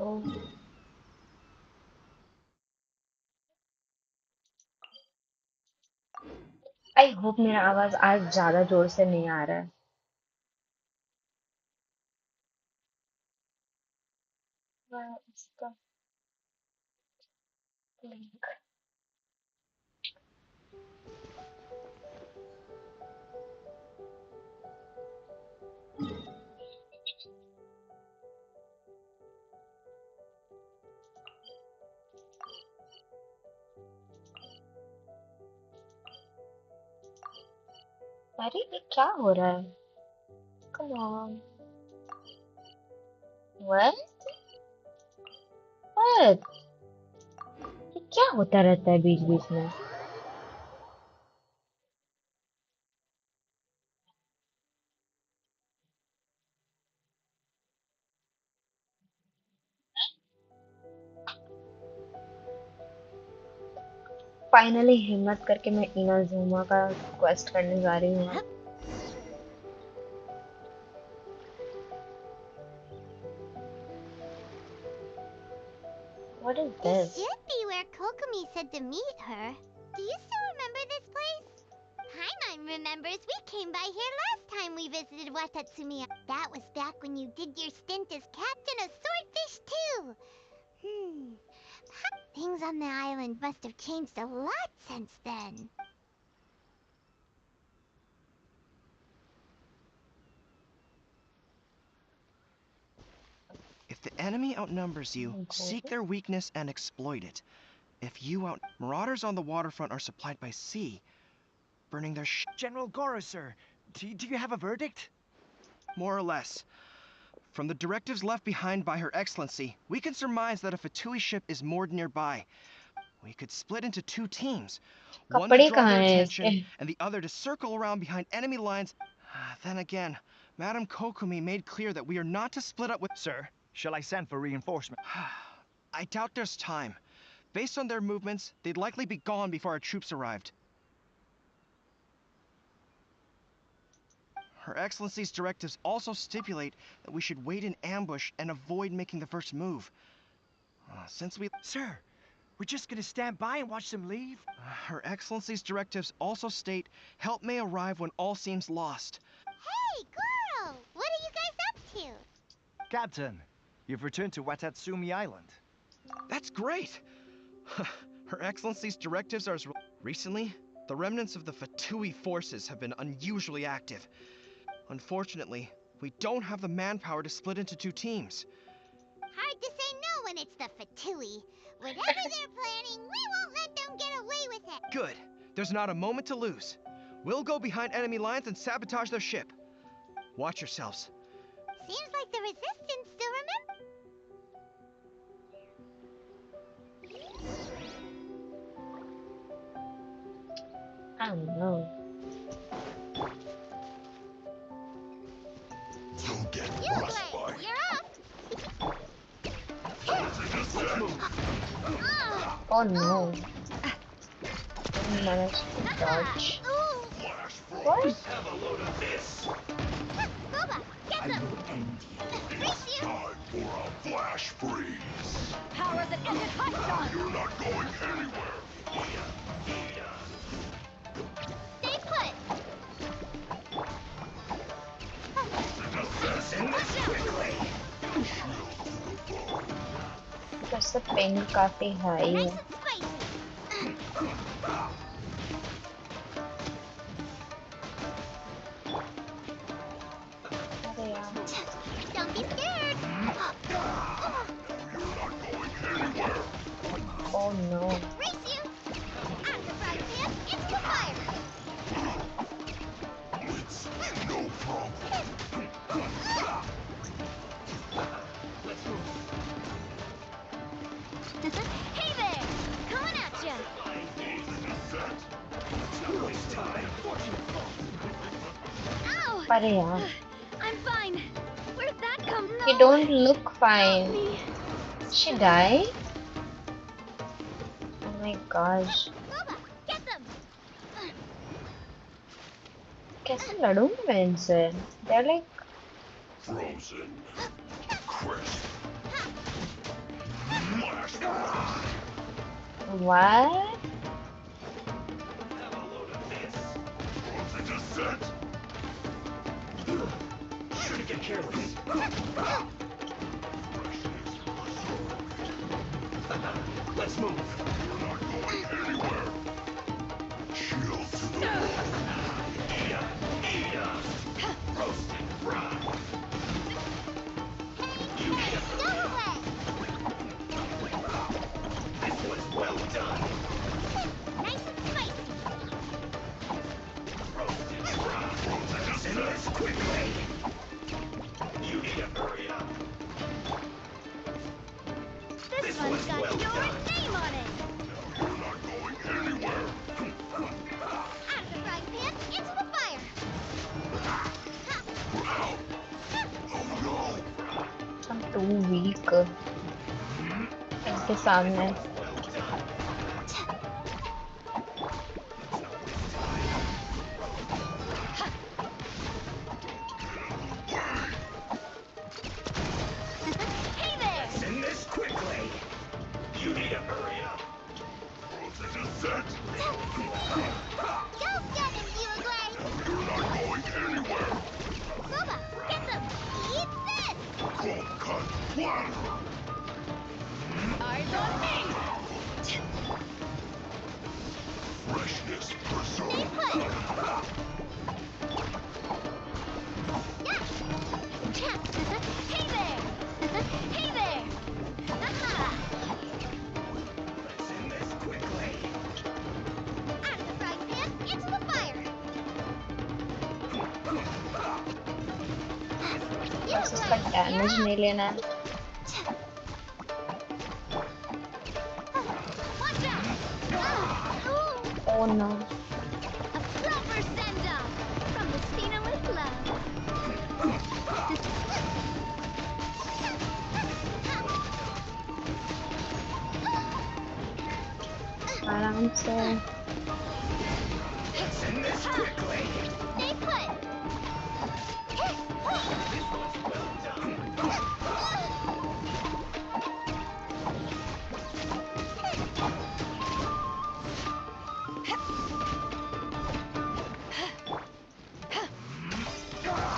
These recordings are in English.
Oh, I hope मेरा आवाज आज ज्यादा जोर से नहीं आ रहा है। मैं इसका लिंक। अरे ये क्या हो रहा है? Come on. What? What? ये क्या होता रहता है बीच बीच में? फाइनली हिम्मत करके मैं इनाजुमा का क्वेस्ट करने जा रही हूँ। What is This this? should be where Kokomi said to meet her. Do you still remember this place? Paimon remembers we came by here last time we visited Watatsumi. That was back when you did your stint as captain of Swordfish too. Things on the island must have changed a lot since then. If the enemy outnumbers you, seek their weakness and exploit it. If you Marauders on the waterfront are supplied by sea, burning their General Goro, sir, do you have a verdict? More or less. From the directives left behind by Her Excellency, we can surmise that a Fatui ship is moored nearby. We could split into two teams. One to कपड़े draw कहाँ their हैं attention, इसके? and the other to circle around behind enemy lines. Then again, Madame Kokumi made clear that we are not to split up with... Sir, shall I send for reinforcement? I doubt there's time. Based on their movements, they'd likely be gone before our troops arrived. Her Excellency's directives also stipulate that we should wait in ambush and avoid making the first move. Since we... Sir, we're just gonna stand by and watch them leave? Her Excellency's directives also state help may arrive when all seems lost. Hey, Goro! What are you guys up to? Captain, you've returned to Watatsumi Island. That's great! Her Excellency's directives are... Recently, the remnants of the Fatui forces have been unusually active. Unfortunately, we don't have the manpower to split into two teams. Hard to say no when it's the Fatui. Whatever they're planning, we won't let them get away with it. Good. There's not a moment to lose. We'll go behind enemy lines and sabotage their ship. Watch yourselves. Seems like the Resistance still remember. I don't know. Don't get You brushed by. You're up. Oh no. I managed to dodge. Ooh. Flash What? freeze. Have a load of this. Boba, get them. Race you. Time for a flash freeze. Power the engine hot You're not going anywhere. Stay put. वैसे pen काफी high Nice है। and spicy. अरे यार। Don't be scared. You're not going anywhere. Oh no. Race you. After frying pan, into the fire. It's no problem. Hey there. Coming at ya. Ow. अरे यार। I'm fine. Where'd that come from? You don't look Help fine. me. Did she die? Oh my gosh. Boba, get them. कैसे लड़ूंगी मैं इनसे? They're like Frozen. Crisp. Flash freeze. What? Frozen descent. Shouldn't get careless. Let's move. We're not going anywhere. Chill to the Eat up, eat up. Roasted, fried. You need a Go away! This one's well done. Nice and spicy. Roasted, fried. And this quickly. You need to hurry up. This one's got well your done. name on it. We're not going anywhere. Out of the frying pan, into the fire. We're out. Oh no. I'm too weak. इसके सामने Hey there! Send this quickly. You need to hurry up. Frozen descent. Go get him, Uruguay! We're not going anywhere. Boba, get them! Eat this! Cold cut platter. Eyes on me! Freshness Stay preserved. put! Yeah! Hey there! Hey there! Aha! Send this quickly. Out of the frying pan, into the fire! बस उसका damage नहीं लेना है Watch out! Ooh, oh no a proper send-off from the Spina with love. आराम से Send this quickly. Stay put! This one's well done.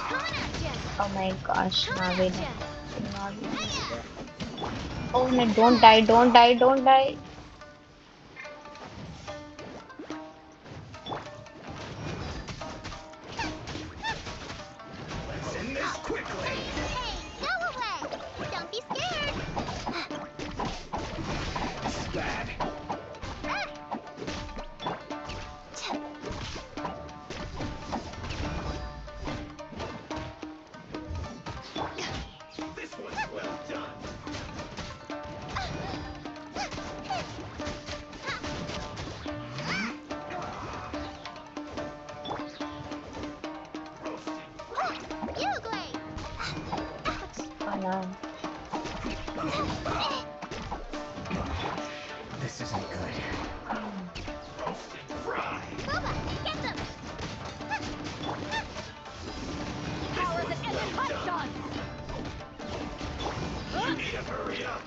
Coming at ya! oh my gosh Coming Navi at ya! Hiya! oh no don't die don't die Send this quickly. Hey, go away! Don't be scared! This is bad. This one's well done. Uruguay! oh no This isn't good. Roasted, fried. Boba, get them! Power of the Ended Hot Dog! You need to hurry up.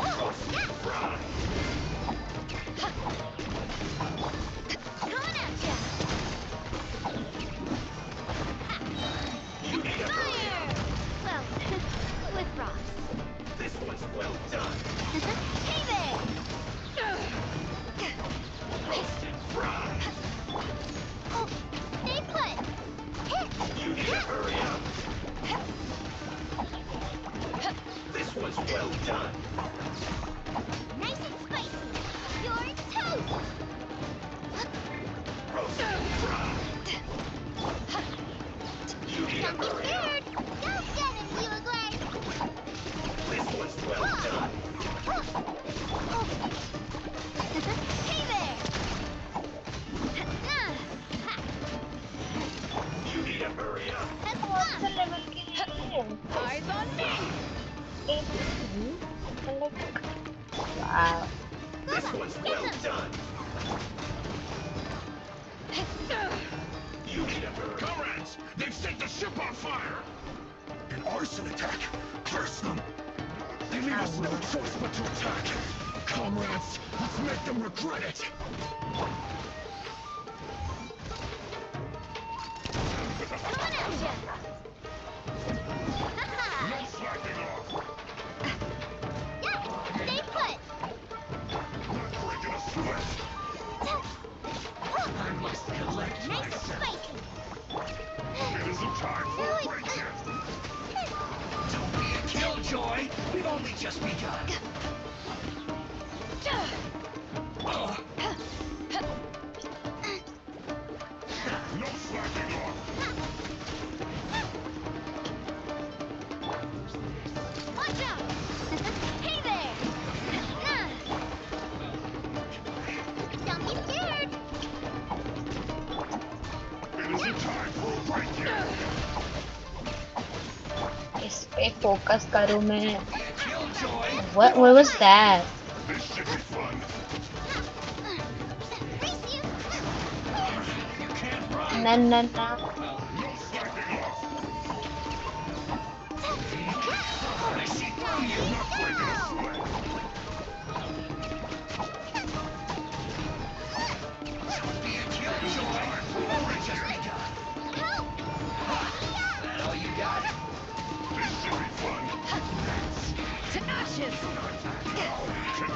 Roasted, fried. Coming at ya! You need to hurry Fire! up. Well, with rocks. This one's well done. Hey there! Roasted, fried. Oh, stay put! You need to hurry up. This one's well done. Nice and spicy! You're toast! Roasted, fried. You need to Don't be hurry up. scared! Go get him, Uruguay! This one's well done. Hey there! You need to hurry up. That's कौन से fun! Level के लिए Eyes on me! wow This Boba, one's get well them! done. You need to hurry. Comrades, they've set the ship on fire. An arson attack. Curse them. They leave us no choice but to attack. Comrades, let's make them regret it. Coming at ya! No slacking off. Yeah, stay put! Not breaking a sweat. I must collect Nice and myself. spicy! It isn't time for a break yet. Don't be a killjoy. We've only just begun. No slacking off. Watch out! Hey there! Don't be scared! It isn't time for a break yet. इस पे focus करूँ मैं. Killjoy. What was that? This should be fun. Race you! You can't run. No, no, no. No slacking off. I see through you. Not breaking a sweat. Don't be a killjoy. We've only just begun. Help! That all you got? This should be fun. To ashes!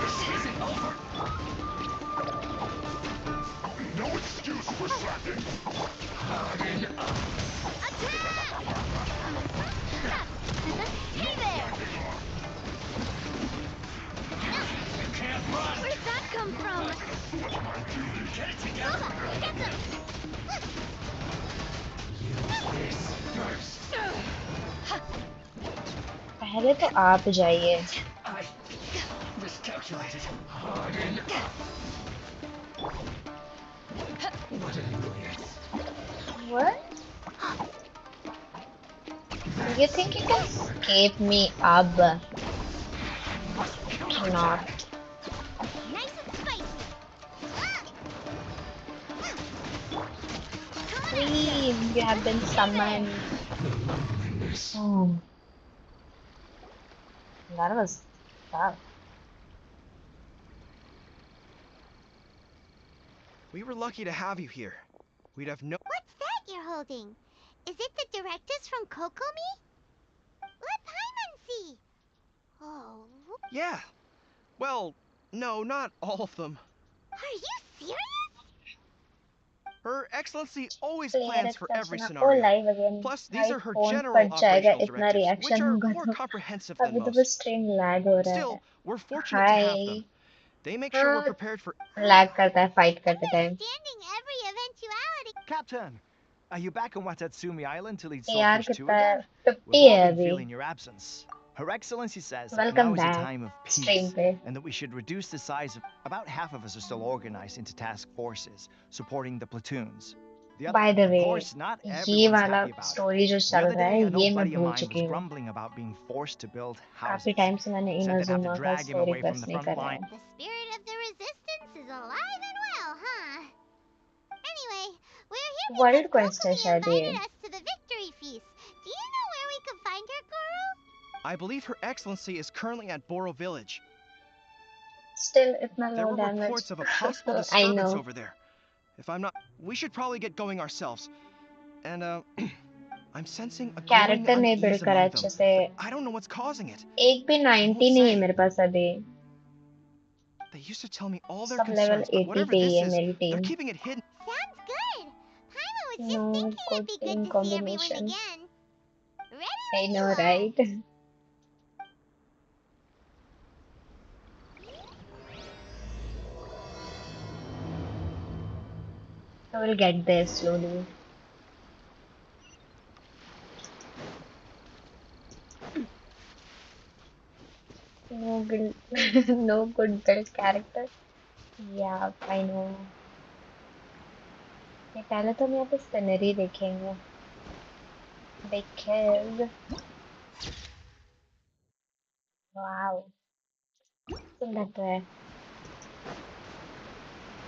This isn't over. No excuse for slacking. Harden up. Attack! Hey there! You can't run. Where'd that come from? Get it together. Nova, get them! This first. पहले तो आप जाइए. I miscalculated. Harden up. What an annoyance. What? You think you can escape me, Ab? Cannot. Nice and spicy! Please, you have been summoned. Oh, that was tough. We were lucky to have you here. We'd have no. What's that you're holding? Is it the directives from Kokomi? Let Paimon see! Oh, Yeah. Well, no, not all of them. are you serious? Her Excellency always Player plans for every exception. Oh, scenario. live again. Plus, these are भाई her phone general फट जाएगा operational इतना directives, which reaction are होगा more तो. comprehensive than अभी तो most. बस stream lag हो रहा है. Still, we're fortunate to have them. They make sure we're हाँ, prepared for. lag करता है fight करते time. Understanding every eventuality. Captain, are you back on Watatsumi Island to lead यार Swordfish 2 कितना again? 50 We've है all been अभी. feeling your absence. Her Excellency says that Welcome now is a back. time of Stream peace, पे. and that we should reduce the size of... About half of us are still organized into task forces, supporting the platoons. The By the of way, course, not ये everyone's वाला happy about it. story जो The चल other रहा है day, an ये old मैं buddy of भूल mine चुकी was हूँ. grumbling about being forced to build काफी houses. टाइम से मैंने Said they'd have to Inazuma का drag him story away from quest the नहीं front करा line. है. The spirit of the resistance is alive and well, huh? Anyway, we're here World because quest है Kokomi शायद ये. invited us to the victory feast. Do you know where we can find her, Goro? I believe Her Excellency is currently at Boro Village. Still इतना There low were damage. reports of a possible I disturbance know. over there. If I'm not, we should probably get going ourselves. And I'm sensing a growing Character नहीं build unease करा among अच्छे them. से. I don't know what's causing it. एक भी 90 नहीं है मेरे पास अभी. They used to tell me all their सब level concerns, but 80 whatever पे ही this है is, मेरी they're team. keeping it hidden. Sounds good. Paimon was just No thinking it'd good be team good to see everyone combination. again. Ready I when you know, are. right? I will get there slowly. No good, no good build character. Yeah, I know. ये पहले तो हम यहाँ पे scenery देखेंगे. Because wow, सुंदर तो है.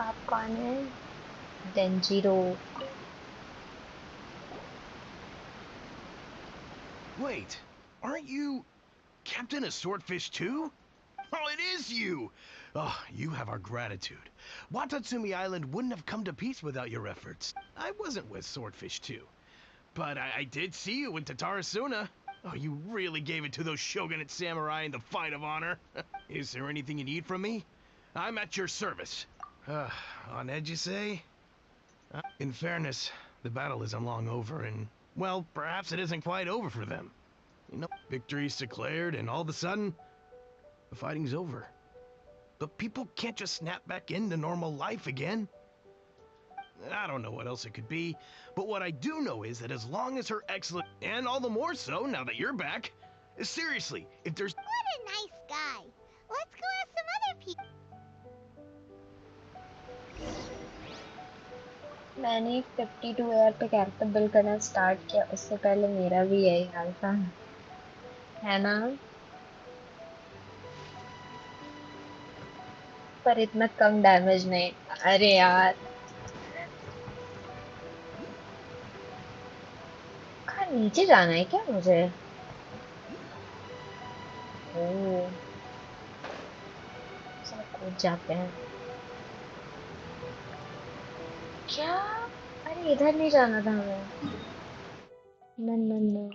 आप कौन है? Denjiro. Wait, aren't you... Captain is Swordfish too? Oh, it is you! Oh, you have our gratitude. Watatsumi Island wouldn't have come to peace without your efforts. I wasn't with Swordfish too, but I did see you in Tatarasuna. Oh, you really gave it to those shogunate samurai in the fight of honor. Is there anything you need from me? I'm at your service. On edge, you say? In fairness, the battle isn't long over, and, well, perhaps it isn't quite over for them. You know, victory's declared, and all of a sudden, the fighting's over. But people can't just snap back into normal life again. I don't know what else it could be, but what I do know is that as long as her excellent, and all the more so now that you're back, seriously, if there's... What a nice guy. Let's go ask some other people. मैंने 52 यार पे character build करना start किया, उससे पहले मेरा भी यही हाल था, है ना? पर इतना कम डैमेज नहीं। अरे यार, कहाँ नीचे जाना है क्या मुझे? ओह, सब कूद जाते हैं क्या? अरे इधर नहीं जाना था हमें। No no no.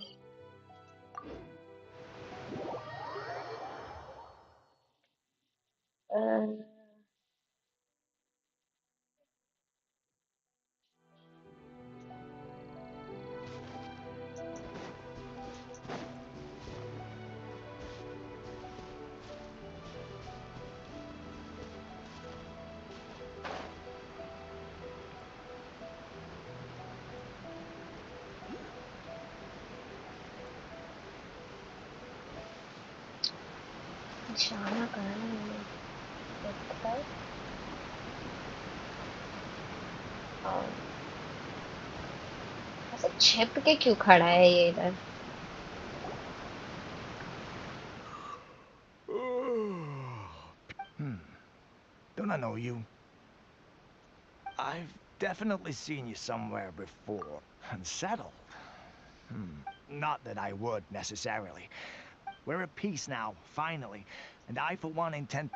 जाना कहाँ है हमें? 55? ऐसे छिप के क्यों खड़ा है ये इधर? Don't I know you? I've definitely seen you somewhere before. Unsettled? Not that I would, necessarily. We're at peace now, finally. And I, for one, intend...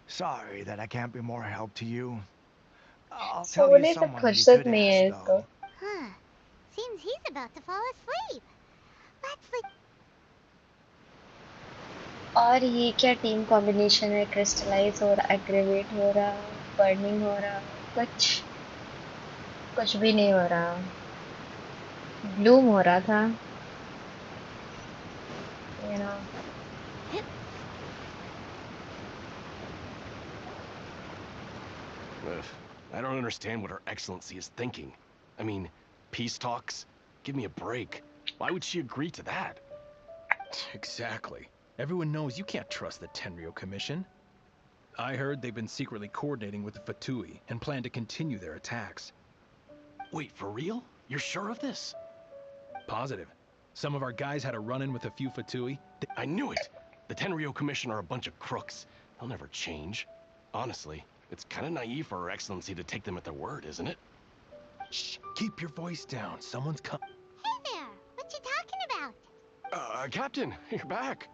Sorry that I can't be more help to you. I'll tell you सोने तक someone you फुर्सत could नहीं ask, है इसको। though. Huh. Seems he's about to fall asleep. Let's like... और ये क्या team combination है? क्रिस्टलाइज हो रहा, एग्रीवेट हो रहा, बर्निंग हो रहा, कुछ भी नहीं हो रहा। ब्लूम हो रहा था, you know. Ugh, I don't understand what Her Excellency is thinking. I mean, peace talks? Give me a break. Why would she agree to that? Exactly. Everyone knows you can't trust the Tenryo Commission. I heard they've been secretly coordinating with the Fatui and plan to continue their attacks. Wait, for real? You're sure of this? Positive. Some of our guys had a run-in with a few Fatui. I knew it! The Tenryo Commission are a bunch of crooks. They'll never change. Honestly, it's kind of naive for Her Excellency to take them at their word, isn't it? Shh! Keep your voice down. Someone's coming. Hey there. What you talking about? Captain, you're back.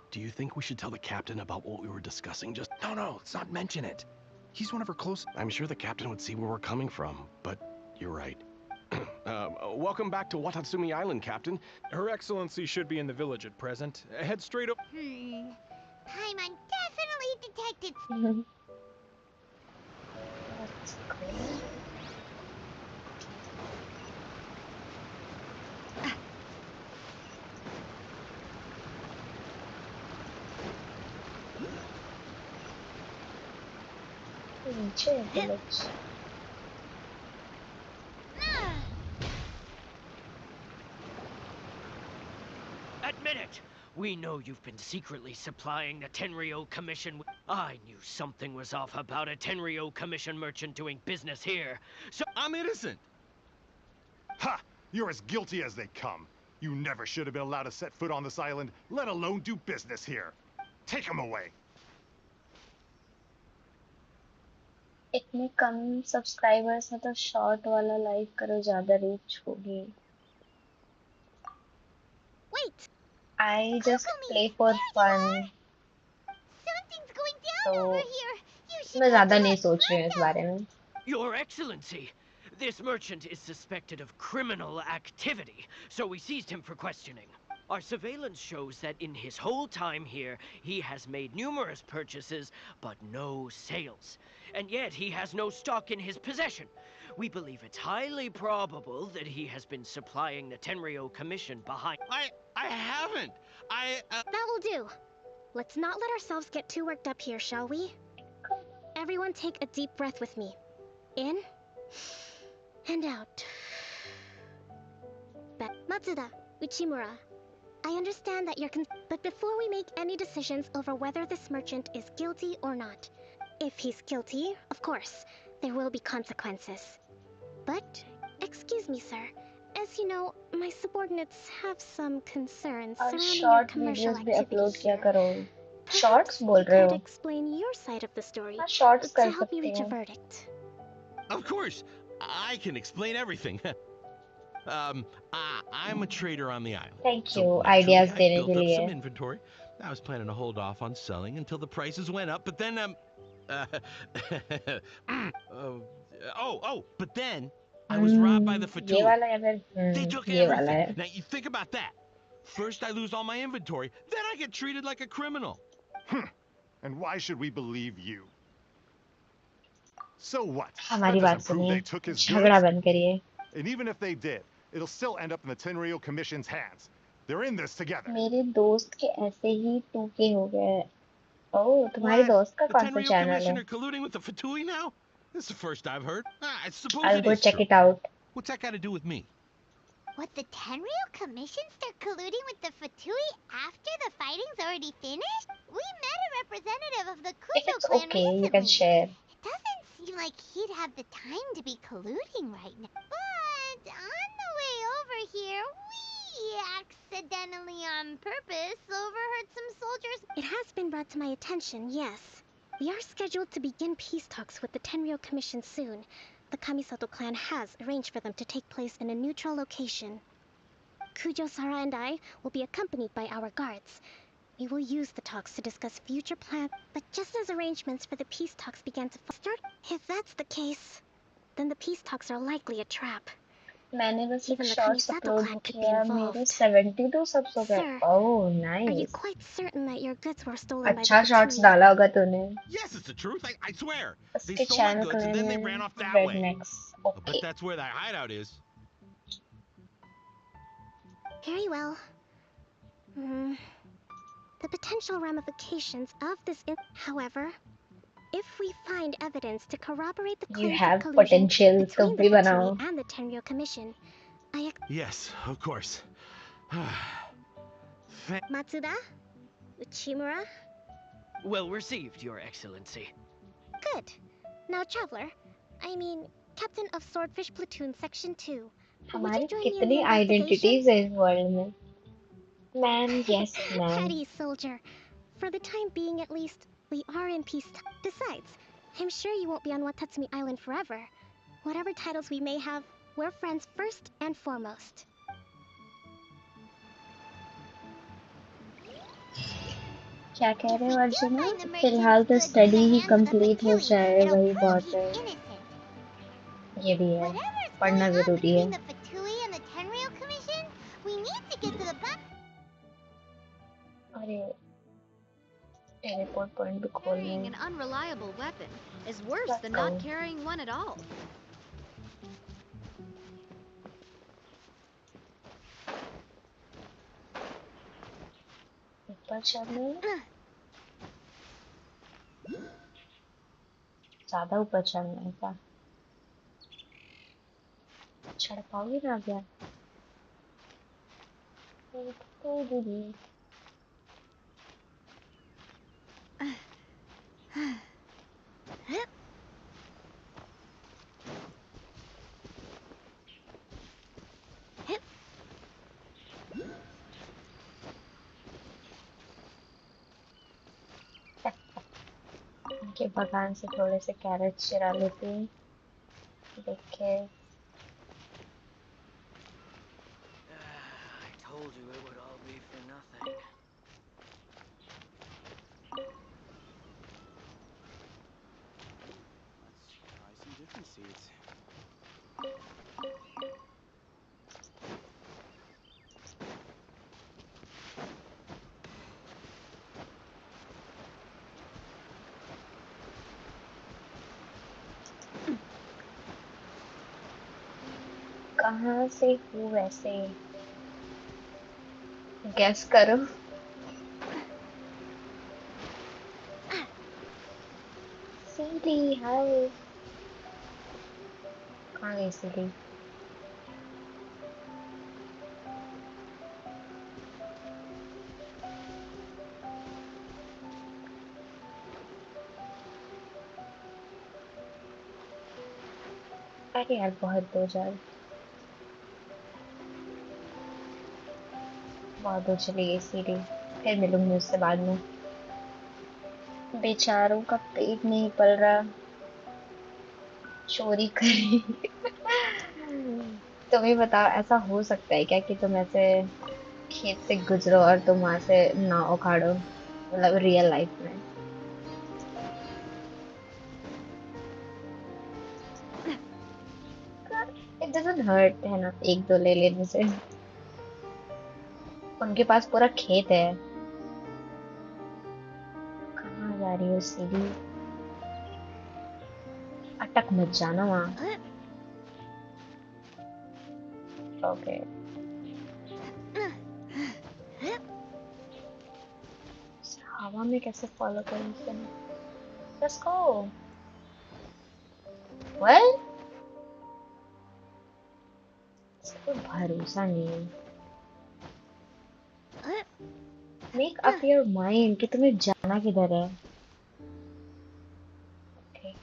Do you think we should tell the captain about what we were discussing just... No, let's not mention it. He's one of our close... I'm sure the captain would see where we're coming from, but you're right. Welcome back to Watatsumi Island, Captain. Her Excellency should be in the village at present. Head straight up. Paimon definitely detected... That's cool. नीचे है village. Admit it! We know you've been secretly supplying the Tenryo Commission with... I knew something was off about a Tenryo Commission merchant doing business here, so... I'm innocent! Ha! You're as guilty as they come. You never should have been allowed to set foot on this island, let alone do business here. Take him away. इतने कम subscribers में तो short वाला live करो, ज्यादा reach होगी। I just Kokomi, play for there you fun. are! Something's going down over तो here. You should मैं go ज्यादा do नहीं it सोच रही right हूँ इस now. बारे में. Your Excellency, this merchant is suspected of criminal activity, so we seized him for questioning. Our surveillance shows that in his whole time here, he has made numerous purchases, but no sales. And yet he has no stock in his possession. We believe it's highly probable that he has been supplying the Tenryo Commission behind. I haven't. That will do. Let's not let ourselves get too worked up here, shall we? Everyone take a deep breath with me. In and out. Matsuda, Uchimura, I understand that you're but before we make any decisions over whether this merchant is guilty or not, if he's guilty, of course, there will be consequences. But, excuse me, sir, as you know, my subordinates have some concerns और surrounding your short commercial videos भी activity upload किया here. करो. Shorts Perhaps बोल you रहे could हो? explain your side of the story हाँ, shorts to कर help me सकती reach a हूँ. verdict. Of course, I can explain everything. I'm a trader on the island. Thank So you. naturally, Ideas I देने built के up लिए. some inventory. I was planning to hold off on selling until the prices went up, but then but then I was robbed by the ये Fatui. वाला या फिर They took ये वाला everything. है. Now you think about that. First I lose all my inventory, then I get treated like a criminal. And why should we believe you? So what? हमारी That बात doesn't prove सुनिए. they took his झगड़ा goods. बंद करिए. And even if they did, it'll still end up in the Tenryo Commission's hands. They're in this together. मेरे दोस्त के ऐसे ही 2K हो गए. ओह, तुम्हारे What? दोस्त का The कौन सा Tenryo चैनल Commission है? are colluding with the Fatui now? This is the first I've heard. I suppose I'll it go is check true. it out. What's that got to do with me? What, the Tenryo Commission start colluding with the Fatui after the fighting's already finished? We met a representative of the If Kujo it's clan okay, you can recently. share. It doesn't seem like he'd have the time to be colluding right now. But on the way over here, we accidentally on purpose overheard some soldiers. It has been brought to my attention, yes. We are scheduled to begin peace talks with the Tenryo Commission soon. The Kamisato clan has arranged for them to take place in a neutral location. Kujo-Sara and I will be accompanied by our guards. We will use the talks to discuss future plans, but just as arrangements for the peace talks began to start, if that's the case, then the peace talks are likely a trap. मैंने बस एक Even the shorts Kamisato upload clan could be किया. मेरे involved. 72 subs हो गए. Sir, oh, are you nice. quite certain that your goods were stolen by the अच्छा shorts Fatui? डाला होगा तूने. Yes, it's the truth. I swear. They उसके stole my channel का goods and then they नाम ran off है that way. Rednecks. I'll bet Okay. that's where that hideout is. Very well. The potential ramifications of this however, if we find evidence to corroborate the You claims have of collusion potential. between तुम the भी Fatui बनाओ. and the Tenryo Commission, Yes, of course. Matsuda? Uchimura? Well received, Your Excellency. Good. Now, Traveler, I mean, Captain of Swordfish Platoon Section 2. Would हमारी you join me in कितनी the investigation? Identities है इस world में. Man, yes, man. Howdy, soldier. For the time being, at least, we are in peace. Besides, I'm sure you won't be on Watatsumi Island forever. Whatever titles we may have, we're friends first and foremost. क्या कह रहे हो If we do arjuna? find the merchant's फिलहाल तो goods in study the he hands of the complete हो Fatui, जाए, it'll वही prove बहुत he's है. innocent. ये भी है. Whatever's पढ़ना going on जरूरी है. between the Fatui and the Tenryo Commission, we need to get to the bottom. अरे एयरपोर्ट पॉइंट भी खोलना Carrying है. an unreliable weapon is worse Let's than go. not carrying one at all. ऊपर चढ़ना है. ज्यादा ऊपर चढ़ना है क्या? चढ़ पाओगे ना क्या? उनके बगान से थोड़े से कैरेट्स चुरा लेते हैं. देखे. I told you it would all be for nothing. Let's try some different seeds. कहाँ से हूँ वैसे? गैस करो। सीधी हाय। कहाँ गई सीधी? अरे यार बहुत दूर जा रही, बहुत दूर चली गई सीधी। फिर मिलूंगी उससे बाद में। बेचारों का पेट नहीं पल रहा, चोरी करी। तुम्हें बताओ, ऐसा हो सकता है क्या कि तुम ऐसे खेत से गुजरो और तुम वहां से ना उखाड़ो, मतलब रियल लाइफ में? इट डजंट हर्ट है ना एक दो ले लेने से। उनके पास पूरा खेत है। कहाँ जा रही हो सीधी? अटक मत जाना वहाँ। ओके हवा में कैसे फॉलो करूँ इसे? Let's go. वेल कोई भरोसा नहीं है। मेक अप योर माइंड कि तुम्हें जाना किधर है। Okay.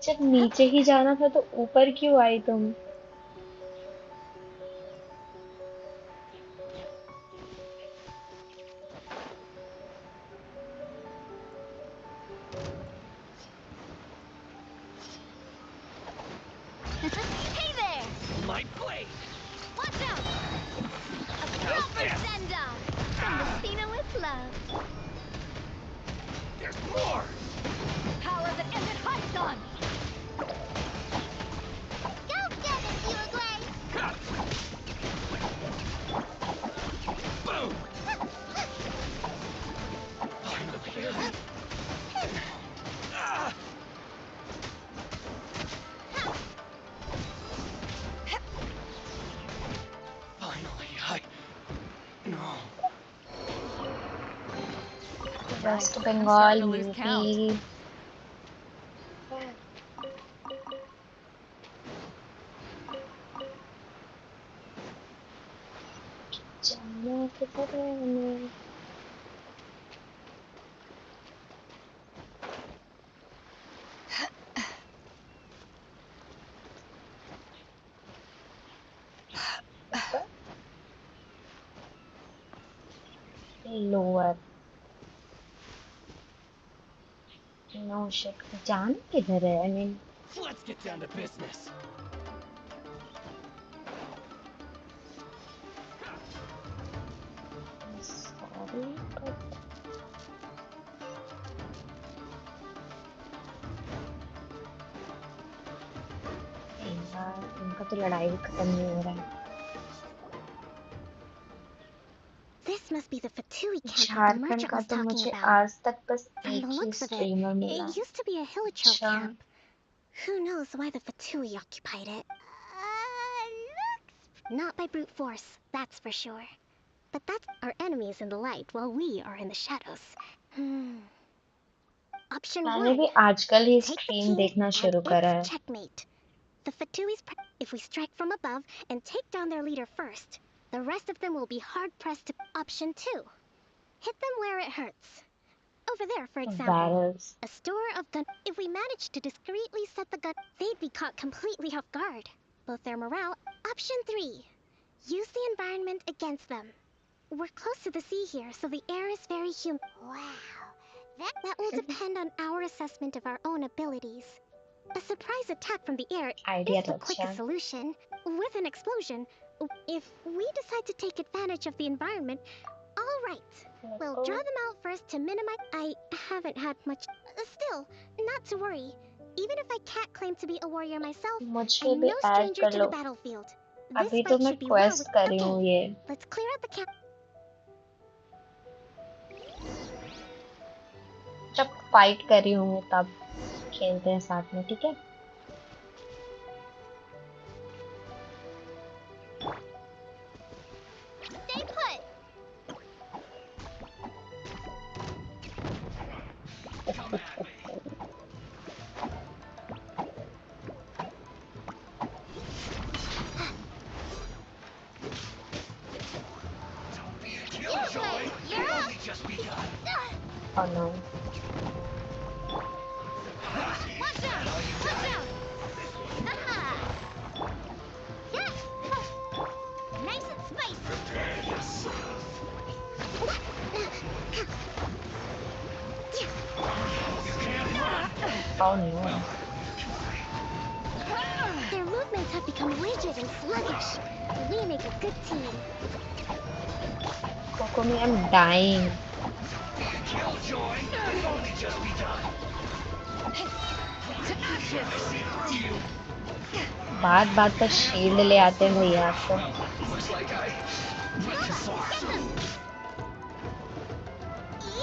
जब नीचे ही जाना था तो ऊपर क्यों आई तुम? Hey there! My blade! Watch out! A proper send-off from the Spino with love. There's more! Power the Epic Hot Gun! Go get it, Uruguay! Boom! Finally. Ah! Finally, no. West I'm Bengal, starting to lose count. UP. जाना किधर है हमें? ऊपर? Lower? No shit, जाना किधर है? I mean Let's get down to business. Sorry but यार इनका तो लड़ाई भी खत्म नहीं हो रहा है। This must be the Fatui camp that the Jharkhand merchant का was तो talking मुझे about. आज तक बस From the एक ही looks of it, स्ट्रीमर मिला it है। used to be a Hilichurl अच्छा camp. Who knows why the Fatui occupied it? Looks... Not by brute force, that's for sure. But that's our enemies in the light while we are in the shadows. Option मैंने 1. भी आजकल ही Take the stream king देखना and शुरू करा it's है। checkmate. The Fatui's if we strike from above and take down their leader first, the rest of them will be hard-pressed to... Option 2. Hit them where it hurts. Over there, for example. Barrels. A store of gun... If we manage to discreetly set the gun, they'd be caught completely off guard. Both their morale... Option 3. Use the environment against them. We're close to the sea here, so the air is very humid. Wow. That will depend on our assessment of our own abilities. A surprise attack from the air Idea is the तो अच्छा quickest है. solution. With an explosion, if we decide to take advantage of the environment, all right. We'll draw them out first to minimize. I haven't had much. Still, not to worry. Even if I can't claim to be a warrior myself, मुझे I'm भी no add stranger कर to low. the battlefield. This अभी तो fight मैं should be well with. Quest कर रही हूँ Okay, ये. let's clear out the camp. जब फाइट कर रही हूँ तब खेलते हैं साथ में, ठीक है? Stay put. Don't be a killjoy. We've only just begun. Oh no. Watch out! Watch out! Haha! Yeah! Nice and spicy. Prepare yourself. You can't run. Oh no. Their movements have become rigid and sluggish. We make a good team. Kokomi, I'm dying. Don't be a killjoy. We've only just begun. I see through you. बात बात पर shield ले आते हैं भैया आपको. Looks like I went too far. Get them!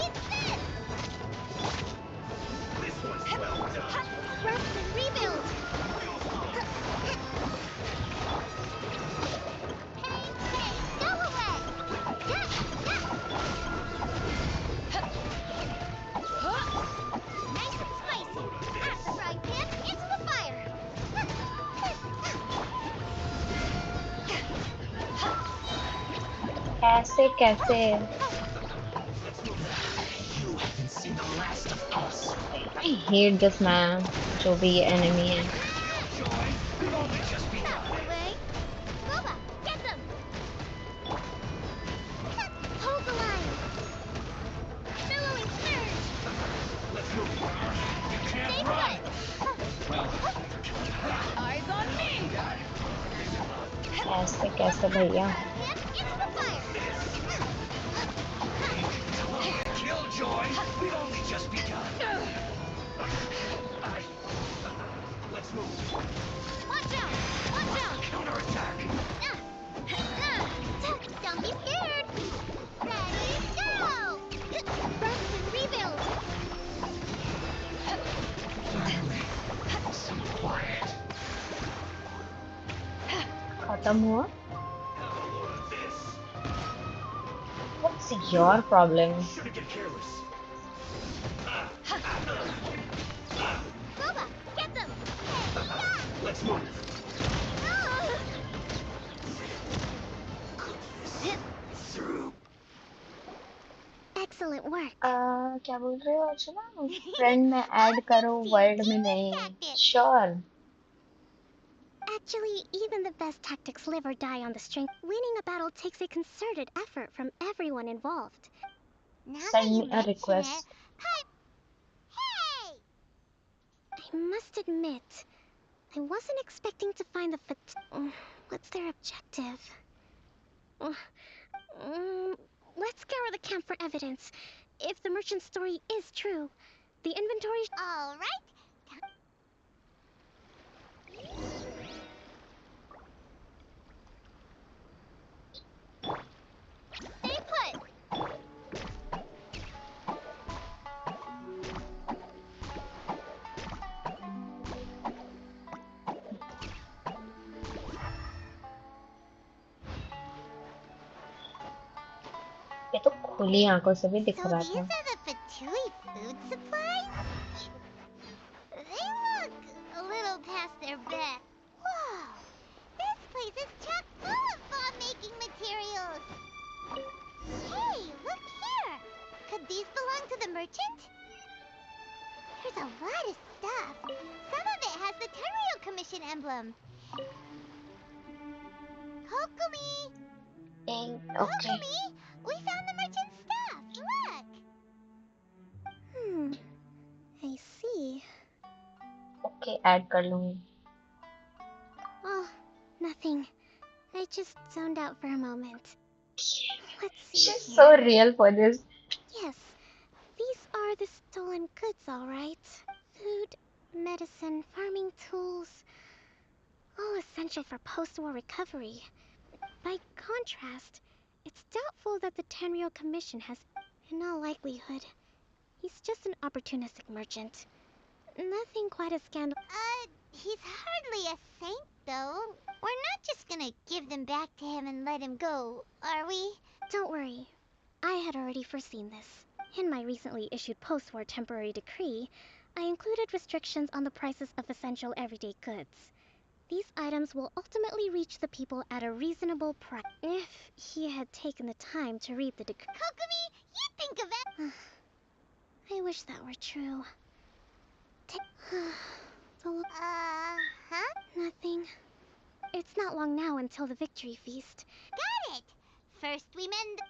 Eat this! This one's well done. Rest and rebuild! Hey, hey, go away! Nice and spicy! Out the frying pan, into the fire! कैसे कैसे? You haven't seen the last of us. I hate this man. जो भी ये enemy है. Killjoy. We've only just begun. That's the way! Boba, get them! Hold the line! Billowing surge! Let's move. You Stay can't run. put! Eyes on me! कैसे कैसे भैया? Pan into the fire! Killjoy. We've only just begun. Let's move. Watch out! Watch out! Counterattack. Don't be scared! Ready, go! Rest and rebuild! So quiet. खत्म हुआ? Have a load of this. What's your problem? Shouldn't get careless. Boba, get them! Let's move. Through. Excellent work. क्या बोल रहे हो अर्चना? Friend में add करो, world में नहीं. Sure. Actually, even the best tactics live or die on the string. Winning a battle takes a concerted effort from everyone involved. Now Send that you me a mention request. it, hey! I must admit, I wasn't expecting to find the what's their objective? Let's scour the camp for evidence. If the merchant's story is true, the inventory. All right. Stay put. ये तो खुली आंखों से भी दिख So रहा these था. are the Fatui food supplies? They look a little past their best. Whoa! This place is chock full of bomb-making materials! Hey, look here! Could these belong to the merchant? There's a lot of stuff. Some of it has the Tenryo Commission emblem. Kokumi! Okay. Kokumi! We found the merchant's stuff! Look! I see. Okay, add कर लूंगी. Oh, nothing. I just zoned out for a moment. Let's see She's here. so real for this. Yes, these are the stolen goods, all right. Food, medicine, farming tools, all essential for post-war recovery. By contrast, it's doubtful that the Tenryou Commission has, in all likelihood, he's just an opportunistic merchant. Nothing quite as scandal. He's hardly a saint, though. We're not just gonna give them back to him and let him go, are we? Don't worry. I had already foreseen this. In my recently issued post-war temporary decree, I included restrictions on the prices of essential everyday goods. These items will ultimately reach the people at a reasonable price. If he had taken the time to read the decree... Kokomi, you think of it! I wish that were true. Huh? Nothing. It's not long now until the victory feast. Got it! First we mend...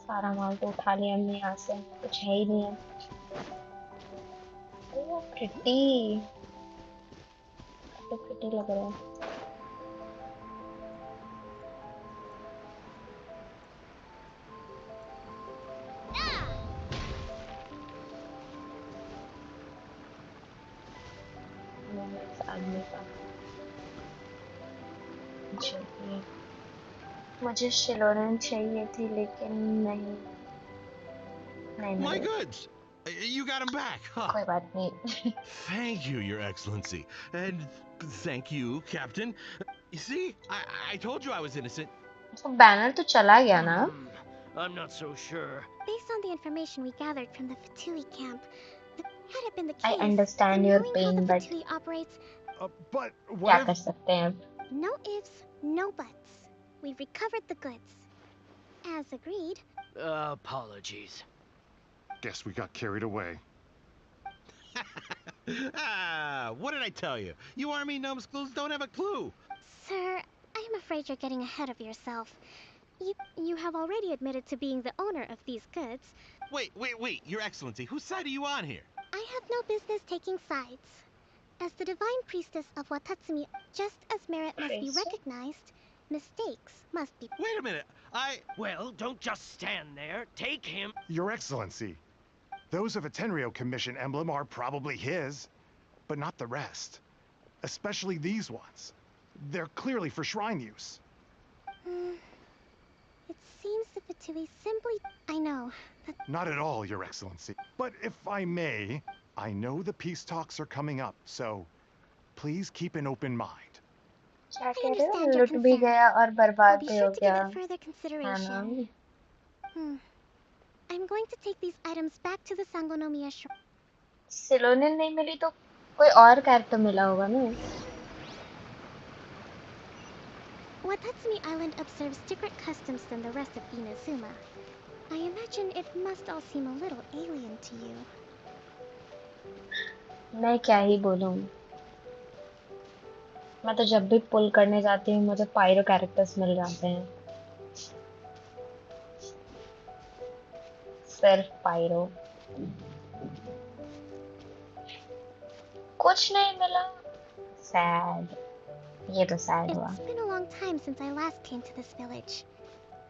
सारा माल तो उठा लिया हमने यहाँ से. कुछ है ही नहीं है. ओह प्रिटी. तो प्रिटी लग रहा है. आदमी का मुझे शिलोरेन चाहिए थी लेकिन नहीं My milli. goods! You got them back, huh? कोई बात नहीं. Thank you, Your Excellency. And thank you, Captain. You see, I told you I was innocent. तो बैनर तो चला गया ना. I'm not so sure. Based on the information we gathered from the Fatui camp, had it been the I case, understand and your knowing how pain, the but Fatui operates, But क्या what कर if... सकते हैं अब. no ifs, no buts. We've recovered the goods. As agreed. Apologies. Guess we got carried away. What did I tell you? You army numbskulls don't have a clue. Sir, I'm afraid you're getting ahead of yourself. You have already admitted to being the owner of these goods. Wait, Your Excellency, whose side are you on here? I have no business taking sides. As the divine priestess of Watatsumi, just as merit must be recognized, mistakes must be... Wait a minute, Well, don't just stand there. Take him. Your Excellency, those of a Tenryou Commission emblem are probably his, but not the rest. Especially these ones. They're clearly for shrine use. It seems the Fatui simply... I know, but... Not at all, Your Excellency. But if I may, I know the peace talks are coming up, so please keep an open mind. क्या कह रहे हो? लुट भी गया और बर्बाद भी हो गया. Further consideration. I'm going to take these items back to the Sangonomiya shrine. सिलोनिन नहीं मिली तो कोई और कैरेक्टर मिला होगा ना. Watatsumi Island observes different customs than the rest of Inazuma. I imagine it must all seem a little alien to you. मैं क्या ही बोलूं. मैं तो जब भी पुल करने जाती हूँ मुझे पायरो कैरेक्टर्स मिल जाते हैं. सिर्फ पायरो. कुछ नहीं मिला. सैड. ये तो सैड हुआ. It's been a long time since I last came to this village.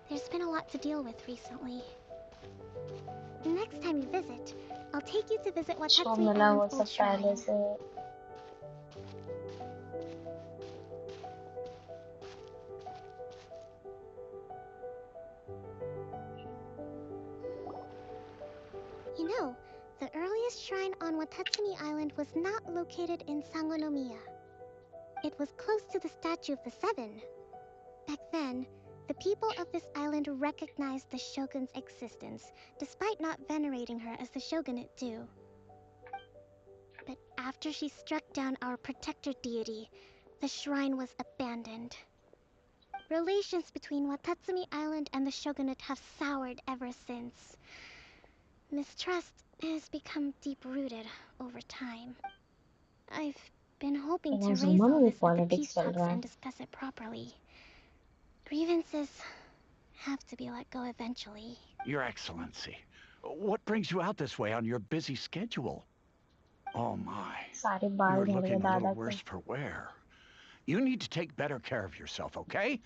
There's been a lot to deal with recently. Next time you visit, I'll take you to visit Watatsumi Island's old shrine. You know, the earliest shrine on Watatsumi Island was not located in Sangonomiya. It was close to the statue of the Seven. Back then, the people of this island recognized the shogun's existence, despite not venerating her as the shogunate do. But after she struck down our protector deity, the shrine was abandoned. Relations between Watatsumi Island and the shogunate have soured ever since. Mistrust has become deep-rooted over time. I've been hoping to raise all this with the peace talks and discuss it properly. Grievances have to be let go eventually. Your Excellency, what brings you out this way on your busy schedule? Oh my, you're looking a little worse for wear. You need to take better care of yourself, okay?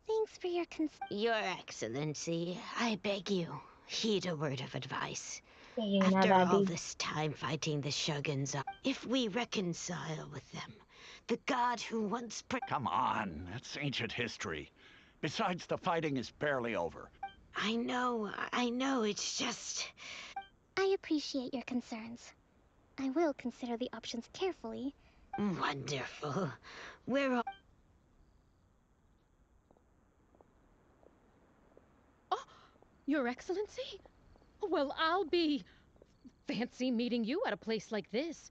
Thanks for your Your Excellency, I beg you, heed a word of advice. Yun After na, all Daddy. this time fighting the shoguns, if we reconcile with them, the god who once Come on, that's ancient history. Besides, the fighting is barely over. I know, it's just... I appreciate your concerns. I will consider the options carefully. Wonderful. We're all... Your Excellency? Well, I'll be... fancy meeting you at a place like this.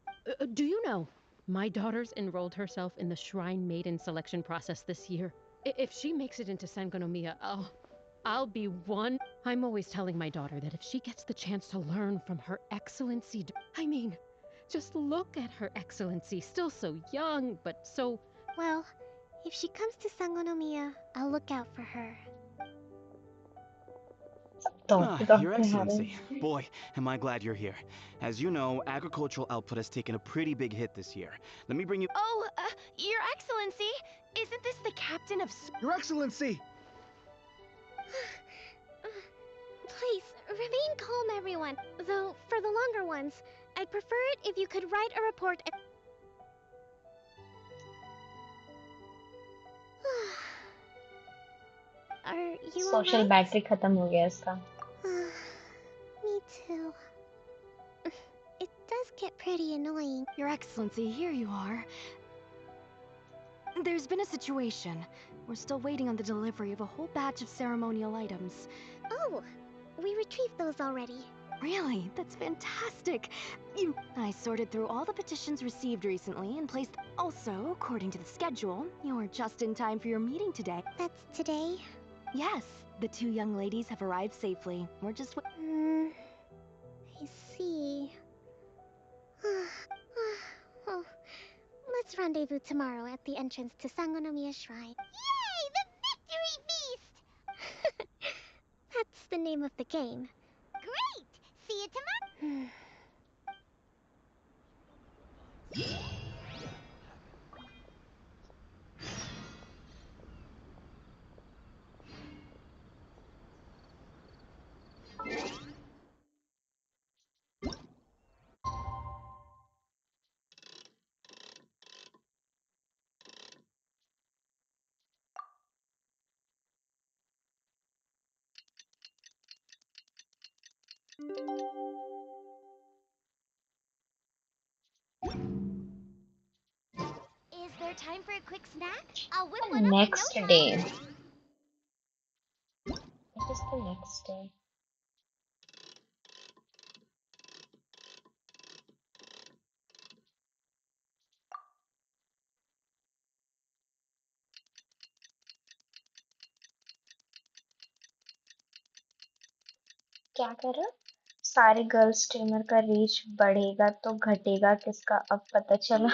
Do you know, my daughter's enrolled herself in the Shrine Maiden selection process this year. If she makes it into Sangonomiya, I'll be one... I'm always telling my daughter that if she gets the chance to learn from Her Excellency... I mean, just look at Her Excellency, still so young, but so... Well, if she comes to Sangonomiya, I'll look out for her. Your Excellency, boy, am I glad you're here. As you know, agricultural output has taken a pretty big hit this year. Let me bring you... Oh, Your Excellency! Isn't this the captain of... Your Excellency! Please, remain calm, everyone. Though, for the longer ones, I'd prefer it if you could write a report and... Are you social alright? Battery खत्म हो गया इसका. Me too. It does get pretty annoying. Your Excellency, here you are. There's been a situation. We're still waiting on the delivery of a whole batch of ceremonial items. Oh, we retrieved those already. Really? That's fantastic. I sorted through all the petitions received recently and placed... Also, according to the schedule, you're just in time for your meeting today. That's today? Yes. The two young ladies have arrived safely. We're just... I see. Oh, let's rendezvous tomorrow at the entrance to Sangonomiya Shrine. Yay! The victory feast! That's the name of the game. Great! See you tomorrow! Is there time for a quick snack? I'll whip one up in no Next time. day. What is the next day? क्या कर रहा? सारे girl streamer का reach बढ़ेगा तो घटेगा किसका अब पता चला.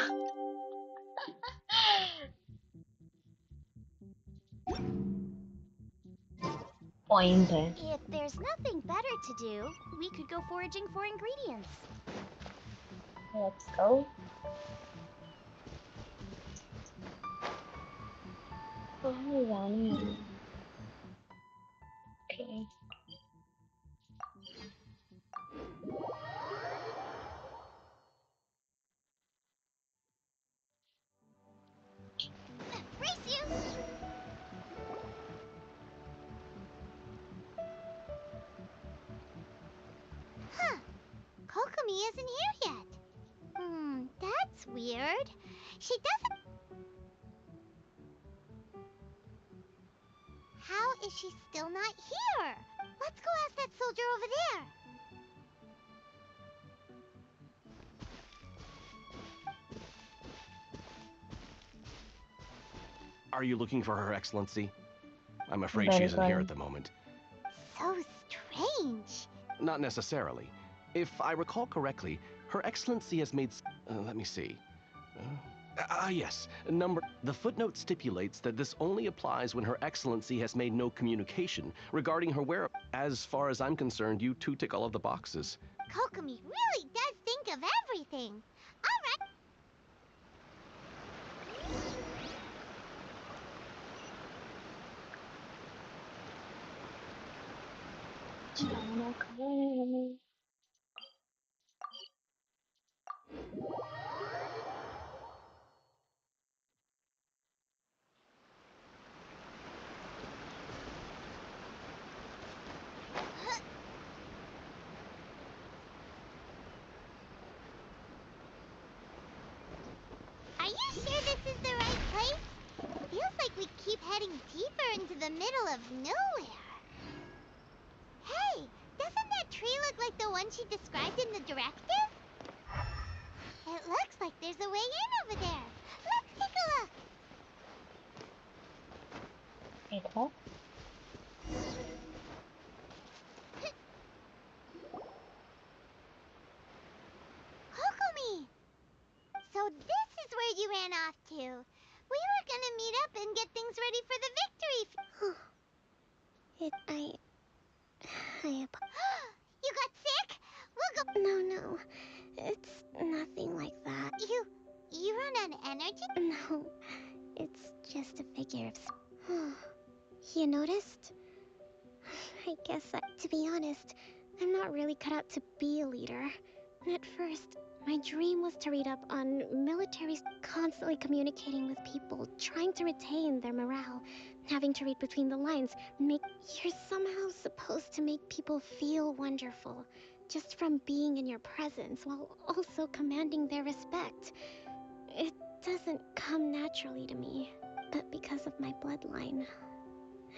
Point है. If there's nothing better to do, we could go foraging for ingredients. Let's go. कहाँ जाना है? Okay. Race you! Huh. Kokomi isn't here yet. That's weird. She doesn't... How is she still not here? Let's go ask that soldier over there. Are you looking for Her Excellency? I'm afraid she Very isn't here good. at the moment. So strange. Not necessarily. If I recall correctly, Her Excellency has made... let me see. Yes. The footnote stipulates that this only applies when Her Excellency has made no communication regarding her whereabouts. As far as I'm concerned, you two tick all of the boxes. Kokomi really does think of everything. All right. Are you sure this is the right place? Feels like we keep heading deeper into the middle of nowhere. Hey, doesn't that tree look like the one she described in the directive? It looks like there's a way in over there. Let's take a look. Kokomi! So this is where you ran off to. We were gonna meet up and get things ready for the victory. I You got sick? We'll go. No. It's nothing like that. You run on energy? No, it's just a figure of... You noticed? I guess to be honest, I'm not really cut out to be a leader. At first, my dream was to read up on militaries constantly communicating with people, trying to retain their morale, having to read between the lines, You're somehow supposed to make people feel wonderful, just from being in your presence, while also commanding their respect. It doesn't come naturally to me, but because of my bloodline,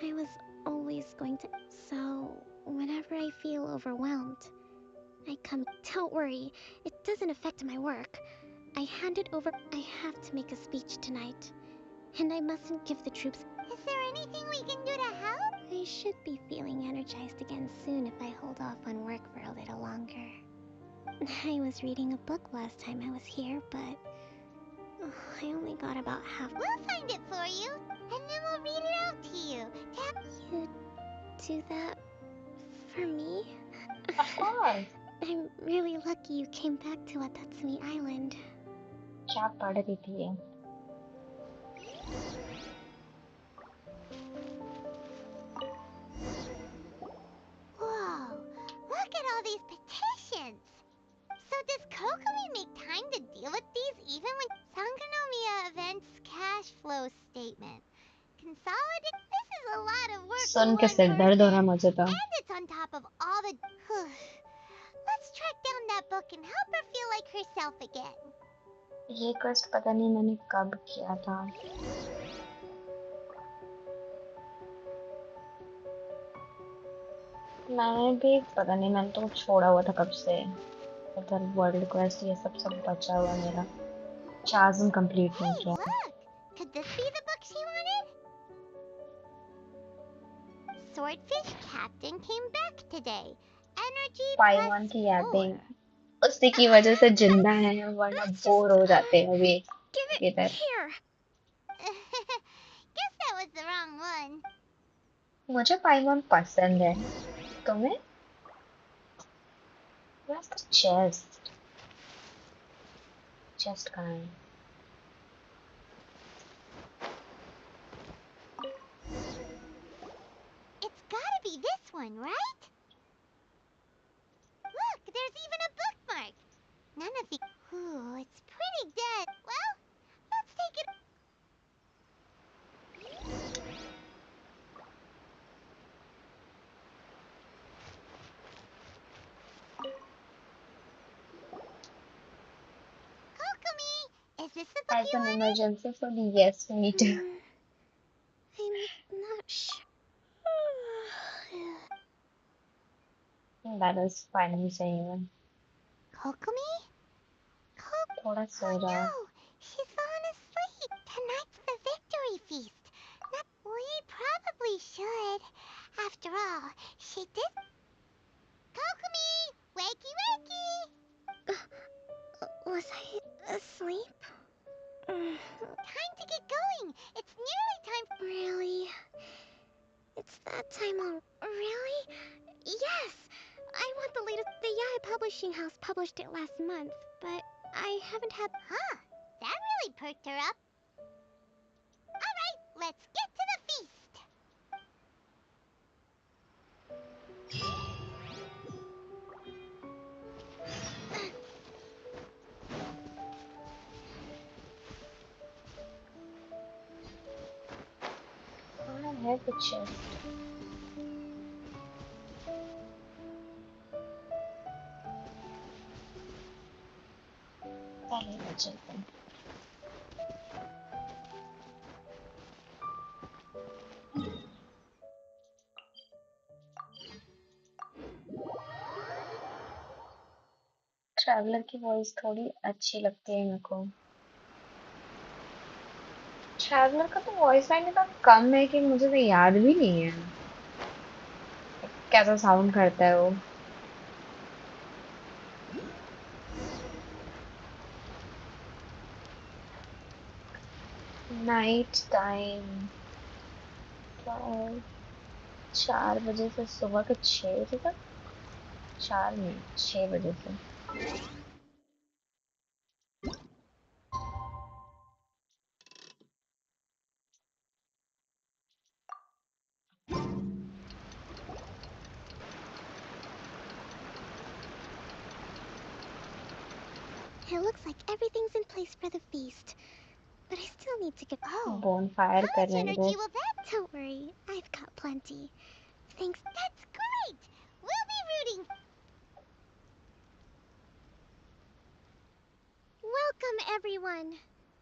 I was always going to... So, whenever I feel overwhelmed, I come... Don't worry, it doesn't affect my work. I hand it over... I have to make a speech tonight, and I mustn't give the troops... Is there anything we can do to help? I should be feeling energized again soon if I hold off on work for a little longer. I was reading a book last time I was here, but... I only got about half... We'll find it for you, and then we'll read it out to you. You do that for me? Of course. I'm really lucky you came back to Watatsumi Island. क्या पढ़ रही थी ये? Whoa, look at all these petitions. So does Kokomi make time to deal with these even when... Sangonomiya Events Cash Flow Statement. Consolidate... This is a lot of work for सुन के one सिर दर्द हो रहा person. मुझे तो. And it's on top of all the... Let's track down that book and help her feel like herself again. ये quest पता नहीं मैंने कब किया था. मैं भी पता नहीं, मैंने तो छोड़ा हुआ था कब से. इधर वर्ल्ड क्वेस्ट ये सब बचा हुआ मेरा. Chasm complete नहीं किया. Look, could this be the book she wanted? Swordfish Captain came back today. Energy पाइवान की यादें उसी की वजह से जिंदा है, वरना बोर हो जाते हैं अभी इधर. Guess that was the wrong one. मुझे पाइवान पसंद है. तुम्हें? Where's the chest? Chest कहाँ है? It's gotta be this one, right? Look, there's even a bookmark. None of the... Ooh, it's pretty dead. Well, let's take it... Kokomi, is this the book As you an wanted? emergency food, yes, me too. I'm not sure. That is finally saying. Kokomi? थोड़ा सो Oh जाओ. no, she's fallen asleep. Tonight's the victory feast. should. After all, she did. Kokumi! Wakey wakey! Was I asleep? Time to get going. It's nearly time. Really? It's that time really? Yes! I want the latest. The Yae Publishing House published it last month, but I haven't had. Huh. That really perked her up. Alright, let's get to the feast. I have the chest. पहले तो चलते हैं. Traveller की voice थोड़ी अच्छी लगती है मेरे को. ट्रैवलर का तो वॉइस लाइन इतना कम है कि मुझे तो याद भी नहीं है कैसा साउंड करता है वो. नाइट टाइम 4 बजे से सुबह के 6 बजे तक. 4 नहीं 6 बजे से. It looks like everything's in place for the feast. But I still need to get. Oh, bonfire how much energy करेंगे. will that? Don't worry, I've got plenty. Thanks. That's great. We'll be rooting. Welcome, everyone.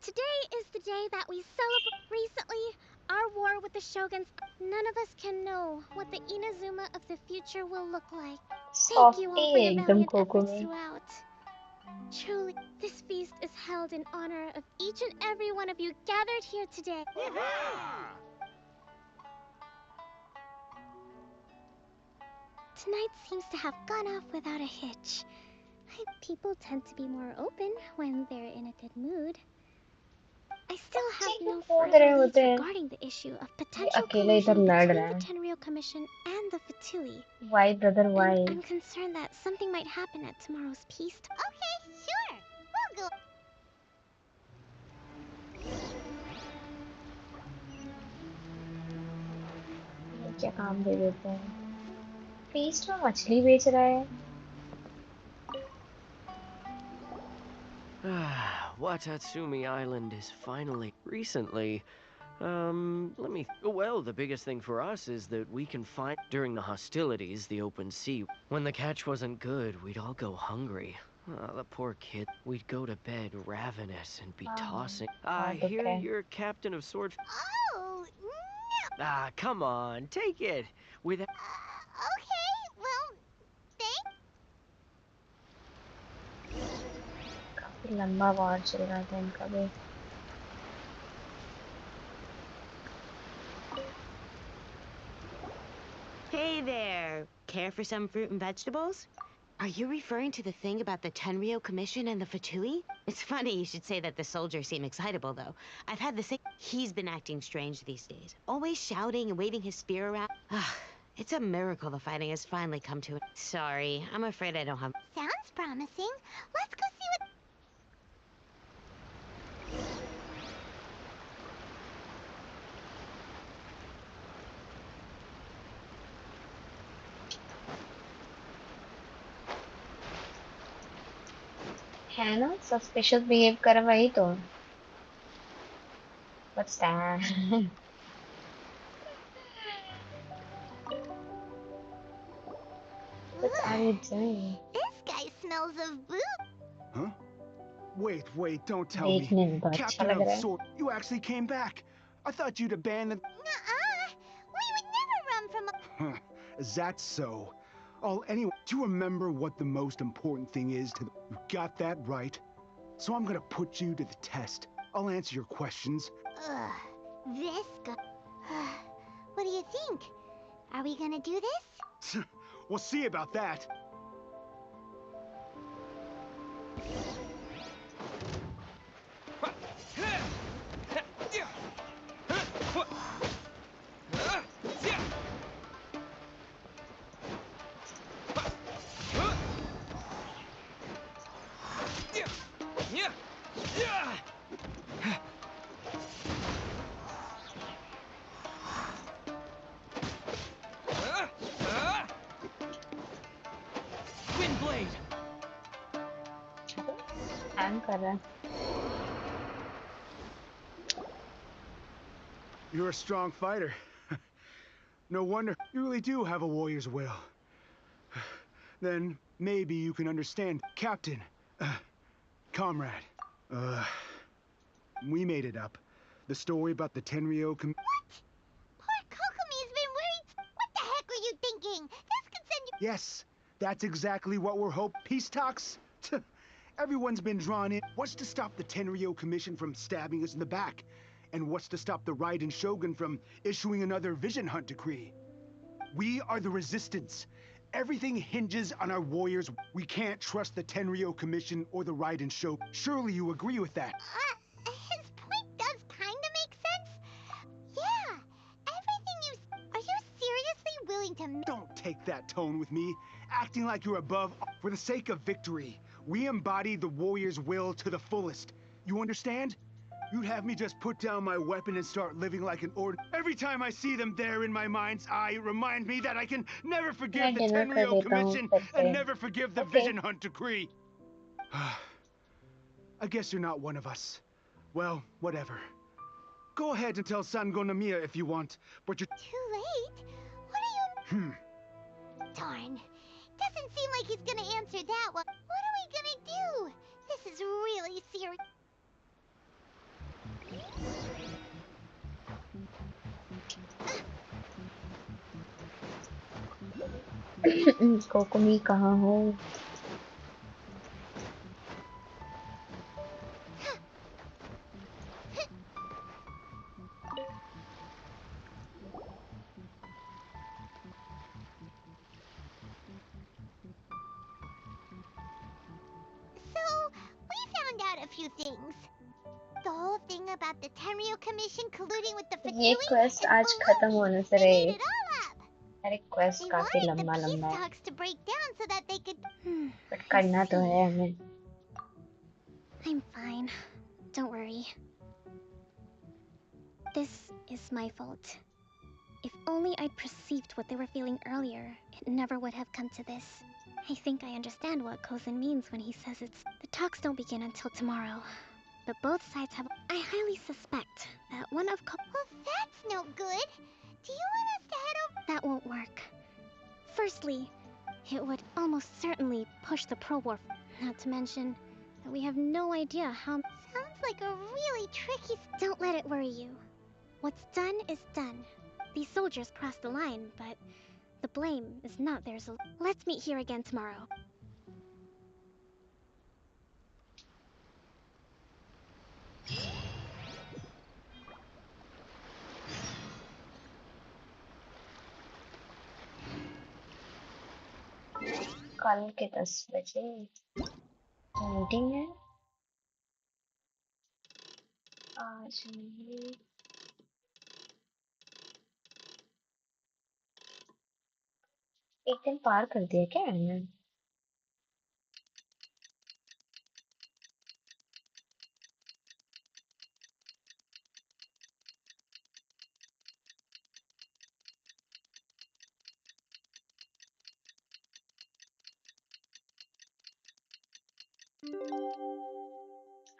Today is the day that we celebrate. Recently, our war with the Shoguns. None of us can know what the Inazuma of the future will look like. Thank you all for your valiant efforts throughout. Truly, this feast is held in honor of each and every one of you gathered here today. Tonight seems to have gone off without a hitch. People tend to be more open when they're in a good mood. I still have no further leads regarding the issue of potential collusion between the Tenryou Commission and the Fatui. Why, brother, why? And I'm concerned that something might happen at tomorrow's peace. Okay, sure. We'll go. क्या काम दे देते हैं. Feast में मछली बेच रहा है. Watatsumi Island is finally... Recently, well, the biggest thing for us is that we can find... During the hostilities, the open sea, when the catch wasn't good, we'd all go hungry. The poor kid. We'd go to bed ravenous and be tossing. I hear you're captain of sword... Oh, no. Come on, take it. With... Okay, well, thanks. काफी लंबा war चल रहा था इनका भी. Hey there! Care for some fruit and vegetables? Are you referring to the thing about the Tenryou Commission and the Fatui? It's funny you should say that the soldiers seem excitable, though. I've had the same... He's been acting strange these days. Always shouting and waving his spear around. It's a miracle the fighting has finally come to it. Sorry, I'm afraid I don't have... Sounds promising. Let's go see what... है ना suspicious behave कर वही तो. What's that? What are you doing? This guy smells of booze. Huh? Wait, don't tell me. Captain of Sword, you actually came back. I thought you'd abandoned... Nuh-uh. We would never run from a... Is that so? Oh, anyway, do you remember what the most important thing is to... You got that right? So I'm gonna put you to the test. I'll answer your questions. This guy... What do you think? Are we gonna do this? We'll see about that. You're a strong fighter. No wonder you really do have a warrior's will. Then maybe you can understand, Captain, comrade. We made it up. The story about the Tenryo What? Poor Kokomi's been worried. What the heck were you thinking? This could send you— Yes, that's exactly what we're hoping. Peace talks? Everyone's been drawn in. What's to stop the Tenryo Commission from stabbing us in the back? And what's to stop the Raiden Shogun from issuing another Vision Hunt decree? We are the Resistance. Everything hinges on our warriors. We can't trust the Tenryo Commission or the Raiden Shogun. Surely you agree with that? His point does kinda make sense. Yeah, everything you— Are you seriously willing to— Don't take that tone with me, acting like you're above. For the sake of victory, we embody the warrior's will to the fullest. You understand? You'd have me just put down my weapon and start living like an ordinary. Every time I see them there in my mind's eye, it reminds me that I can never forgive the Tenryo Commission and never forgive the Vision Hunt decree. I guess you're not one of us. Well, whatever. Go ahead and tell Sango Nomiya if you want, but you're— Too late? What are you— Darn. Doesn't seem like he's gonna answer that one. What are we gonna do? This is really serious. कोकोमी कहाँ हो? Few things. The whole thing about the Tenryo Commission colluding with the ये Fatui quest आज खत्म होने से they रही. made it all up. अरे quest They काफी wanted the लंबा peace है. talks to break down so that they could— But करना तो है हमें. I'm fine. Don't worry. This is my fault. If only I'd perceived what they were feeling earlier, it never would have come to this. I think I understand what Kozin means when he says it's— The talks don't begin until tomorrow. But both sides have— I highly suspect that one of Well, that's no good. Do you want us to head over— That won't work. Firstly, it would almost certainly push the pro-war. Not to mention that we have no idea how— Sounds like a really tricky— Don't let it worry you. What's done is done. These soldiers crossed the line, but the blame is not theirs. Let's meet here again tomorrow. कल के 10 बजे meeting है. आज नहीं. एक दिन पार कर दिया क्या मैंने?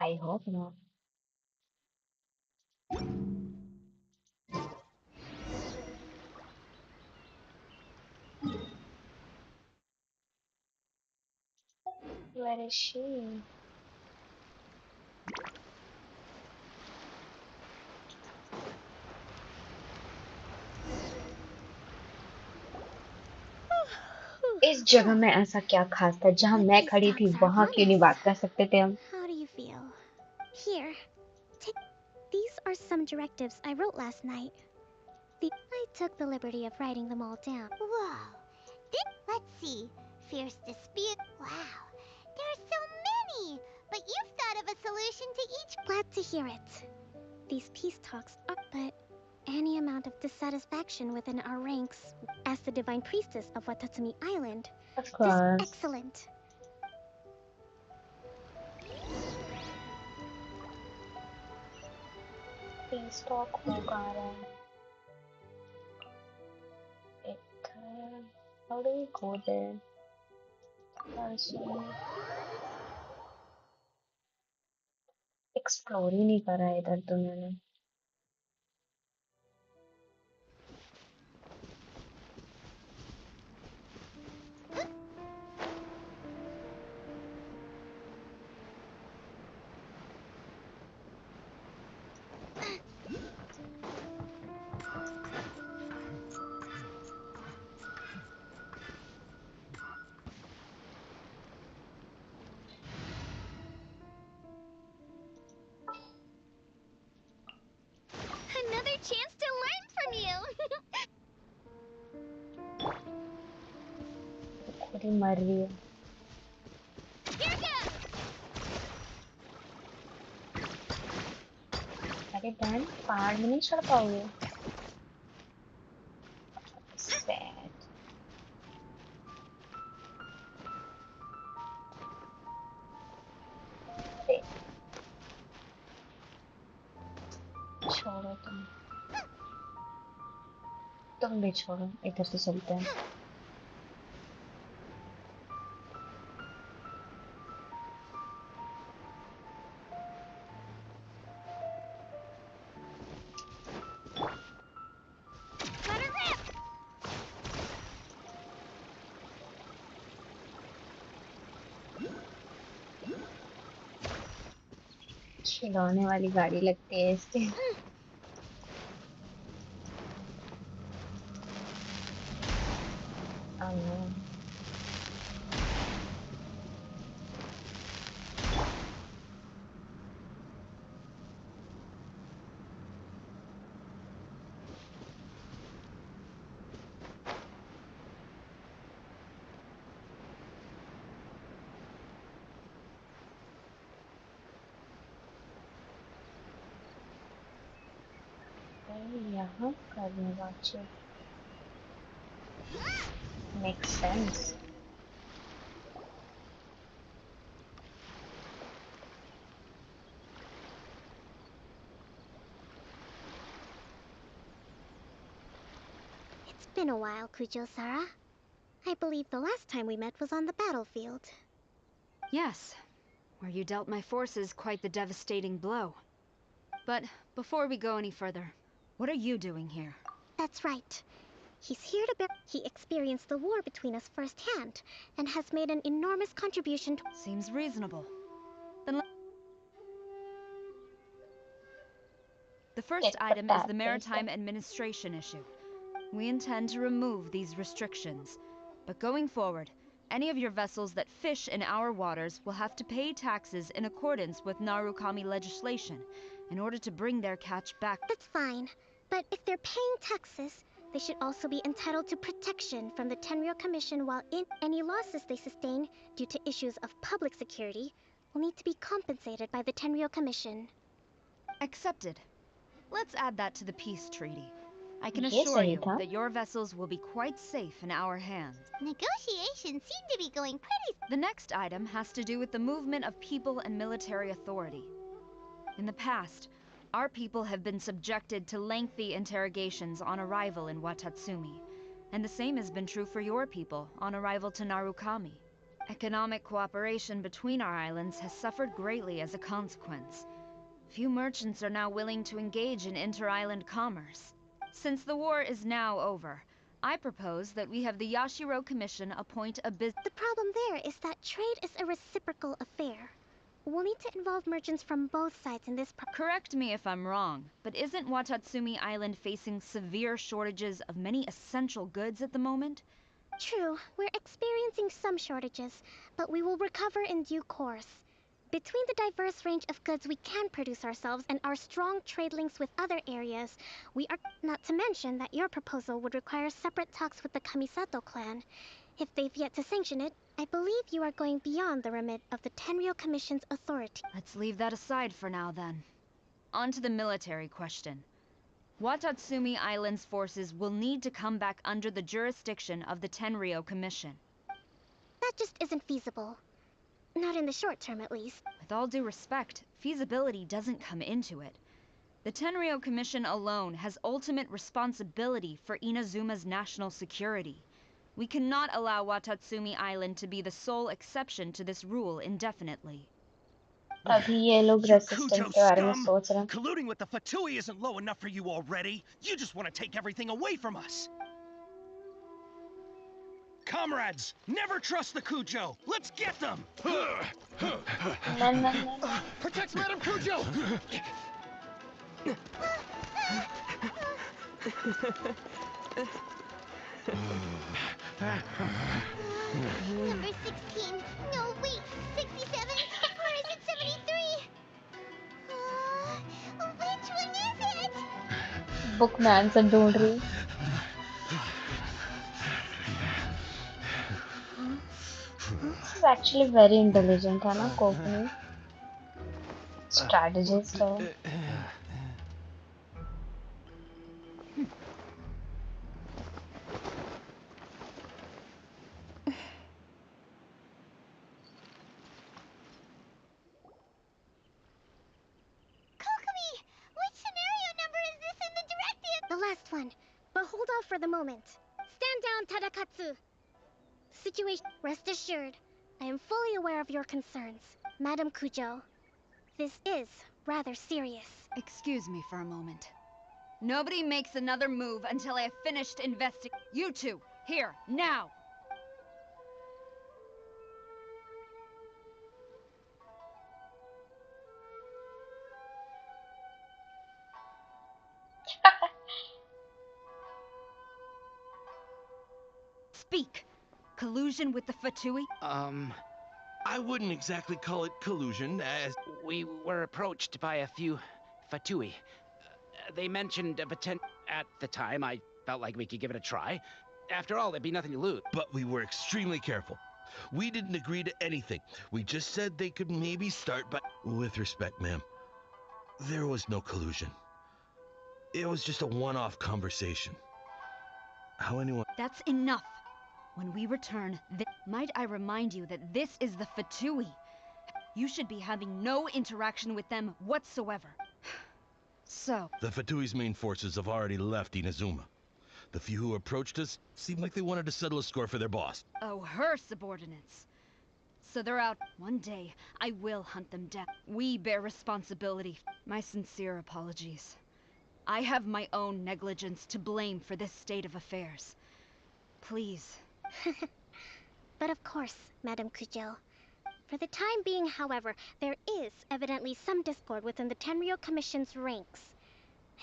I hope not. Where is she? इस जगह में ऐसा क्या खास था जहाँ मैं खड़ी थी वहाँ क्यों नहीं बात कर सकते थे हम? How do you feel? Here, take— These are some directives I wrote last night. I'd took the liberty of writing them all down. Whoa. Let's see. Fierce dispute. Wow. There are so many! But you've thought of a solution to each. Glad to hear it. These peace talks are, but any amount of dissatisfaction within our ranks, as the Divine Priestess of Watatsumi Island, Of is course. excellent. Peace talk होगा रहा है. How do we go there? Explore ही नहीं करा है इधर तो मैंने. Another chance to learn from you! खुद ही मर रही है. Here goes! अरे बहन पहाड़ में नहीं चढ़ पाओगे. Sad. छोड़ो तुम भी छोड़ो. इधर से चलते हैं. खिलौने वाली गाड़ी लगती है इससे. Oh no. यहाँ करने वाचे. Makes sense. It's been a while, Kujo-Sara. I believe the last time we met was on the battlefield. Yes, where you dealt my forces quite the devastating blow. But before we go any further, what are you doing here? That's right. He's here to bear. He experienced the war between us firsthand, and has made an enormous contribution to— Seems reasonable. Then the first item is the Maritime Administration issue. We intend to remove these restrictions. But going forward, any of your vessels that fish in our waters will have to pay taxes in accordance with Narukami legislation in order to bring their catch back. That's fine. But if they're paying taxes, they should also be entitled to protection from the Tenryou Commission, while any losses they sustain due to issues of public security will need to be compensated by the Tenryou Commission. Accepted. Let's add that to the peace treaty. I can assure you that your vessels will be quite safe in our hands. Negotiations seem to be going pretty. The next item has to do with the movement of people and military authority. In the past, our people have been subjected to lengthy interrogations on arrival in Watatsumi, and the same has been true for your people on arrival to Narukami. Economic cooperation between our islands has suffered greatly as a consequence. Few merchants are now willing to engage in inter-island commerce. Since the war is now over, I propose that we have the Yashiro Commission appoint a The problem there is that trade is a reciprocal affair. We'll need to involve merchants from both sides in this Correct me if I'm wrong, but isn't Watatsumi Island facing severe shortages of many essential goods at the moment? True, we're experiencing some shortages, but we will recover in due course. Between the diverse range of goods we can produce ourselves and our strong trade links with other areas, we are not to mention that your proposal would require separate talks with the Kamisato clan. If they've yet to sanction it, I believe you are going beyond the remit of the Tenryou Commission's authority. Let's leave that aside for now, then. On to the military question. Watatsumi Island's forces will need to come back under the jurisdiction of the Tenryou Commission. That just isn't feasible. Not in the short term, at least. With all due respect, feasibility doesn't come into it. The Tenryou Commission alone has ultimate responsibility for Inazuma's national security. We cannot allow Watatsumi Island to be the sole exception to this rule indefinitely. तभी ये लोग resistance के बारे में सोच रहे हैं. Colluding with the Fatui isn't low enough for you already. You just want to take everything away from us. Comrades, never trust the Kujo. Let's get them. Protect Madame Kujo. Number 16. No, wait. 67? Or is it 73? Which one is it? Bookman से ढूंढ रही. This is actually very intelligent, है ना कोपनी? Strategist है. The last one. But hold off for the moment. Stand down, Tadakatsu. Situation. Rest assured, I am fully aware of your concerns, Madam Kujo. This is rather serious. Excuse me for a moment. Nobody makes another move until I have finished investigating. You two, here, now! Speak! Collusion with the Fatui? I wouldn't exactly call it collusion, as... We were approached by a few Fatui. They mentioned a potential... At the time, I felt like we could give it a try. After all, there'd be nothing to lose. But we were extremely careful. We didn't agree to anything. We just said they could maybe start by... With respect, ma'am, there was no collusion. It was just a one-off conversation. How anyone... That's enough. When we return, might I remind you that this is the Fatui? You should be having no interaction with them whatsoever. So... The Fatui's main forces have already left Inazuma. The few who approached us seemed like they wanted to settle a score for their boss. Oh, her subordinates. So they're out. One day, I will hunt them down. We bear responsibility. My sincere apologies. I have my own negligence to blame for this state of affairs. Please. But of course, Madam Kujo. For the time being, however, there is evidently some discord within the Tenryou Commission's ranks.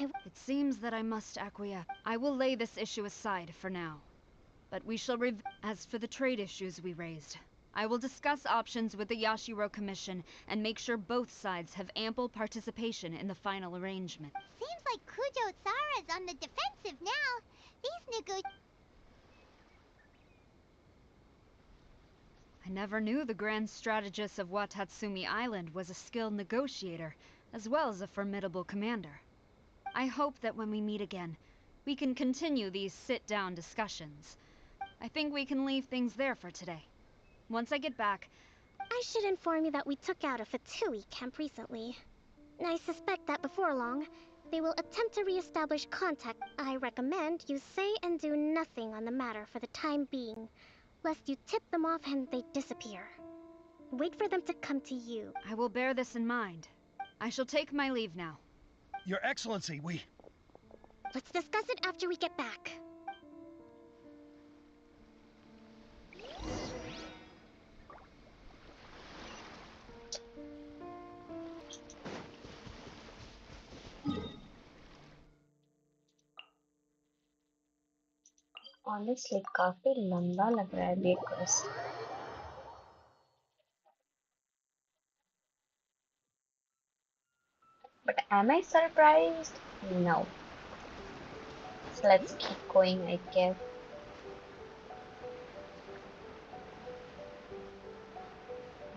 It seems that I must acquiesce. I will lay this issue aside for now. But we shall As for the trade issues we raised, I will discuss options with the Yashiro Commission and make sure both sides have ample participation in the final arrangement. Seems like Kujo Sara's on the defensive now. These I never knew the Grand Strategist of Watatsumi Island was a skilled negotiator, as well as a formidable commander. I hope that when we meet again, we can continue these sit-down discussions. I think we can leave things there for today. Once I get back... I should inform you that we took out a Fatui camp recently. I suspect that before long, they will attempt to re-establish contact. I recommend you say and do nothing on the matter for the time being, lest you tip them off and they disappear. Wait for them to come to you. I will bear this in mind. I shall take my leave now. Your Excellency, we... Let's discuss it after we get back. Honestly, काफी लंबा लग रहा है ये quest. But am I surprised? No. So let's keep going, I guess.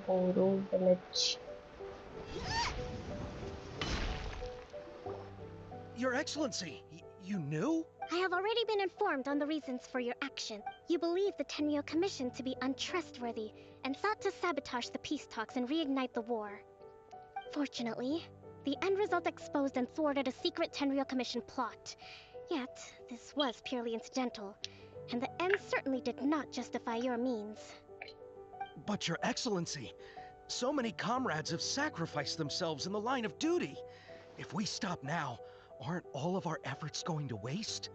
Boru village. Your Excellency, you knew? I have already been informed on the reasons for your action. You believe the Tenryo Commission to be untrustworthy and sought to sabotage the peace talks and reignite the war. Fortunately, the end result exposed and thwarted a secret Tenryo Commission plot. Yet, this was purely incidental, and the end certainly did not justify your means. But Your Excellency, so many comrades have sacrificed themselves in the line of duty. If we stop now, aren't all of our efforts going to waste?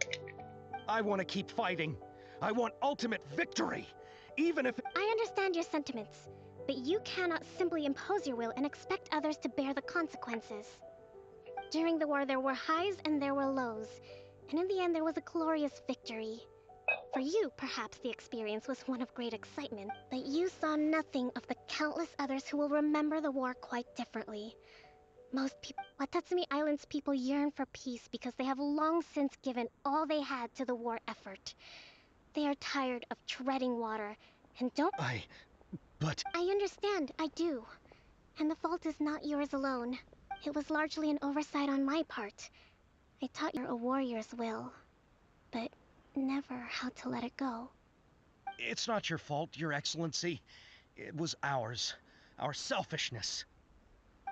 I want to keep fighting. I want ultimate victory, even if... I understand your sentiments, but you cannot simply impose your will and expect others to bear the consequences. During the war, there were highs and there were lows, and in the end, there was a glorious victory. For you, perhaps the experience was one of great excitement, but you saw nothing of the countless others who will remember the war quite differently. Most people, Watatsumi Island's people yearn for peace because they have long since given all they had to the war effort. They are tired of treading water, and don't... But... I understand, I do. And the fault is not yours alone. It was largely an oversight on my part. I taught you a warrior's will, but never how to let it go. It's not your fault, Your Excellency. It was ours. Our selfishness.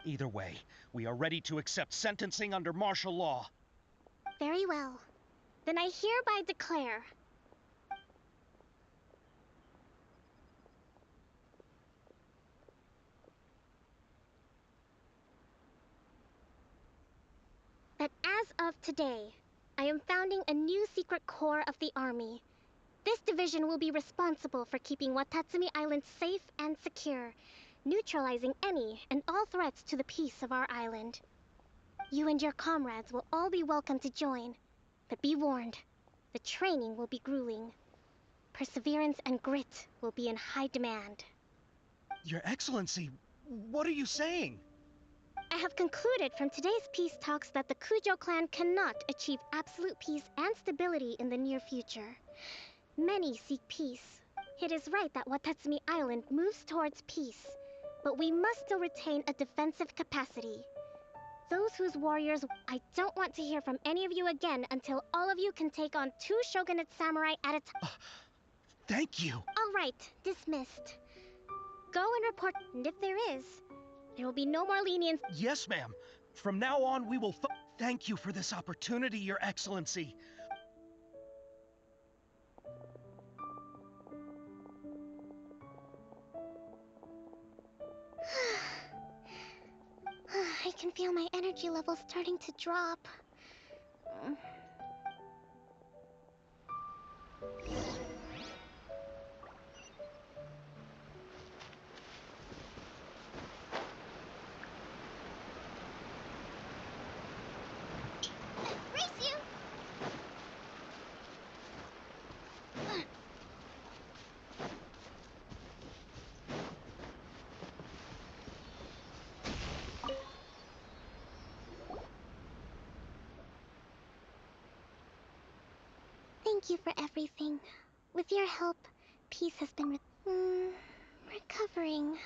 Either way, we are ready to accept sentencing under martial law. Very well. Then I hereby declare... that as of today, I am founding a new secret corps of the army. This division will be responsible for keeping Watatsumi Island safe and secure, neutralizing any and all threats to the peace of our island. You and your comrades will all be welcome to join, but be warned, the training will be grueling. Perseverance and grit will be in high demand. Your Excellency, what are you saying? I have concluded from today's peace talks that the Kujo clan cannot achieve absolute peace and stability in the near future. Many seek peace. It is right that Watatsumi Island moves towards peace, but we must still retain a defensive capacity. Those whose warriors... I don't want to hear from any of you again until all of you can take on 2 shogunate samurai at a time. Thank you. All right, dismissed. Go and report, and if there is, there will be no more lenience. Yes, ma'am. From now on, we will... Thank you for this opportunity, Your Excellency. I can feel my energy levels starting to drop. Brace you! Thank you for everything. With your help, peace has been recovering.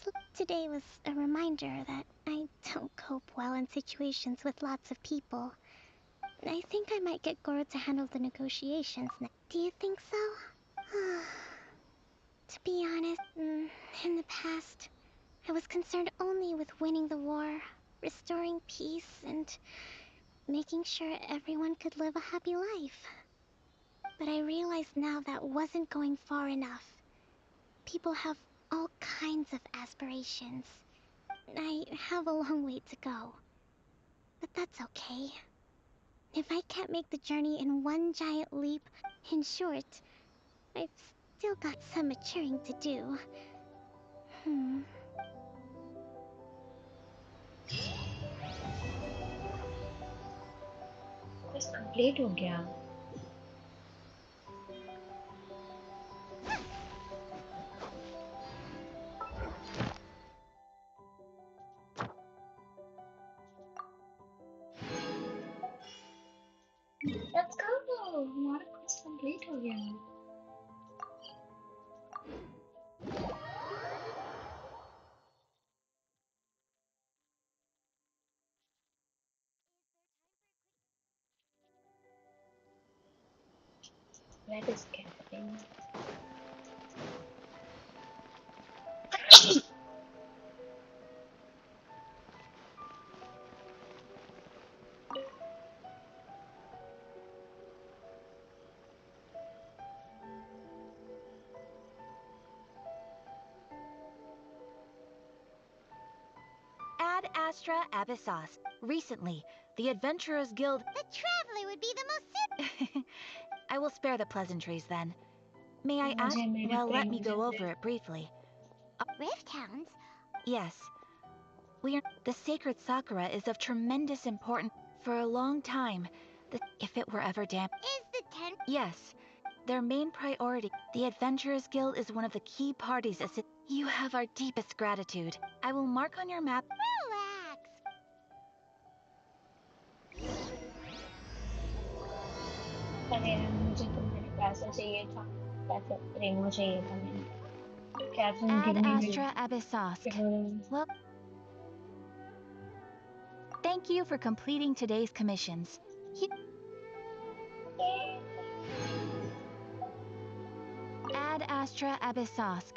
So today was a reminder that I don't cope well in situations with lots of people. I think I might get Goro to handle the negotiations next. Do you think so? To be honest, in the past, I was concerned only with winning the war, restoring peace, and making sure everyone could live a happy life. But I realize now that wasn't going far enough. People have all kinds of aspirations. I have a long way to go. But that's okay. If I can't make the journey in one giant leap, in short, I've still got some maturing to do. Quest complete हो गया. Where is Catherine? Ad Astra Abyssos. Recently, the Adventurers Guild... The Traveler would be the most I will spare the pleasantries then. May I ask? Well, let me go over it briefly. Rift Hounds? Yes. The sacred Sakura is of tremendous importance. For a long time, if it were ever damp... Is the Yes. Their main priority, the Adventurers Guild, is one of the key parties. You have our deepest gratitude. I will mark on your map... Relax. अरे यार मुझे तुम्हारे पैसे चाहिए था पैसे प्रेमो चाहिए था मैंने Catherine give Ad me Astra Abyssos. Well, thank you for completing today's commissions. Ad Astra Abyssos.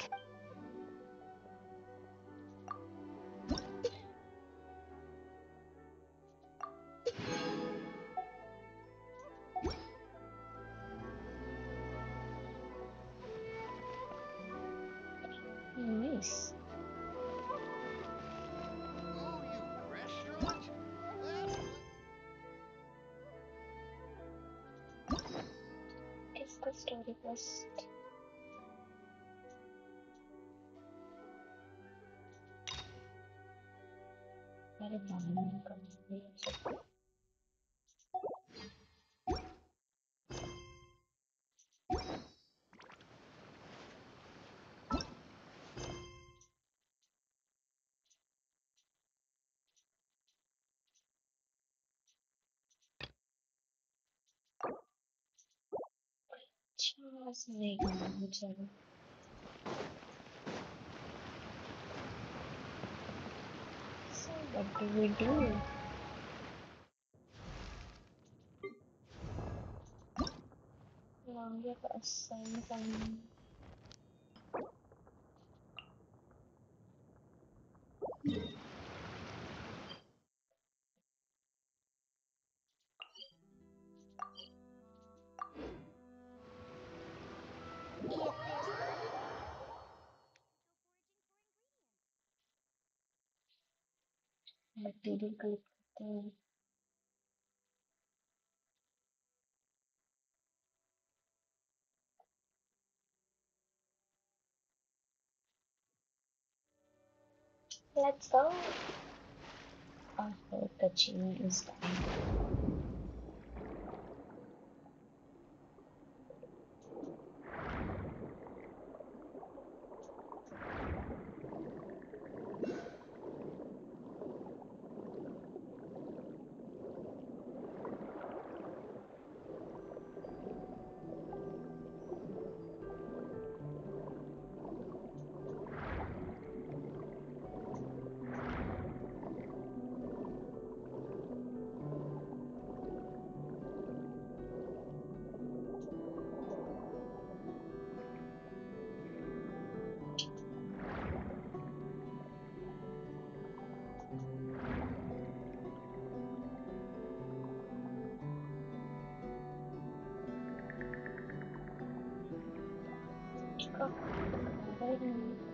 Nice. Is the story first? मेरे बालों में कमी है Just make much. So what do we do? Longer assign some. Material collect करते हैं Let's go. I hope the chain is done.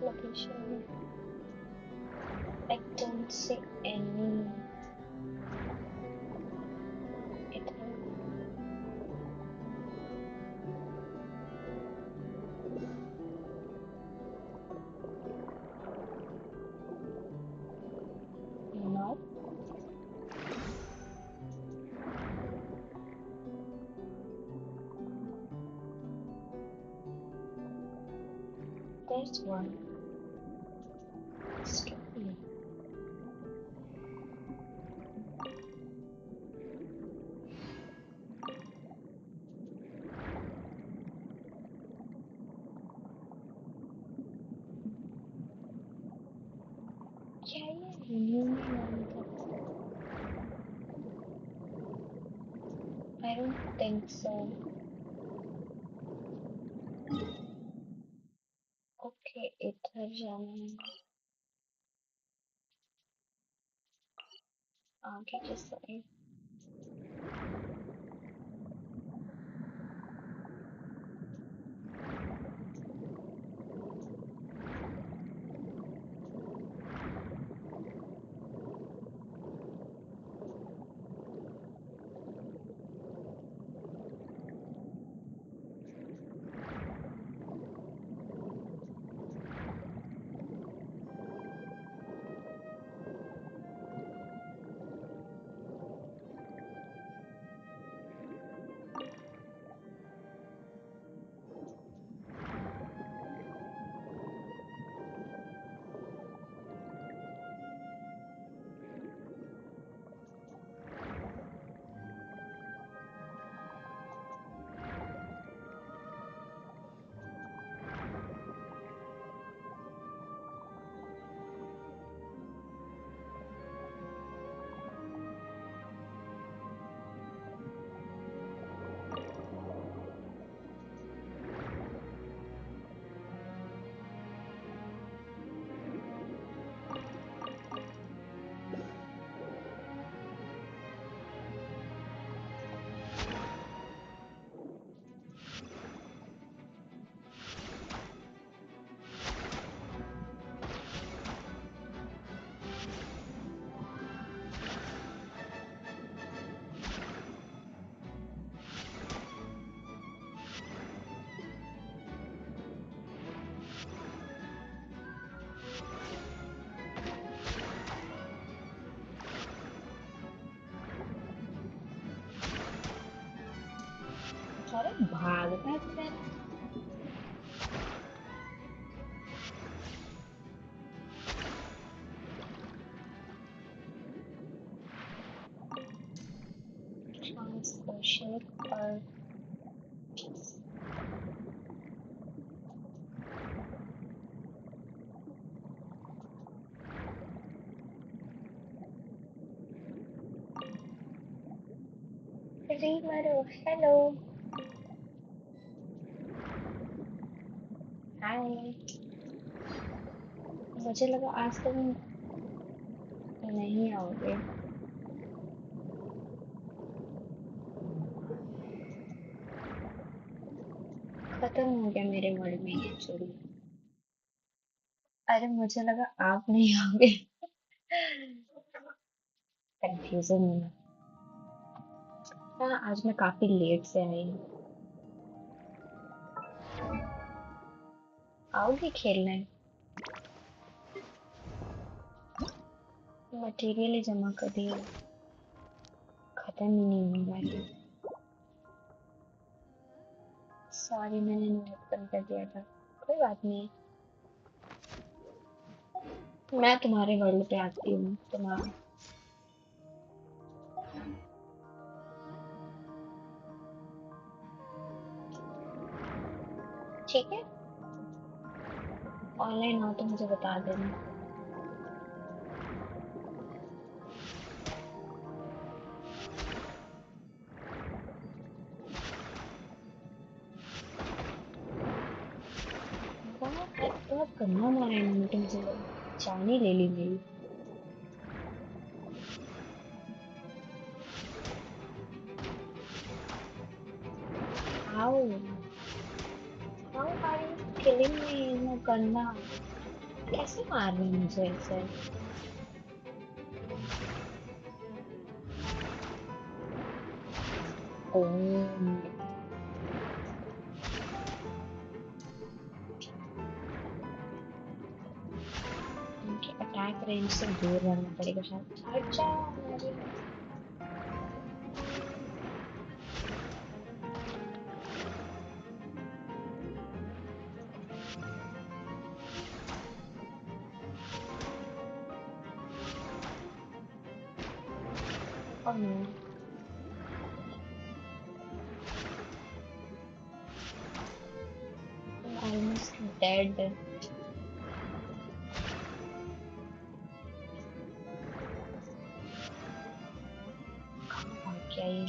Location. I don't see any. No. There's one. Story. क्या ये reunion वाली थी? I don't think so. Okay इधर जाना है आगे की साइड। अरे भागना है ट्रांसोशियनिक और रीमरो हेलो हाय। मुझे लगा आज तुम नहीं आओगे। खत्म हो गया मेरे वर्ल्ड में एक्चुअली। अरे मुझे लगा आप नहीं आओगे। कंफ्यूजन। हाँ आज मैं काफी लेट से आई हूँ। आओगे खेलने? मटेरियल ही जमा कर दिए खत्म ही नहीं हुआ है। सॉरी मैंने नोट बंद कर दिया था। कोई बात नहीं मैं तुम्हारे वर्ल्ड पे आती हूँ तुम्हारा। ठीक है ऑनलाइन हो तो मुझे बता देना। बहुत गंदा मारा इन्होंने तो मुझे जान ही ले ली मेरी। How? How are you killing me इतना गंदा? कैसे मार रहे हैं मुझे ऐसे? ओह इनके अटैक रेंज से दूर रहना पड़ेगा शायद। हट जा मेरे। Oh no. I'm almost dead. कहाँ भाग गया ये?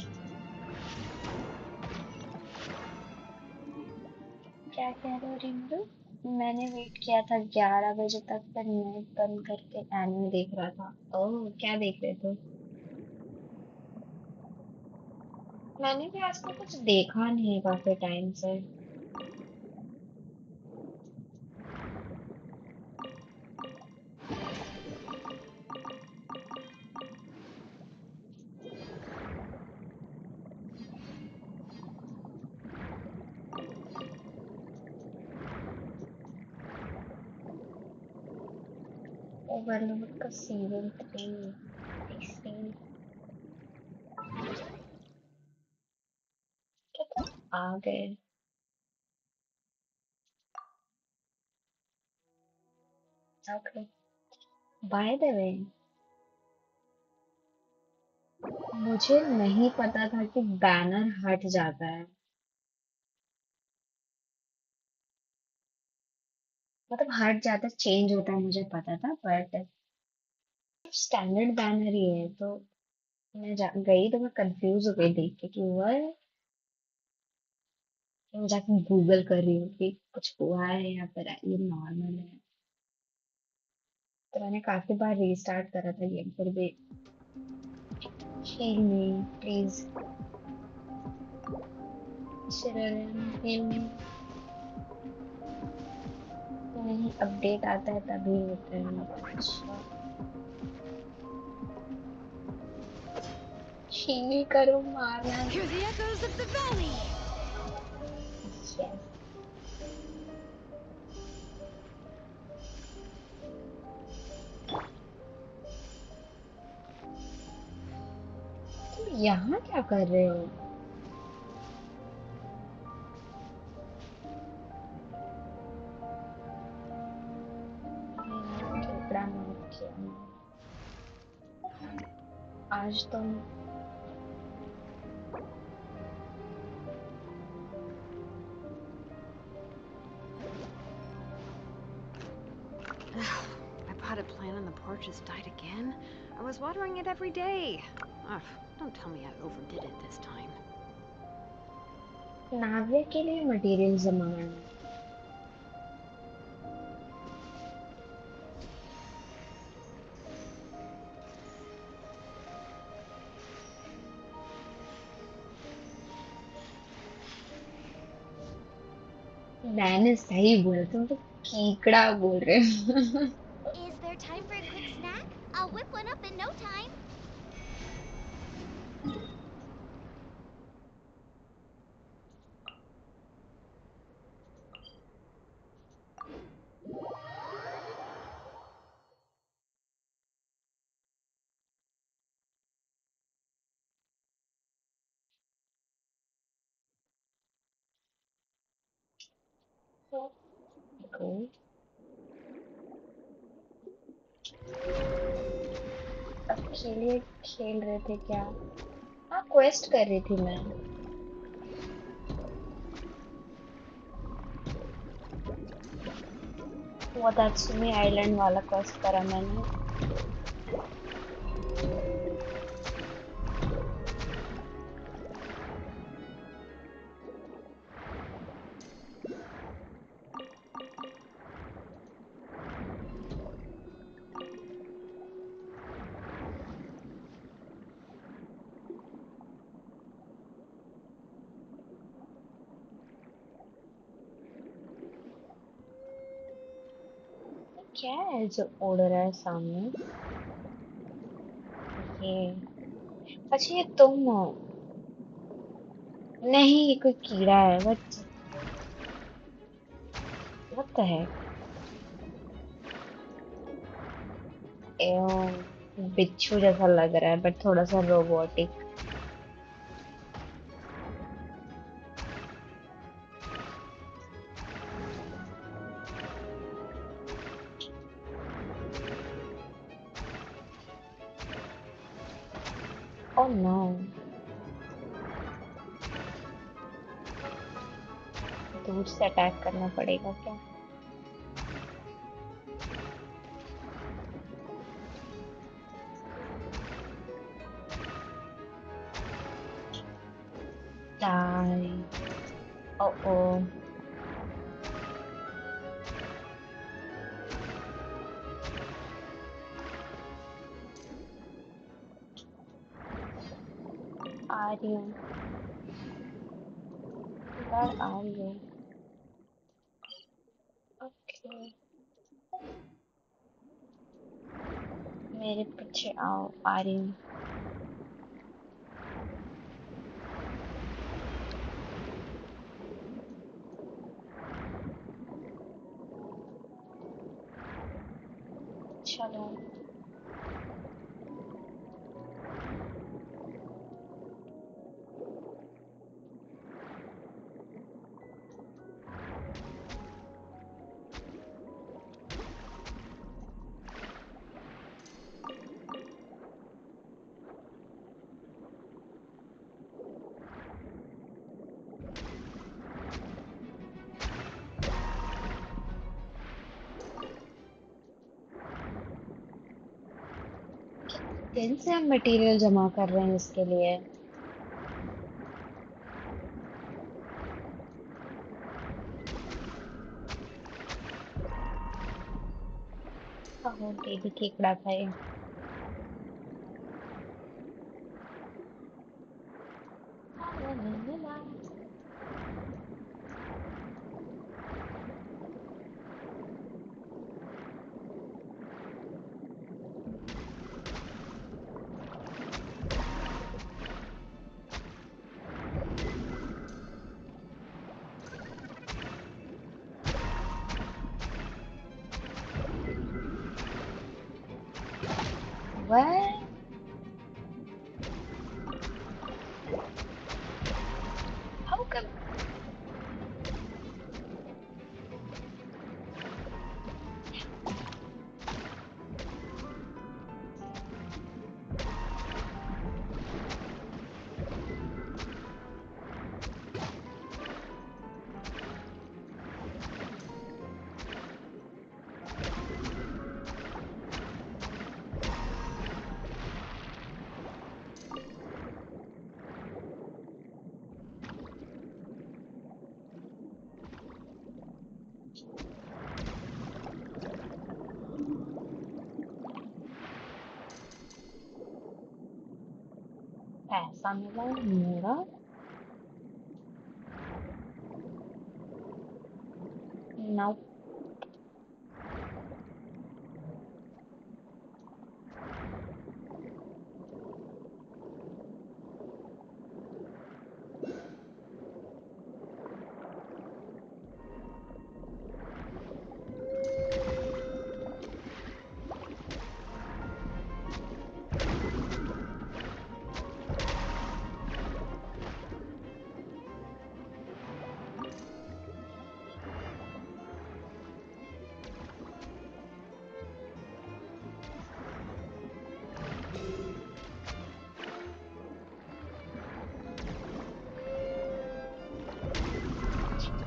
क्या कह रहे हो रिंदु? मैंने वेट किया था 11 बजे तक, फिर नेट बंद करके एनिमे देख रहा था। ओह, क्या देख रहे थे? मैंने भी आजकल कुछ देखा नहीं है काफी टाइम से। ओवरलोड का सीजन 3 इसलिए क्या तुम आ गए? ओके। बाय द वे, मुझे नहीं पता था कि बैनर हट जाता है। मतलब हट जाता है, चेंज होता है, मुझे पता था, बट स्टैंडर्ड बैनर ही है। तो गई तो मैं कंफ्यूज हो गई देख के कि वह मैं जाके गूगल कर रही हूँ कि कुछ हुआ है या फिर ये नॉर्मल है। तो मैंने काफी बार रीस्टार्ट करा था गेम, फिर भी heal me please, Shriram, heal me। नहीं, अपडेट आता है तभी होता है। अच्छा, हील करो, मारना Hear नहीं। the echoes of the valley. Yes। तुम यहाँ क्या कर रहे हो? केकड़ा मार किया मैंने। आज तुम My potted plant on the porch has died again. I was watering it every day. Ugh, don't tell me I overdid it this time. नावे के लिए मटेरियल जमा करना है। मैंने सही बोला, तुम तो कीकड़ा बोल रहे हो। Is there time for a quick snack? I'll whip one up in no time. Cool। अकेले खेल रहे थे क्या? हाँ, क्वेस्ट कर रही थी मैं। वो तात्सुमी आइलैंड वाला क्वेस्ट करा मैंने। क्या है जो उड़ रहा है सामने? ये अच्छा, ये तुम हो? नहीं, ये कोई कीड़ा है। what the heck? बिच्छू जैसा लग रहा है, बट थोड़ा सा रोबोटिक। ओह नो, दूर से अटैक करना पड़ेगा क्या? Die। ओ आ रही हूँ यार, आ रही हूँ। ओके, मेरे पीछे आओ, आ रही हूँ। चलो दिन से हम मटेरियल जमा कर रहे हैं इसके लिए। डेली केकड़ा खाए। ला ला ला ला। What? How come? पैसा मिला मेरा। Now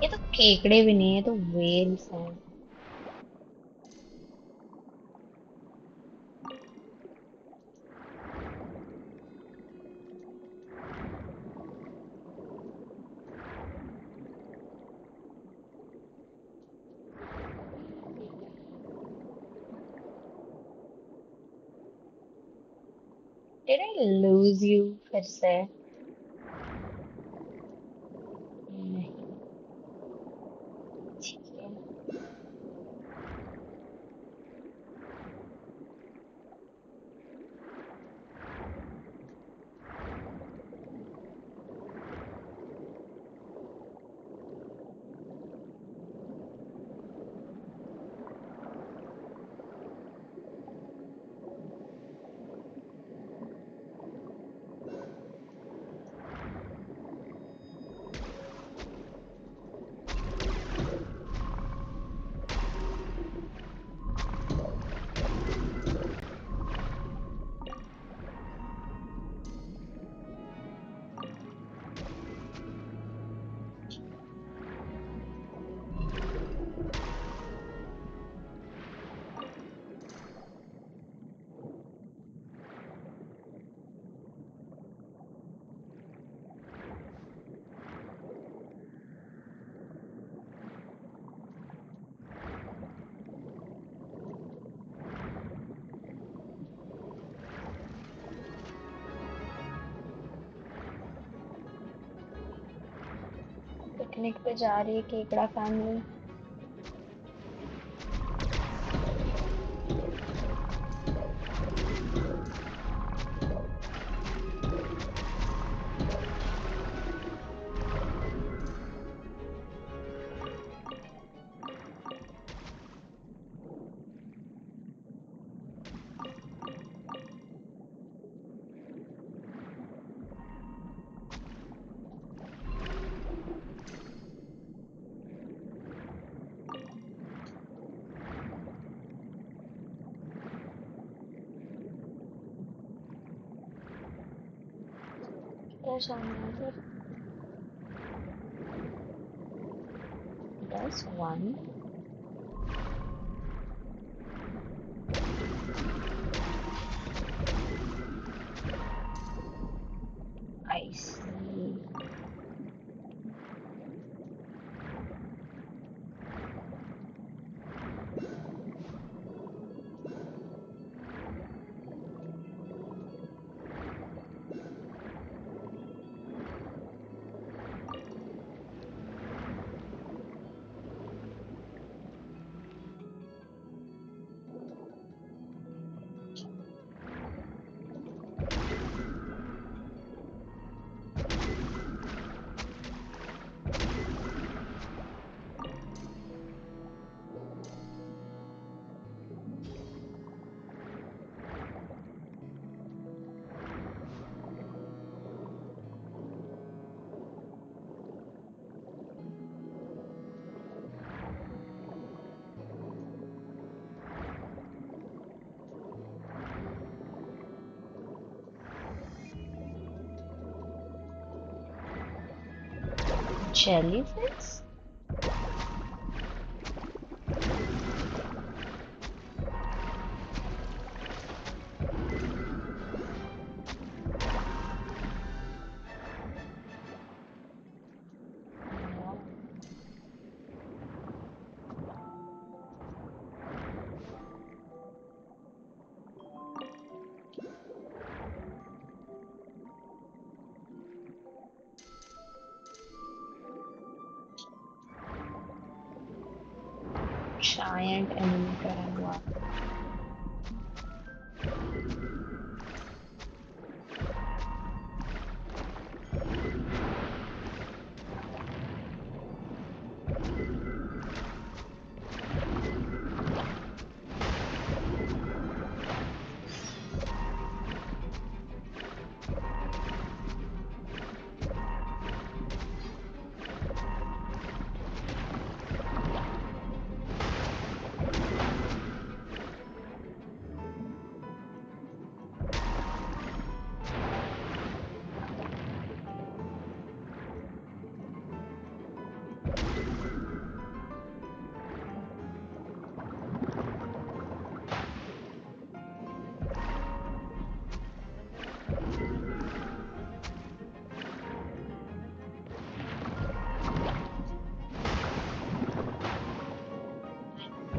ये तो केकड़े भी नहीं है, तो वेल्स हैं। Did I lose you फिर से? नहीं, ठीक है। लिखते जा रही है केकड़ा family. There's another. There's one. I see. Jellyfish? Giant enemy करा हुआ।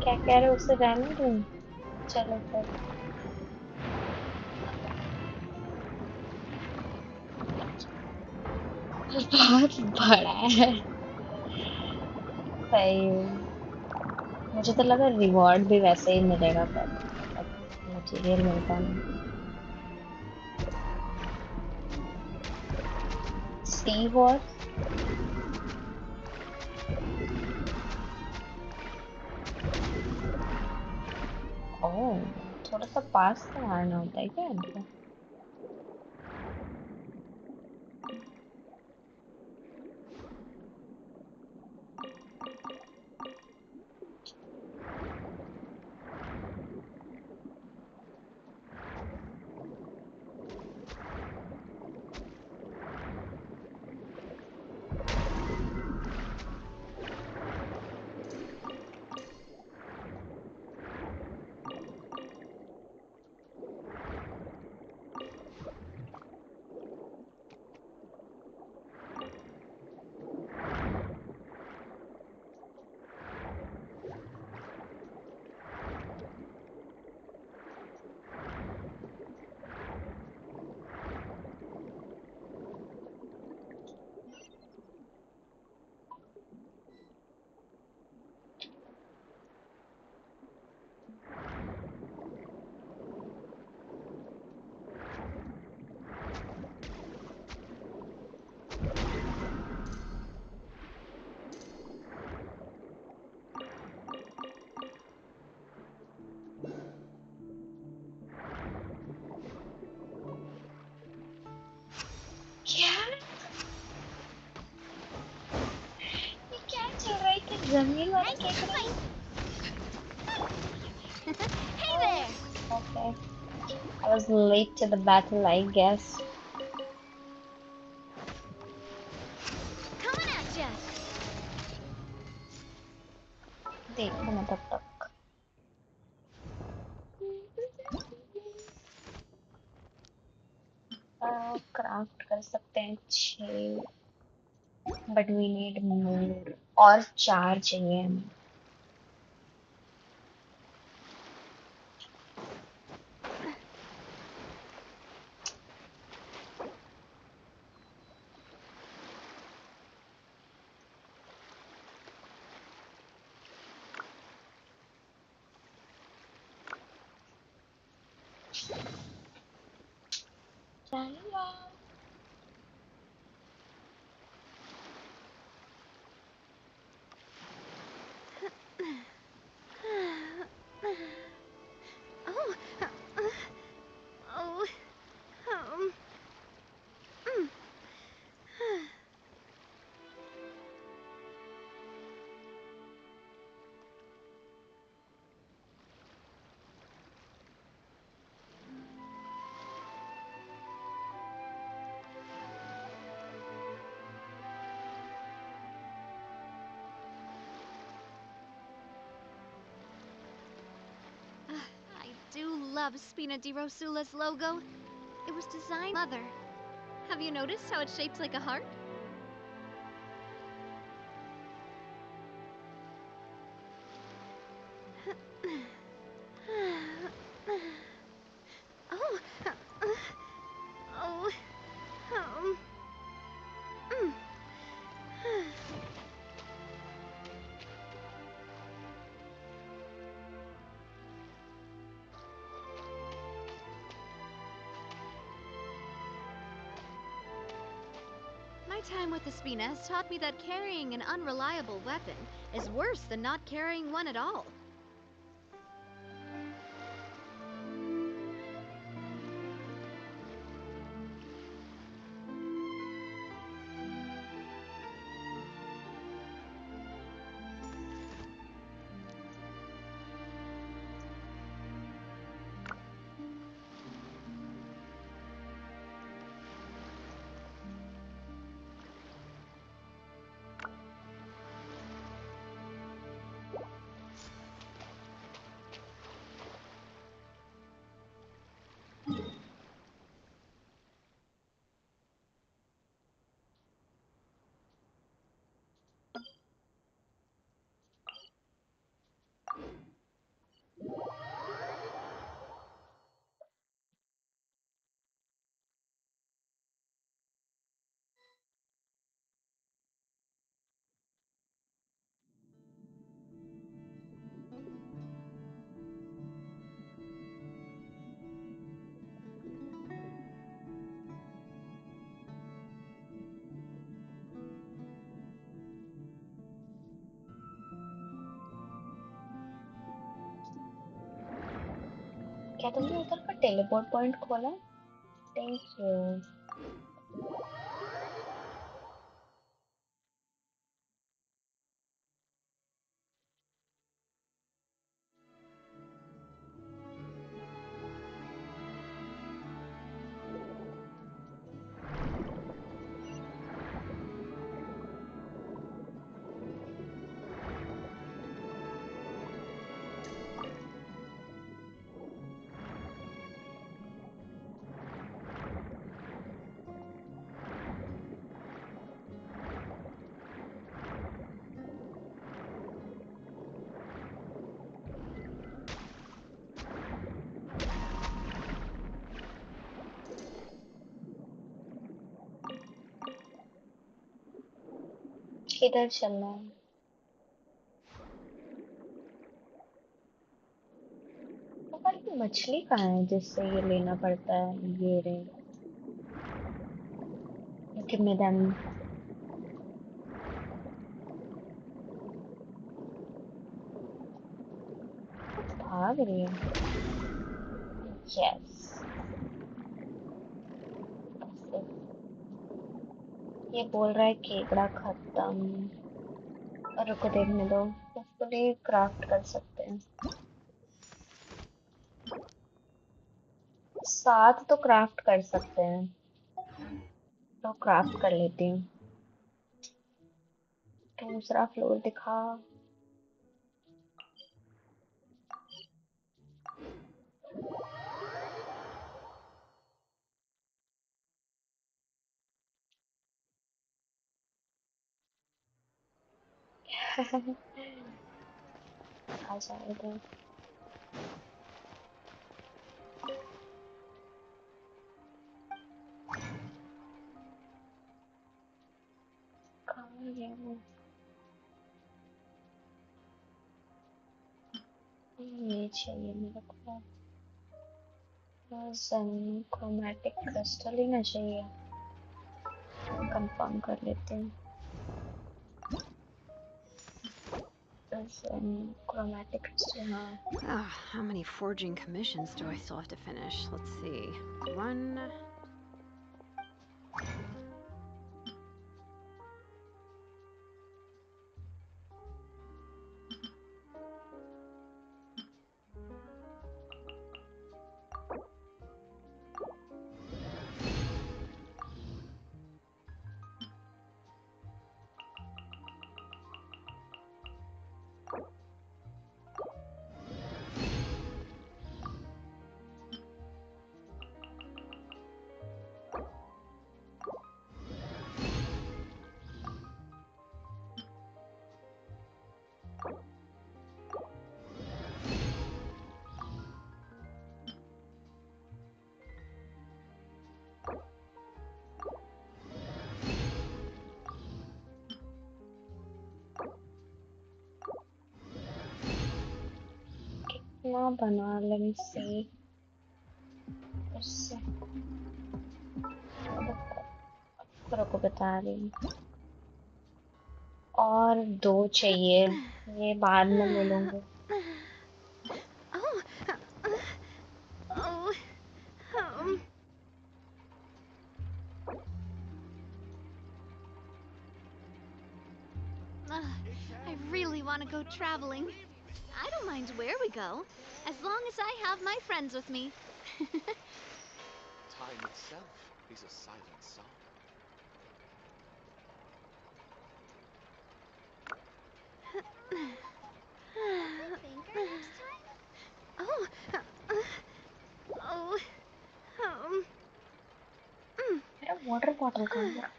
क्या कह रहे हो उसे रहने दूं? चलो फिर। बहुत बड़ा है। सही में। मुझे तो लगा रिवॉर्ड भी वैसे ही मिलेगा पर मतलब मटेरियल मिलता नहीं। Sea horse. ओह, थोड़ा सा पास से मारना होता है क्या इनको? Hi, Kekra. Hey there! Okay. I was late to the battle, I guess. Coming at ya! देखो मैं तब तक क्राफ्ट कर सकते हैं 6 बट वी नीड मोर और 4 चाहिए हमें Oh, oh, mm. I do love Spina di Rosula's logo. It was designed by Mother. Have you noticed how it's shaped like a heart? Oh, oh, mm. My time with the Spina has taught me that carrying an unreliable weapon is worse than not carrying one at all. क्या तुमने उधर का teleport point खोला thank you किधर चलना है पर ये मछली कहाँ है जिससे ये लेना पड़ता है ये रे give me them भाग रही है यस ये बोल रहा है केकड़ा खत्म रुको देखने दो होपफुली क्राफ्ट कर सकते हैं। 7 तो क्राफ्ट कर सकते हैं, तो क्राफ्ट कर लेती हूँ। दूसरा फ्लोर दिखा। आ जाएगा। कहाँ है वो? ये चाहिए मेरे को। बस क्रोमैटिक क्रिस्टल ही ना चाहिए। कंफर्म कर लेते हैं। बस क्रोमैटिक क्रिस्टल, हाँ। How many forging commissions do I still have to finish? Let's see. 1. कितना बना, लेट मी सी। उससे रुको बता रही हूँ। और 2 चाहिए, ये बाद में ले लूंगी। I really want to go traveling. I don't mind where we go, as long as I have my friends with me. Time itself is a silent song. Oh, oh, मेरा वाटर बॉटल कहाँ गया?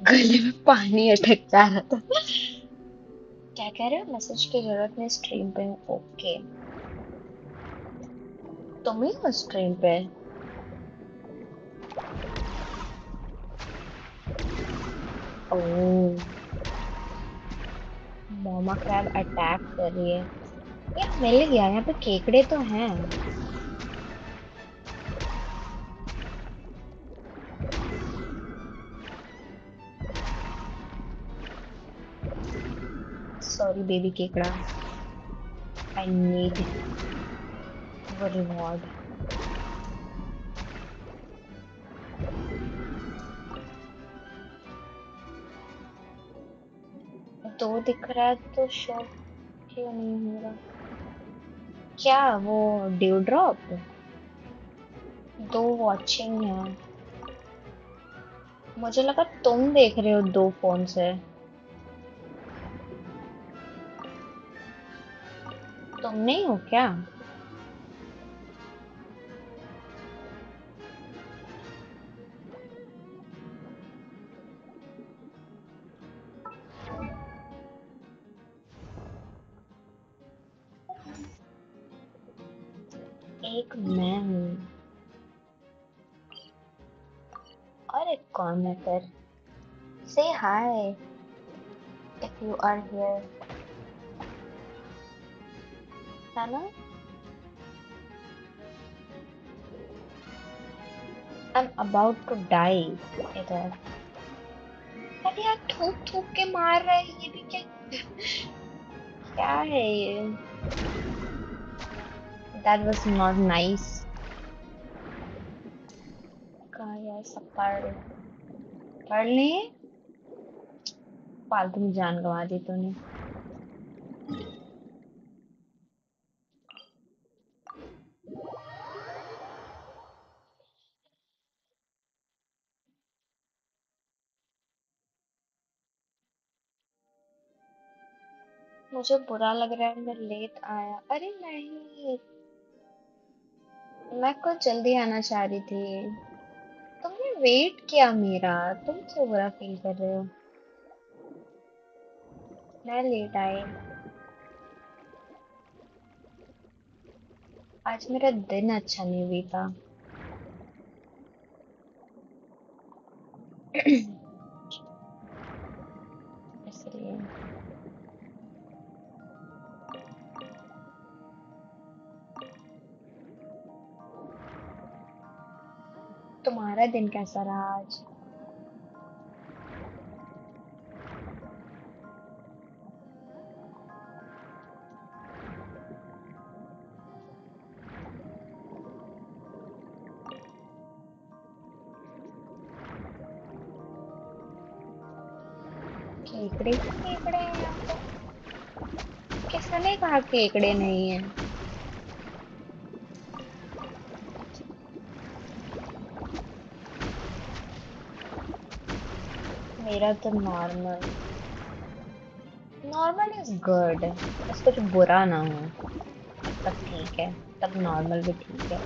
गले में पानी अटक जा रहा था। क्या कह रहे हो? मैसेज की जरूरत नहीं, स्ट्रीम पे हूँ। ओके, तुम ही हो स्ट्रीम पे? ओह, मोमा क्रैब अटैक कर रही है। ये मिल गया, यहाँ पे केकड़े तो हैं। सॉरी बेबी केकड़ा, आई नीड वो रिवॉर्ड। 2 दिख रहा है तो शो क्यों नहीं हो रहा? क्या वो ड्यू ड्रॉप? 2 वॉचिंग है। मुझे लगा तुम देख रहे हो 2 फोन से। तुम नहीं हो क्या? एक मैं हूँ और एक कौन है फिर? से हाय इफ यू आर हियर। है ना? I'm about to die इधर। अरे यार थूक थूक के मार रहा है, ये भी क्या क्या है ये? That was not nice। कहाँ यार सब पढ़ ली? फालतू में जान गंवा दी तूने। मुझे बुरा लग रहा है मैं लेट आया। अरे नहीं, मैं कुछ जल्दी आना चाह रही थी। तुमने वेट किया मेरा, तुम क्यों बुरा फील कर रहे हो? मैं लेट आई। आज मेरा दिन अच्छा नहीं बीता। इसलिए तुम्हारा दिन कैसा रहा आज? केकड़े ही केकड़े हैं यहाँ पे। किसने कहा केकड़े नहीं है? मेरा तो नॉर्मल। नॉर्मल इज गुड, बस कुछ बुरा ना हो तब ठीक है, तब नॉर्मल भी ठीक है।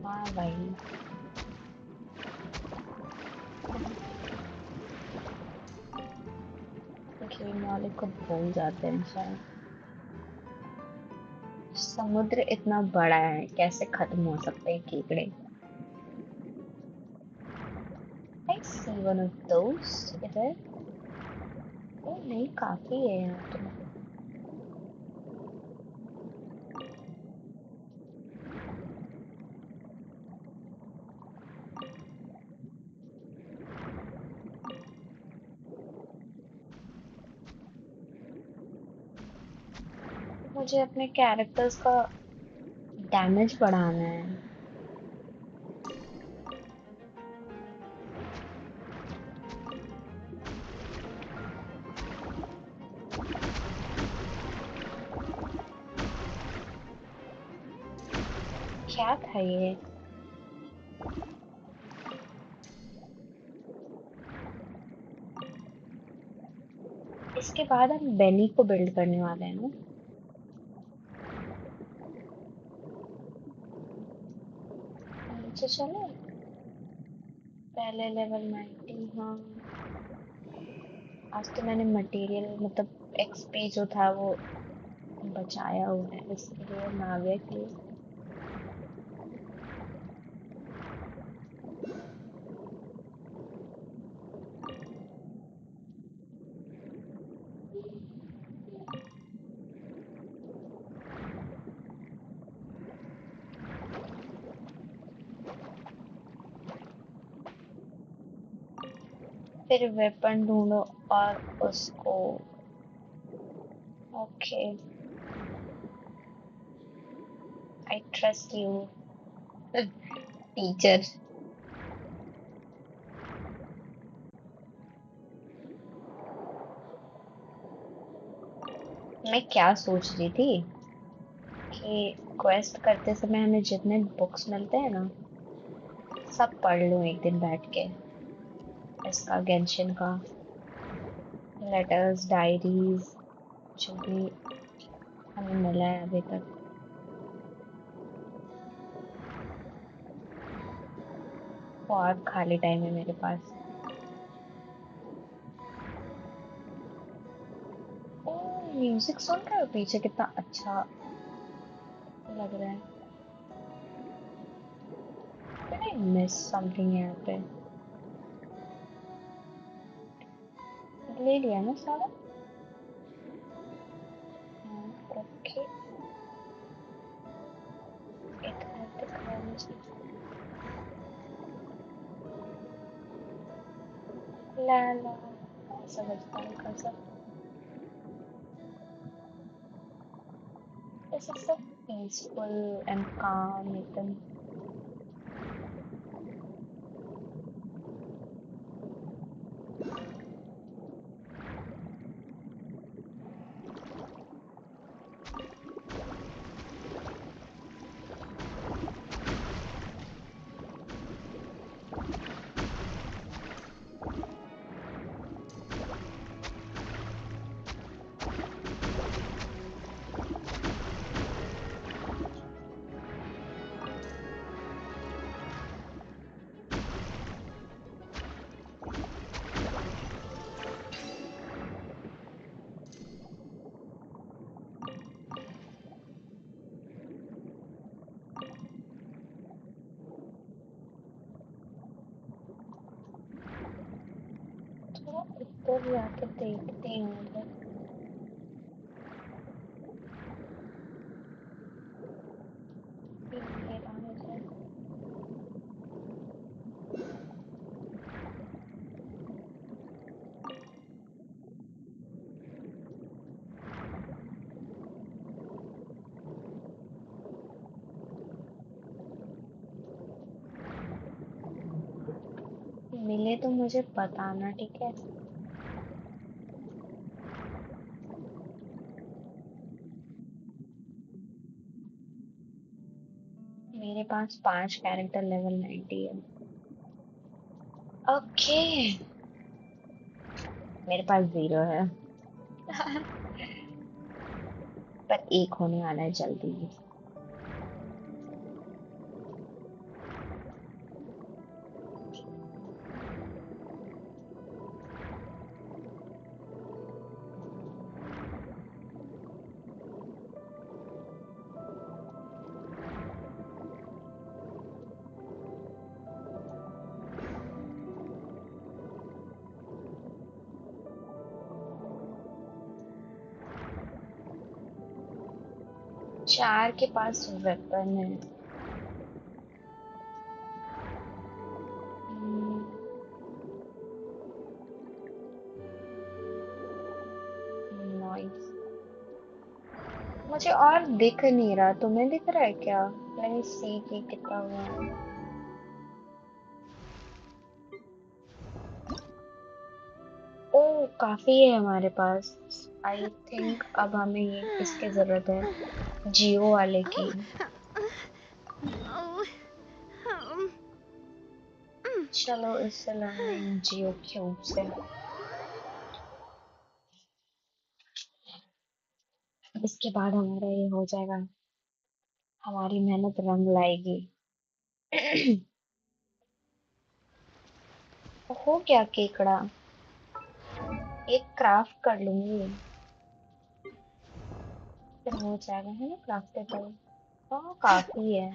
हाँ भाई। गेम वाले को भूल जाते हैं शायद। समुद्र इतना बड़ा है, कैसे खत्म हो सकते हैं कीड़े? I see one of those इधर। ओ नहीं, काफी है यहाँ तो। मुझे अपने कैरेक्टर्स का डैमेज बढ़ाना है। क्या था ये? इसके बाद हम बेनी को बिल्ड करने वाले हैं ना? नीचे चले। पहले लेवल 90। हाँ, आज तो मैंने मटेरियल मतलब एक्सपी जो था वो बचाया हुआ है, इसलिए नाविया के लिए। फिर वेपन ढूंढो और उसको। Okay, I trust you teacher. मैं क्या सोच रही थी कि क्वेस्ट करते समय हमें जितने बुक्स मिलते हैं ना, सब पढ़ लूं एक दिन बैठ के। इसका गेंशिन का लेटर्स, डायरीज, जो भी हमें मिला है अभी तक। बहुत खाली टाइम है मेरे पास। ओ, म्यूजिक सुन रहे हो पीछे? कितना अच्छा लग रहा है। Did I miss something यहाँ पे? ले लिया ना सारा? ओके, इतना दिख रहा है मुझे। ला ला, समझदार का सब। This is so peaceful and calm एकदम। थोड़ा ऊपर जाके देखते हैं उधर। ये रहा है। मिले तो मुझे बताना, ठीक है? मेरे पास 5 कैरेक्टर लेवल 90 है। ओके, मेरे पास 0 है। पर 1 होने वाला है जल्दी ही। चार के पास वेपन है। नॉइस। मुझे और दिख नहीं रहा, तुम्हें दिख रहा है क्या? लेट मी सी कि कितना हुआ है। ओ, काफी है हमारे पास। आई थिंक अब हमें ये इसकी जरूरत है, जियो वाले की। चलो इससे लर्निंग जियो क्यूब से। इसके बाद हमारा ये हो जाएगा, हमारी मेहनत रंग लाएगी। हो गया केकड़ा, एक क्राफ्ट कर लूंगी फिर हो जाएगा, है ना क्राफ्टेबल? हाँ काफी है।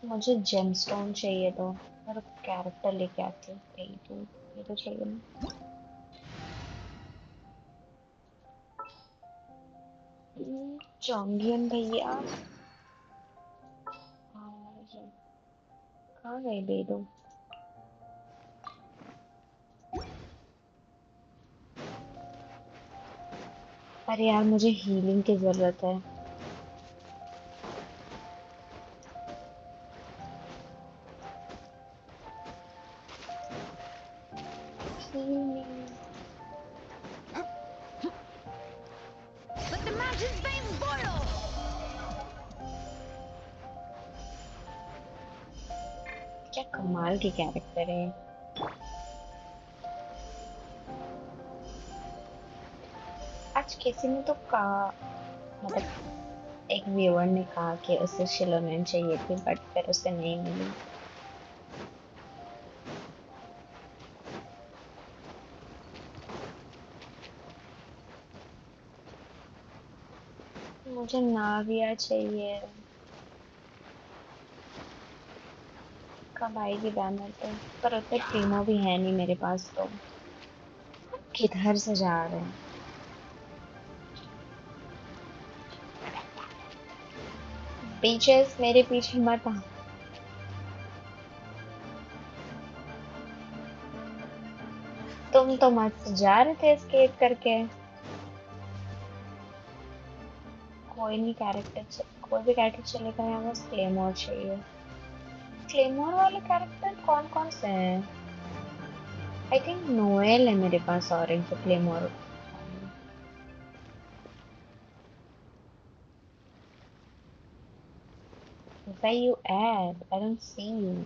मुझे जेमस्टोन चाहिए तो, और कैरेक्टर लेके आती हूँ। ये तो चाहिए ना। चौंगियन भैया, ये कहाँ गए दे दो। अरे यार मुझे हीलिंग की जरूरत है। Healing. Let the mountains veins boil! क्या कमाल के कैरेक्टर है। आज किसी ने तो कहा, मतलब एक व्यूअर ने कहा कि उसे शिलोनेन चाहिए थी, बट फिर उसे नहीं मिली। मुझे नाविया चाहिए। कब आएगी बैनर पे? पर उतने प्रीमो भी है नहीं मेरे पास तो। किधर से जा रहे हैं? बीचेस मेरे पीछे मत आ। तुम तो मस्त जा रहे थे एस्केप करके। कोई नहीं कैरेक्टर, कोई भी कैरेक्टर चलेगा। यहाँ बस क्लेमोर चाहिए। क्लेमोर वाले कैरेक्टर कौन कौन से हैं? आई थिंक नोएल है मेरे पास और एक जो claymore. Where you at? I don't see you.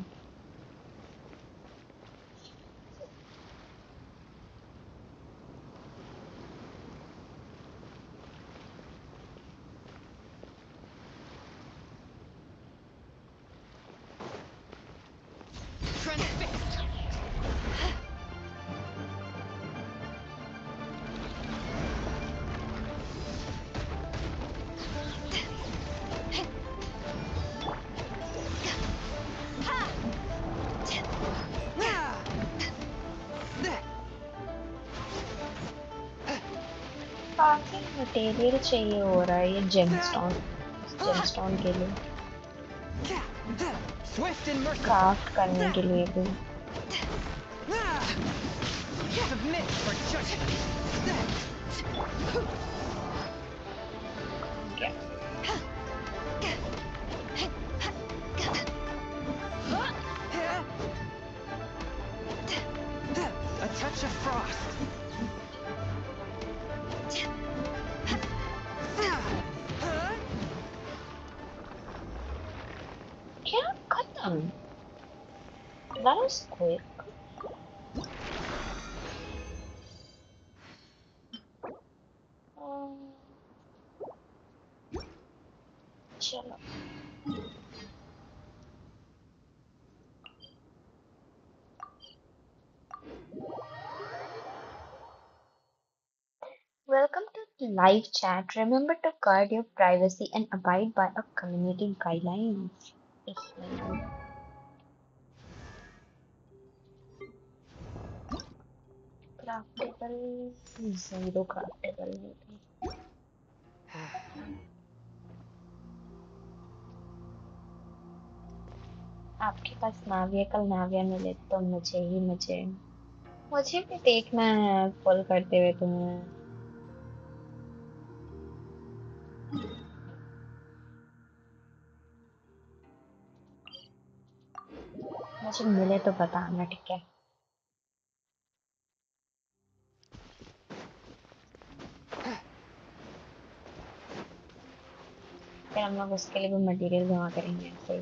काफी मटेरियल चाहिए हो रहा है ये जेमस्टोन के लिए, क्राफ्ट करने के लिए भी। A touch of frost. क्या खत्म? That was quick. चलो welcome to live chat. Remember to guard your privacy and abide by our community guidelines. Craftable, zero craftable maybe. आपके पास नाविया, कल नाविया मिले तो मुझे भी देखना है फॉल करते हुए तुम्हें। मुझे मिले तो बताना, ठीक है? फिर हम लोग उसके लिए भी मटेरियल जमा करेंगे ऐसे।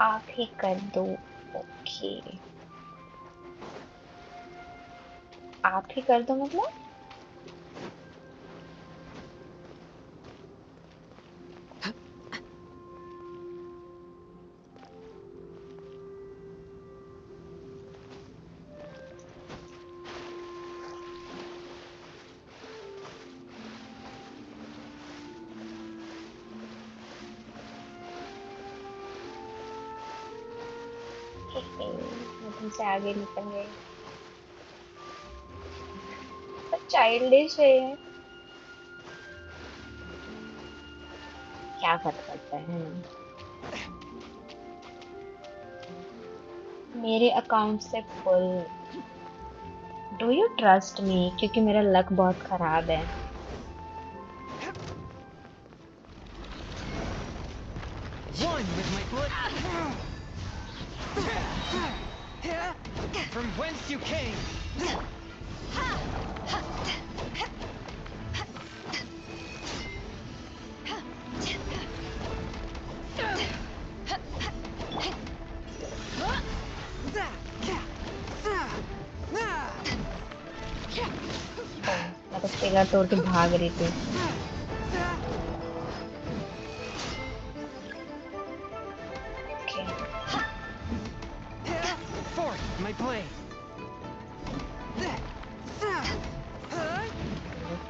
आप ही कर दो। ओके, आप ही कर दो मतलब? मैं तुमसे आगे निकल गई। चाइल्डिश है ये। क्या फर्क पड़ता है ना? मेरे अकाउंट से full. Do you trust me? क्योंकि मेरा लक बहुत खराब है। One with my blood. From whence you came. मैं तो पिलर तोड़ के भाग रही थी। My blade.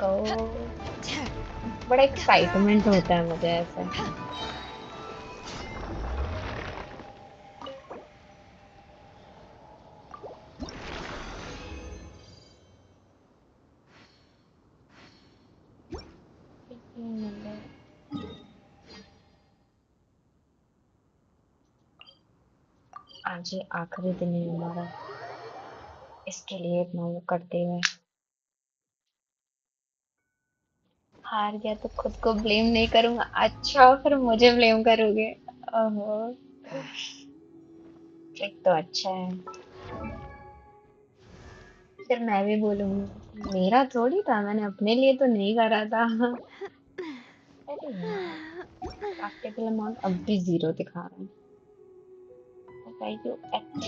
Go. बड़ा एक्साइटमेंट होता है मुझे ऐसे। आज ये आखिरी दिन है हमारा, इसके लिए इतना वो करते हुए। हार गया तो खुद को ब्लेम नहीं करूंगा। अच्छा, फिर मुझे ब्लेम करोगे? ओहो, ट्रिक तो अच्छा है। फिर मैं भी बोलूंगी मेरा थोड़ी था, मैंने अपने लिए तो नहीं करा था। अरे यार, प्रैक्टिकल अमाउंट अब भी 0 दिखा रहा है। Why you act?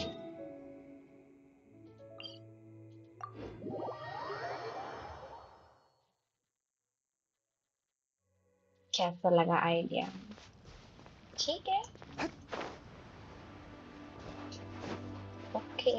कैसा लगा आइडिया? ठीक है, ओके।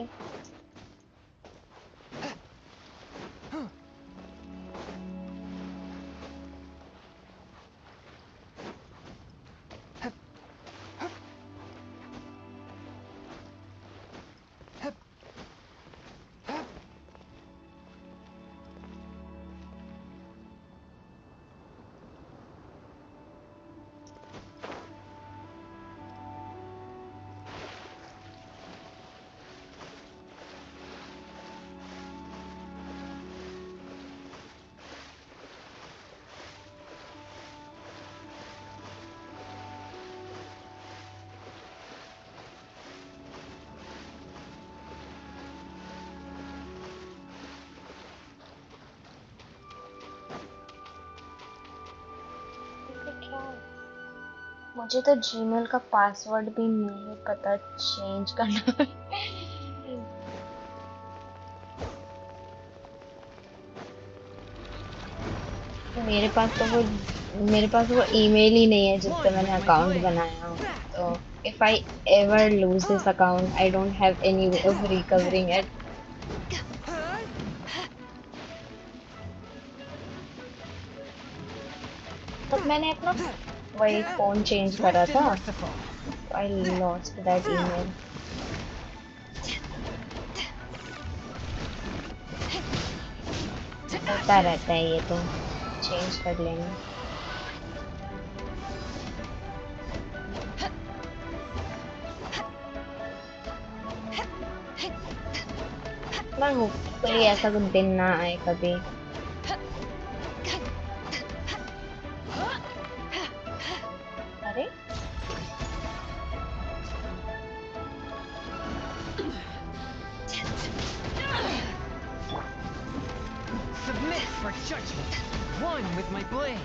मुझे तो जीमेल का पासवर्ड भी नहीं पता चेंज करना। मेरे पास वो ईमेल ही नहीं है जिससे मैंने अकाउंट बनाया हो। तो if I ever lose this account, I don't have any way of recovering it. तब मैंने अपना वही फोन चेंज करा था। I lost that email. होता रहता है ये तो, चेंज कर लेंगे। मैं होपफुली ऐसा कुछ दिन ना आए कभी। अरे Submit for judgment. One with my blade.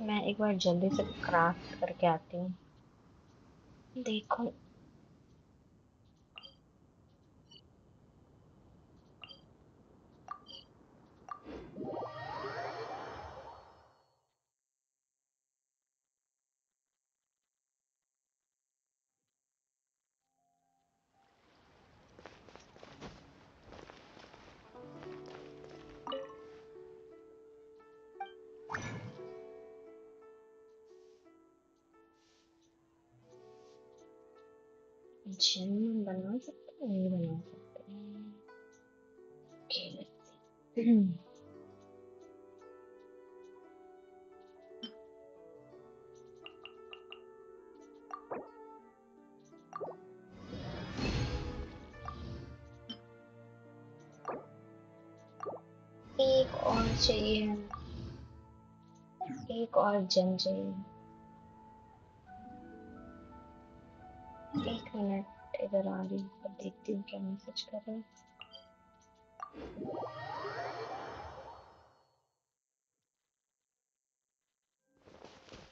मैं एक बार जल्दी से क्राफ्ट करके आती हूँ। देखो जिम बना सकते हैं, नहीं बना सकते हैं। Okay, let's see. एक और चाहिए, एक और जम चाहिए। एक मिनट, इधर आ रही हूँ, देखती हूँ क्या मैसेज कर रहे हैं।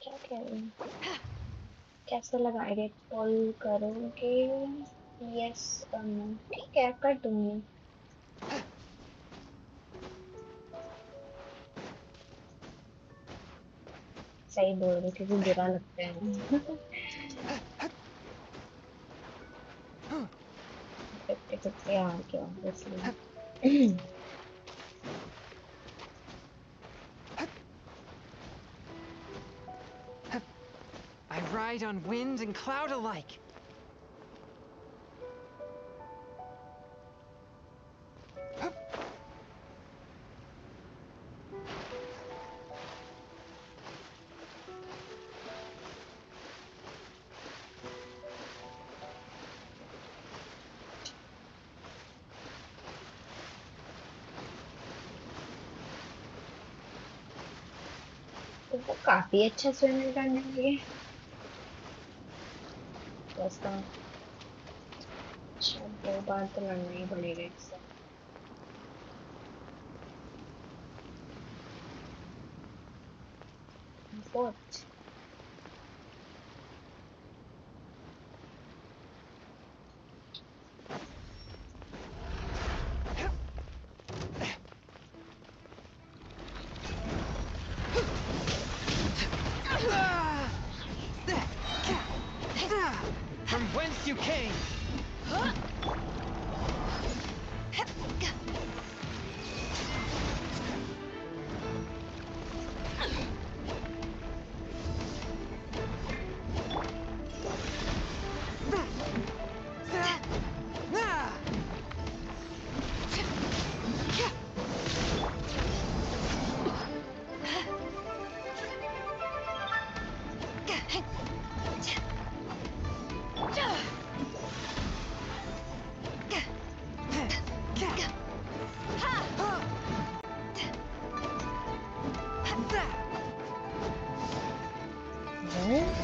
क्या कह रहे हैं? कैसा लगा आइडिया? कॉल करोगे? यस और नो। ठीक है, कर दूंगी। सही बोल रही थी, बुरा लगता है ना। 50-50 हार गया obviously. I ride on wind and cloud alike. तो वो काफी अच्छा स्विमिंग करने लगे। बस अच्छा 2 बार तो लड़ना ही पड़ेगा इससे। What? From whence you came.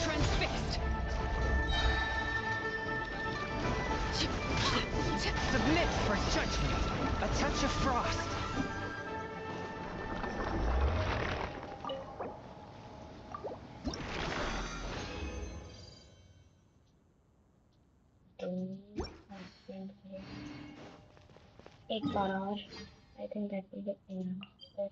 Transfixed. Submit for judgment. A touch of frost. एक बार और I think that will be enough.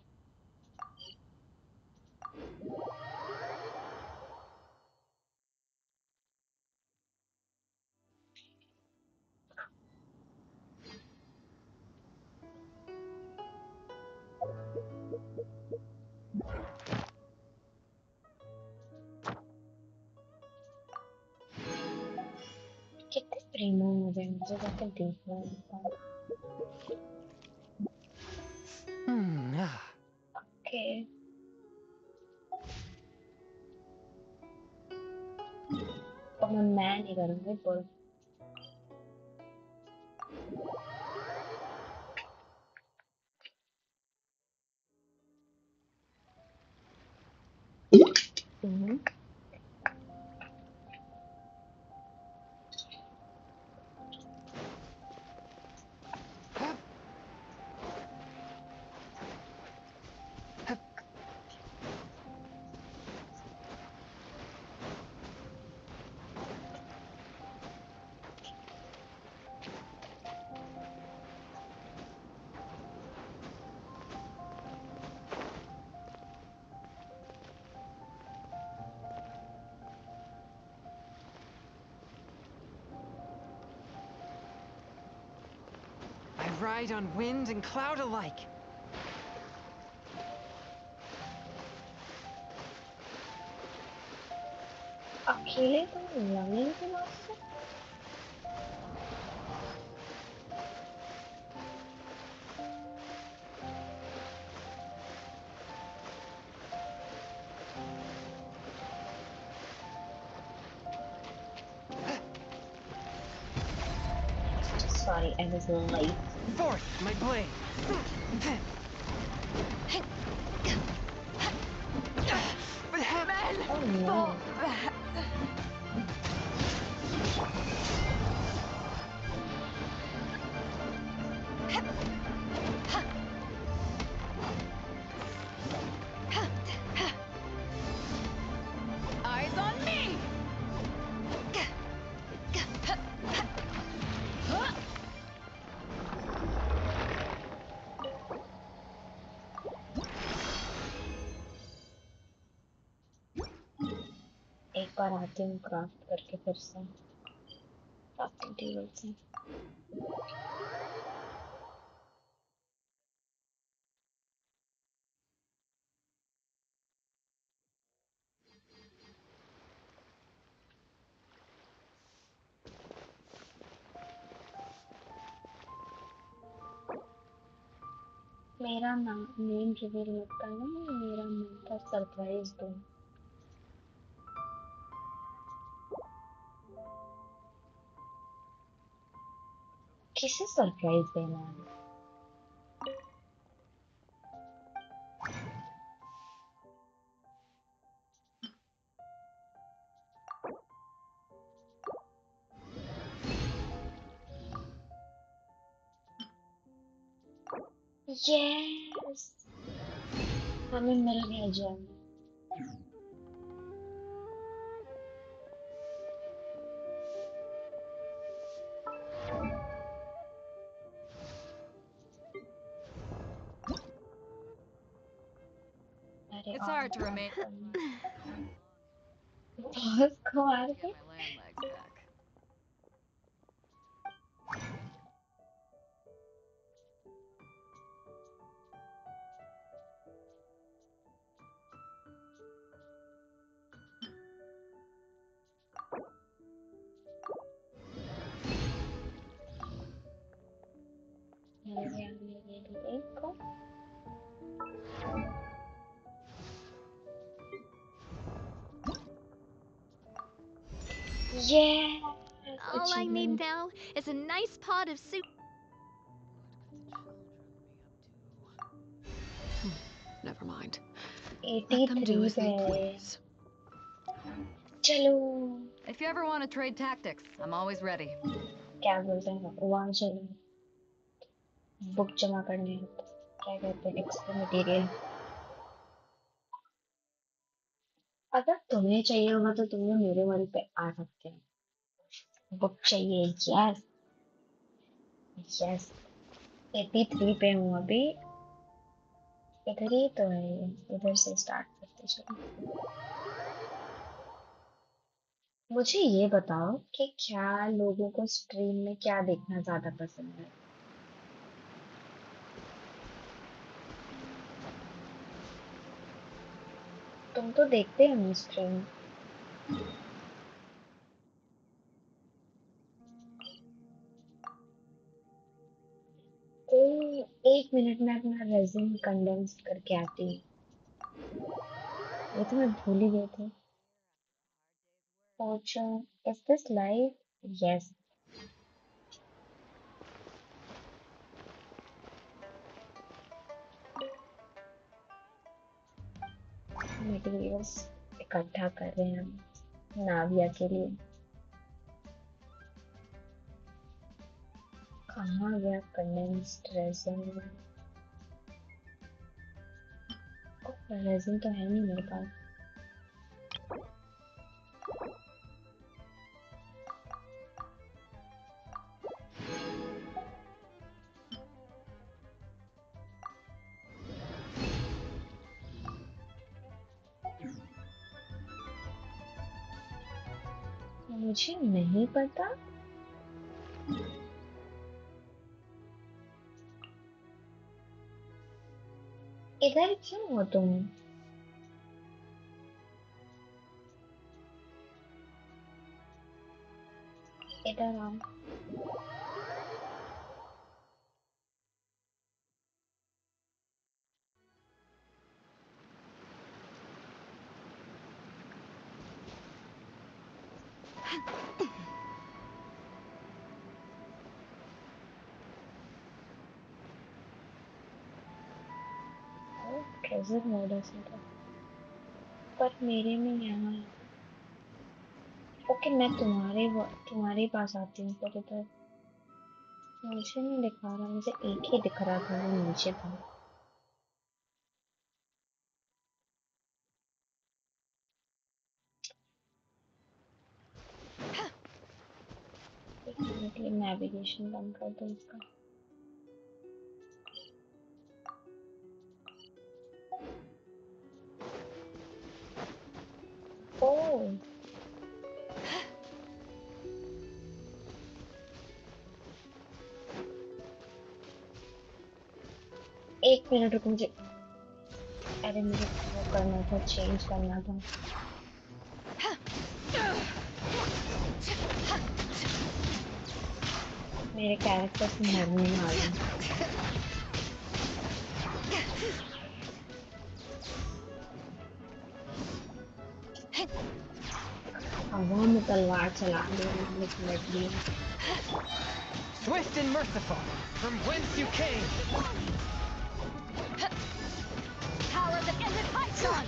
कितने प्रेमो हो गए मुझे जाकर देखना है। Okay. तो मैं नहीं करूँगी बोल। I ride on wind and cloud alike. अकेले तो लड़ने के बाद से Sorry, I was late. Forth, my blade. Oh no. Eyes on me. एक बार आती हूँ क्राफ्ट करके फिर से क्राफ्टिंग टेबल से। मेरा नाम नेम रिवील मत करना, मेरा नाम था सरप्राइज दो। किसे सरप्राइज देना है? यस, हमें मिल गया जम। It's hard to remain. Boss को मार के। Get my land legs back. Yes, All I need now is a nice pot of soup. Never mind. Let 83 them do as they please. चलो। If you ever want to trade tactics, I'm always ready. क्या बोलते हैं वहाँ चलो, book जमा करने, क्या कहते हैं, एक्स्ट्रा मटेरियल। अगर तुम्हें चाहिए होगा तो तुम्हें मेरे वाले पे आ सकते हैं। बुक चाहिए? Yes yes. 83 पे हूँ अभी। इधर ही तो है ये, इधर से स्टार्ट करते चलो। मुझे ये बताओ कि क्या लोगों को स्ट्रीम में क्या देखना ज्यादा पसंद है? तुम तो देखते हो स्ट्रीम। ओ, 1 मिनट में अपना रेज्यूम कंडेंस करके आती हूँ। ये तो मैं भूल ही गई थी। Fortune, is this live? Yes. Materials इकट्ठा कर रहे हैं हम नाविया के लिए। कहाँ गया कंडेंस्ड रेजिन? रेजिन तो है नहीं मेरे पास। मुझे नहीं पता। इधर क्यों हो तुम? इधर आओ। ट्रेजर मोड है सीधा, पर मेरे में यहाँ है। ओके, मैं तुम्हारे पास आती हूँ पर इधर मुझे नहीं दिखा रहा। मुझे एक ही दिख रहा था, वो नीचे था। एक मिनट के लिए नेविगेशन बंद कर दो इसका। ओह, मिनट रुको मुझे, अरे मुझे वो करना था, चेंज करना था। मेरे कैरेक्टर से मरने वाले। हवा में तलवार चला ली, लिट ली। Swift and merciful, from whence you came. Power that ended Python!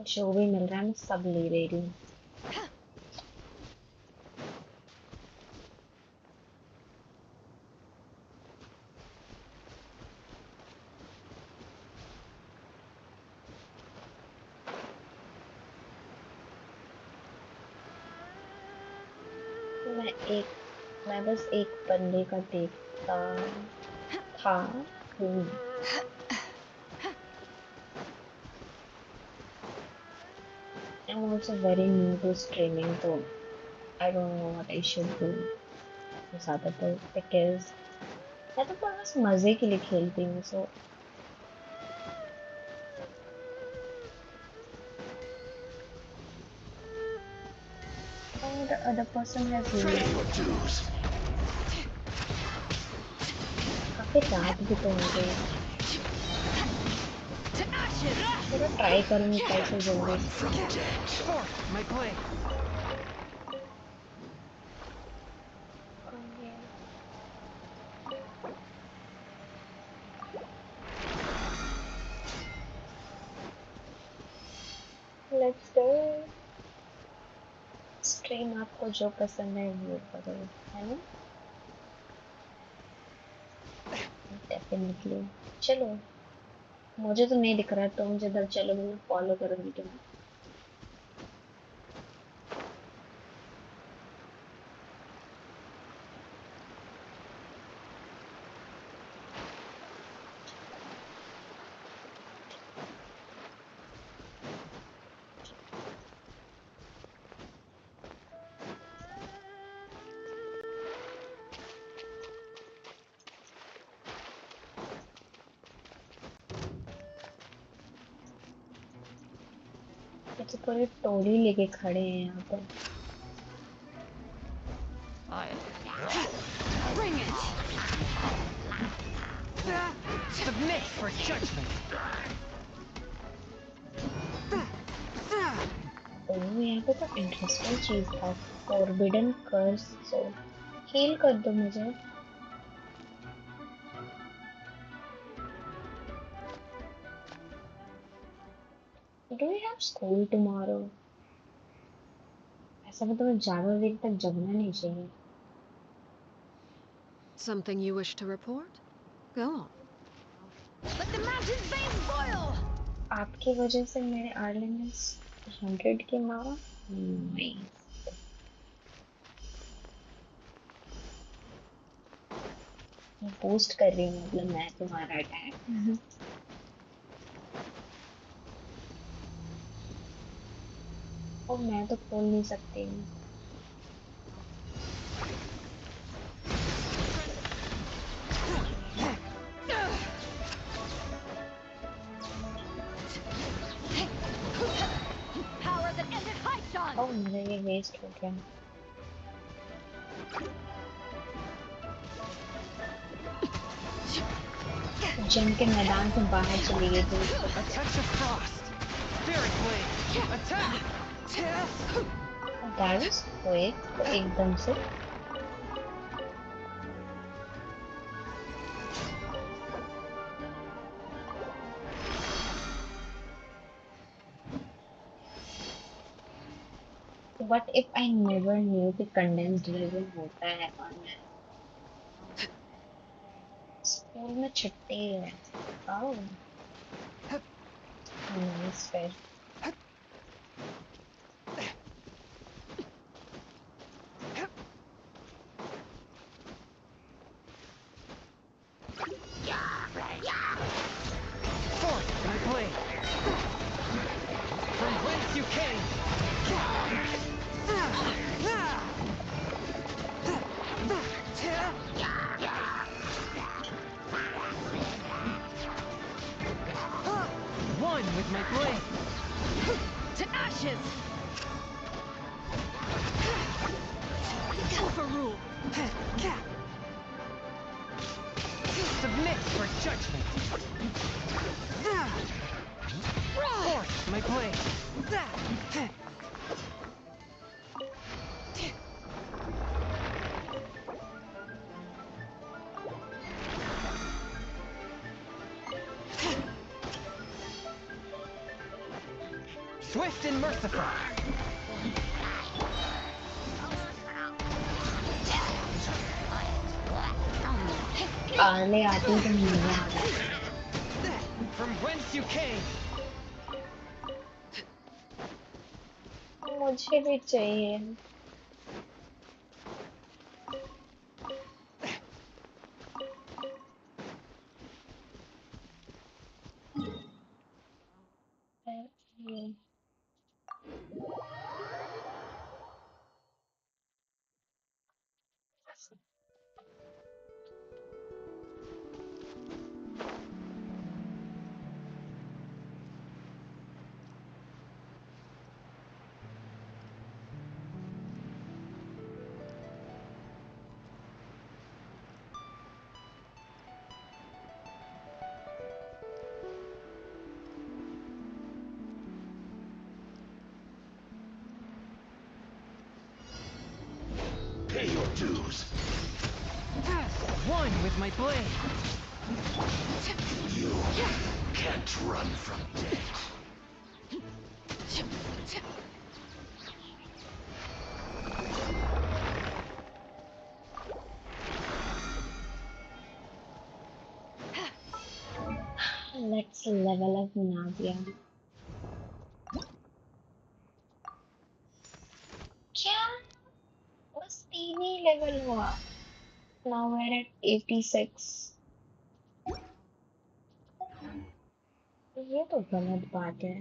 जो भी मिल रहा है मैं सब ले रही हूँ। मैं बस एक बंदे का देखता था। I'm also very new to streaming, so I don't know what I should do ज़्यादातर, because मैं तो बस मजे के लिए खेलती हूँ, so the other person has काफी रात भी तो हो गई। थोड़ा ट्राई करूँगी कल से जल्दी। My blade. Let's go. Stream आपको जो पसंद है वो करो, है ना? डेफिनेटली। चलो, मुझे तो नहीं दिख रहा है, तुम जिधर चलोगे मैं फॉलो करूंगी तुम्हें। तो पूरी टोली लेके खड़े हैं यहाँ पर। Bring it. Submit for judgment. ओह, यहाँ पे तो इंटरेस्टिंग चीज था, फॉरबिडन कर्स। सो हील कर दो मुझे। Do you have school tomorrow? ऐसा में तुम्हें ज्यादा देर तक जगना नहीं चाहिए। Something you wish to report? Go on. Let the mountain's veins boil! आपकी वजह से मेरे आर्लिंग ने 100 के मारा। नाइस। मैं पोस्ट कर रही हूँ, मतलब मैं तुम्हारा अटैक। और मैं तो खोल नहीं सकती हूँ। ओह, मेरा ये वेस्ट हो गया। जंग के मैदान से बाहर चली गई थी। That was quick, एकदम से। What if I never knew कि condensed resin होता है और मैं स्कूल में छुट्टी है? Oh, nice फिर. Forth my blade. From whence you came. One with my blade. To ashes. Overrule. Submit for judgment. Forth my blade. Swift and merciful. आने आती तो मजा आ रहा है. From whence you came. मुझे भी चाहिए. Pay your dues. One with my blade. You can't run from death. Let's level up Nadia. क्या? बस 3 ही level हुआ. Now we're at 86. ये तो गलत बात है.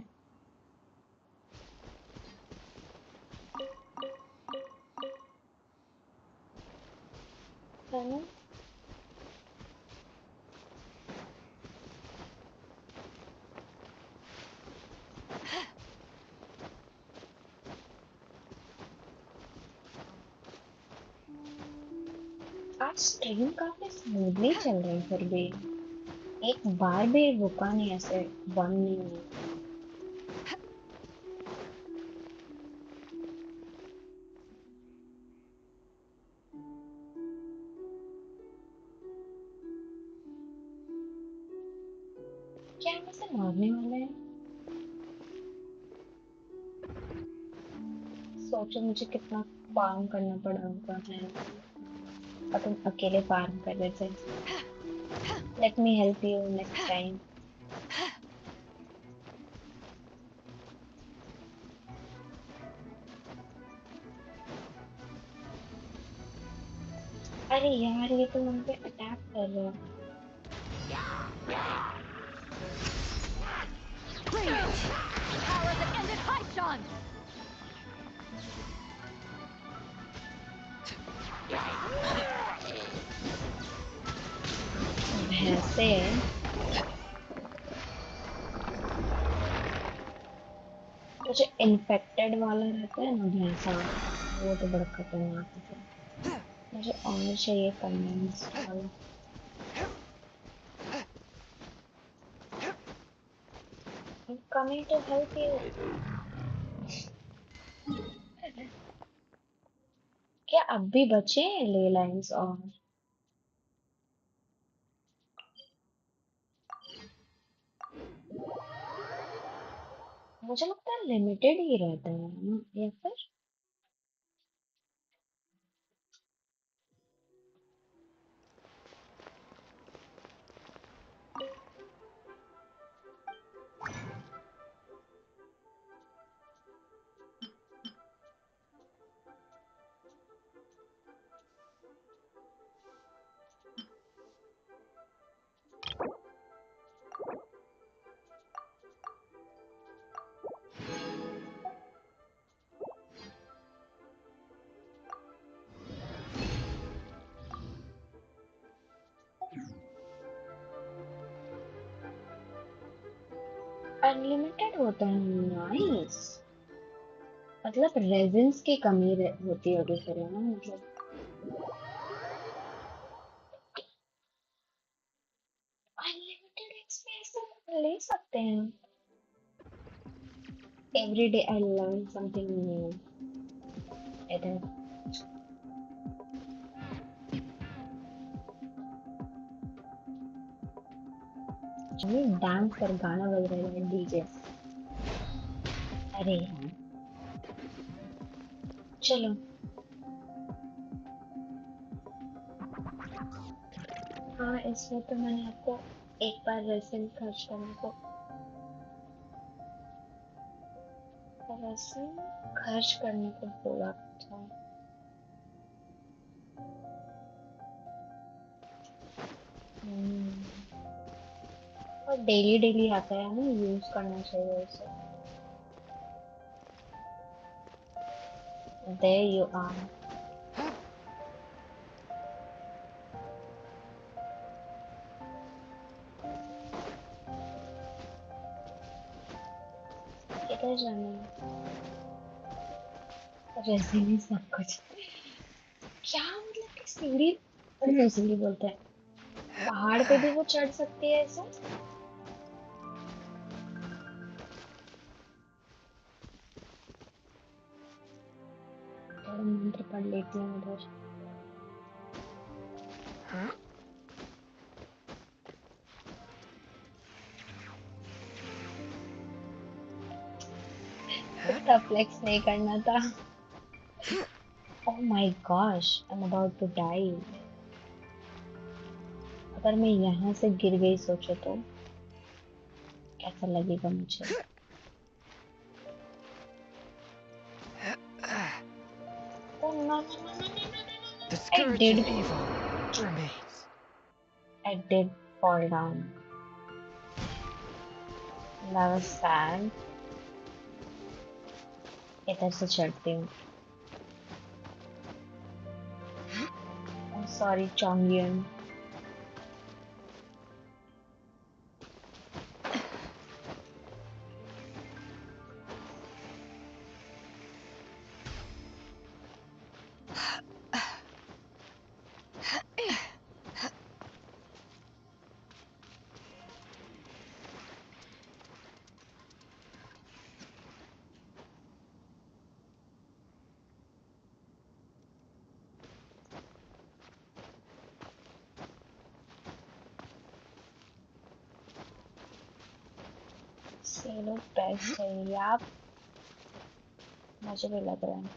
है ना? आज स्ट्रीम काफी स्मूथली चल रही है फिर भी. एक बार भी रुका नहीं ऐसे. वन नहीं हुआ. क्या हम इसे मारने वाले हैं? सोचो मुझे कितना फार्म करना पड़ा होगा है. और तुम अकेले फार्म कर रहे थे. Let me help you next time. अरे यार ये तो हम पे अटैक कर रहे हैं. Bring it! Power that ended Haishan! भैंसे कुछ इन्फेक्टेड वाला रहता है ना भैंसा. वो तो बड़ा खतरनाक है. मुझे और चाहिए कंडेंस वाला. I'm coming to help you. क्या अब भी बचे हैं ले लाइंस? और मुझे लगता है लिमिटेड ही रहता है ना या फिर अनलिमिटेड होता है, नाइस। मतलब रेजिन्स की कमी होती होगी फिर, है ना? मतलब अनलिमिटेड एक्सपीरियंस ले सकते हैं। Every day I learn something new. इधर डांस कर, गाना बज रहा है डीजे। अरे यार, चलो। हाँ, इसमें तो मैंने आपको एक बार रेसिन खर्च करने को बोला था। और डेली डेली आता है ना, यूज करना चाहिए उसे। There you are. किधर जाना है? रेसिन सब कुछ। क्या मतलब कि सीढ़ी बोलते हैं, पहाड़ पे भी वो चढ़ सकती है ऐसा? थोड़ा मंत्र पढ़ लेती हूँ उधर। इतना फ्लेक्स नहीं करना था। Oh my gosh, I'm about to die. अगर मैं यहाँ से गिर गई सोचो तो कैसा लगेगा मुझे? Oh no, The scourge of evil remains. I did fall down. That was sad. इधर से चढ़ती हूँ। I'm sorry, Chongyun. Cello best है यार, मुझे भी लग रहा है।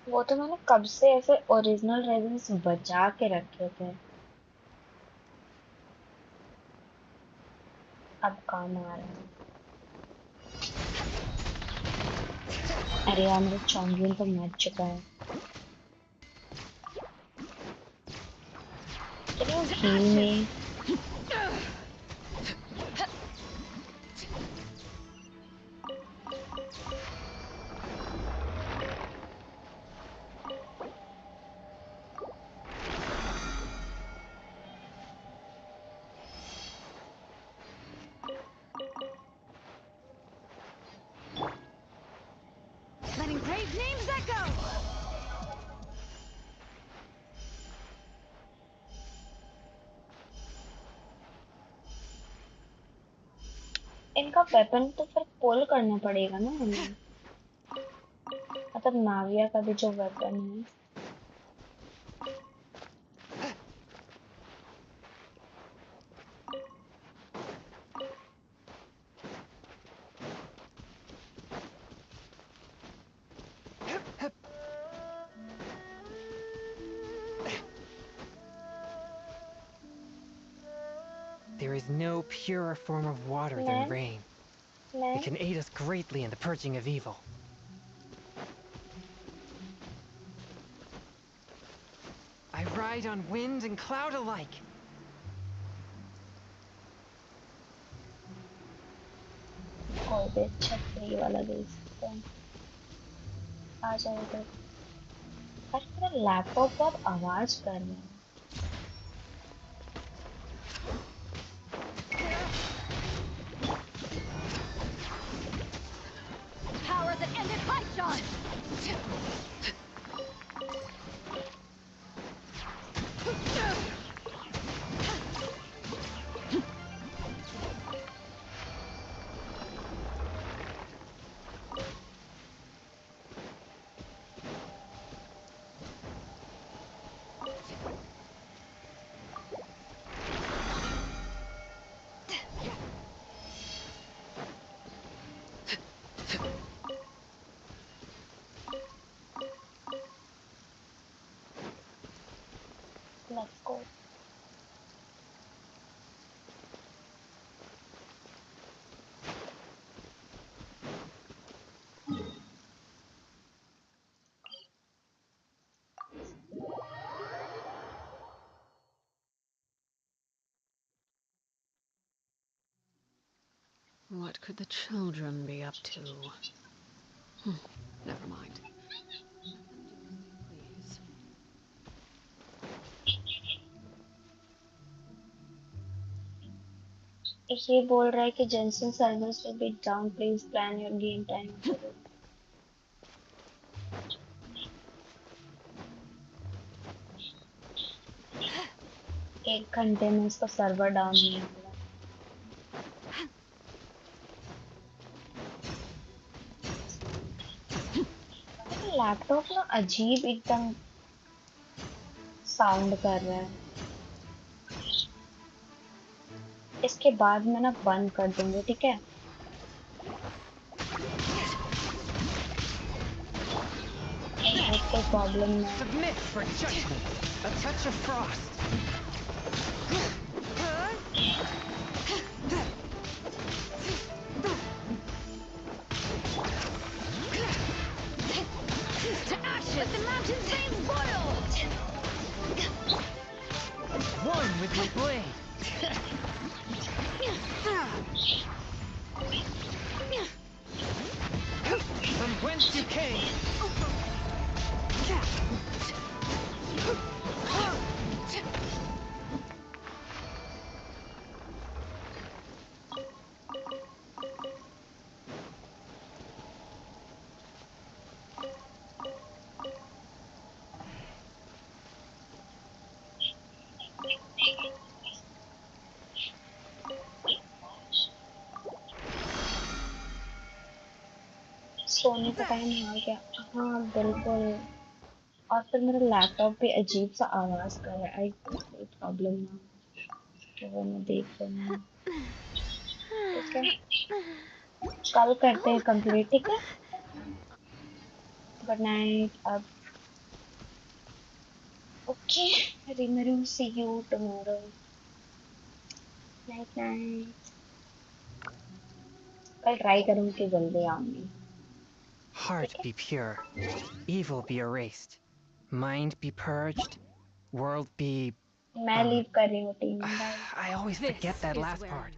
वो तो मैंने कब से ऐसे ओरिजिनल रेजिन्स बचा के रखे थे, अब काम आ रहा है। अरे यार, मेरा चॉन्गियन तो मर चुका है। Can you heal me? Letting brave names echo! इनका वेपन तो फिर पुल करना पड़ेगा ना हमें, मतलब नाविया का भी जो वेपन है। There is no purer form of water than rain. It can aid us greatly in the purging of evil. ride on wind and cloud alike. कोई भी छतरी वाला देख सकते हैं आ जाए तो पर मेरा लैपटॉप बहुत आवाज कर रहा है Power that ended my shot! Let's go. What could the children be up to? Never mind. Please. ये बोल रहा है कि Jensen servers will be down. Please plan your game time. एक घंटे में इसका सर्वर डाउन नहीं होगा लैपटॉप ना अजीब एकदम साउंड कर रहा है इसके बाद मैं ना बंद कर दूंगी ठीक है कोई प्रॉब्लम नहीं Submit for judgment. A touch of frost. To ashes! Let the mountain's veins boil! One with your blade. From whence you came. सोने का टाइम आ गया हाँ बिल्कुल और फिर मेरा लैपटॉप भी अजीब सा आवाज कर रहा है आई कोई प्रॉब्लम ना तो वो मैं देख रही हूँ ठीक है कल करते हैं कंप्लीट ठीक है गुड नाइट अब okay Rimuru see you tomorrow night night कल ट्राई करूँगी कि जल्दी आऊँगी Heart be pure, evil be erased, mind be purged, world be... मैं लीव कर रही हूँ team bye I always forget that last part.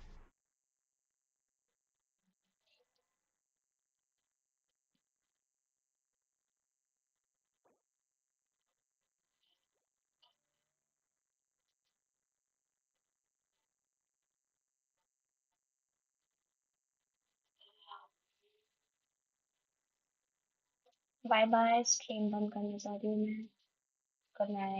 Bye bye stream बंद करने जा रही हूँ मैं गुड नाइट